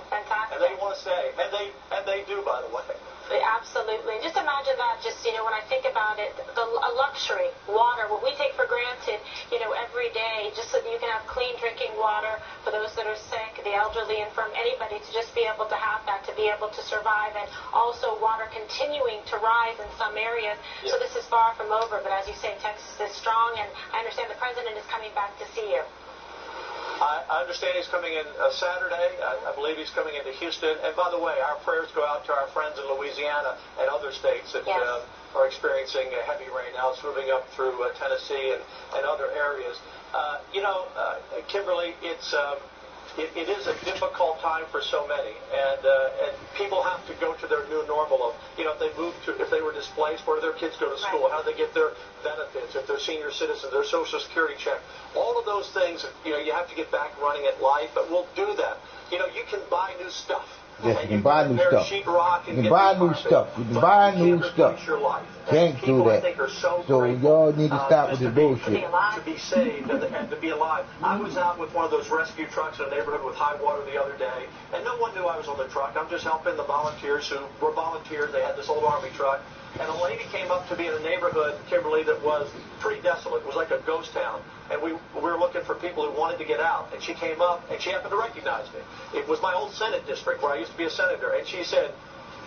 Fantastic. And they want to stay. And they do, by the way. Absolutely. Just imagine that, just, you know, when I think about it, a luxury, water, what we take for granted, you know, every day, just so that you can have clean drinking water for those that are sick, the elderly, and from anybody to just be able to have that, to be able to survive, and also water continuing to rise in some areas. So this is far from over, but as you say, Texas is strong, and I understand the president is coming back to see you. I understand he's coming in Saturday. I believe he's coming into Houston. And by the way, our prayers go out to our friends in Louisiana and other states that are experiencing heavy rain. Now it's moving up through Tennessee and other areas. You know, Kimberly, it is a difficult time for so many, and people have to go to their new normal of, you know, if they were displaced, where do their kids go to school? How do they get their benefits? If they're senior citizens, their Social Security check, all of those things, you know, you have to get back running at life, but we'll do that. You know, you can buy new stuff. Yes, you can buy new stuff. You can buy new stuff. You can buy new stuff. Can't do that. So y'all need to stop with the bullshit. To be saved and to be alive. I was out with one of those rescue trucks in a neighborhood with high water the other day, and no one knew I was on the truck. I'm just helping the volunteers who were volunteers. They had this old Army truck. And a lady came up to me in a neighborhood, Kimberly, that was pretty desolate. It was like a ghost town. And we were looking for people who wanted to get out. And she came up, and she happened to recognize me. It was my old Senate district where I used to be a senator. And she said,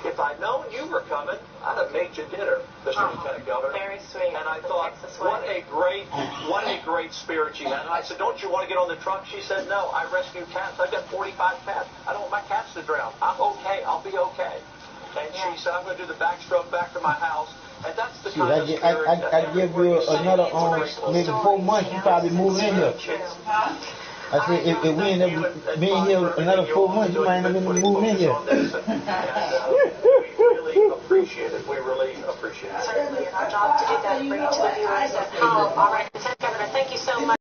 if I'd known you were coming, I'd have made you dinner, Mr. Lieutenant Governor. Very sweet. And I thought, what a great spirit she had. And I said, don't you want to get on the truck? She said, no, I rescue cats. I've got 45 cats. I don't want my cats to drown. I'm okay. I'll be okay. And she said, I'm going to do the backstroke back to my house. And that's the kind of spirit I give you another, maybe 4 months, you probably move in here. I said, if we end up being here another 4 months, you might end up moving in here. We really appreciate it. We really appreciate it. Certainly, and our job to do that, bring it to the viewers at home. All right, Lieutenant Governor, thank you so much.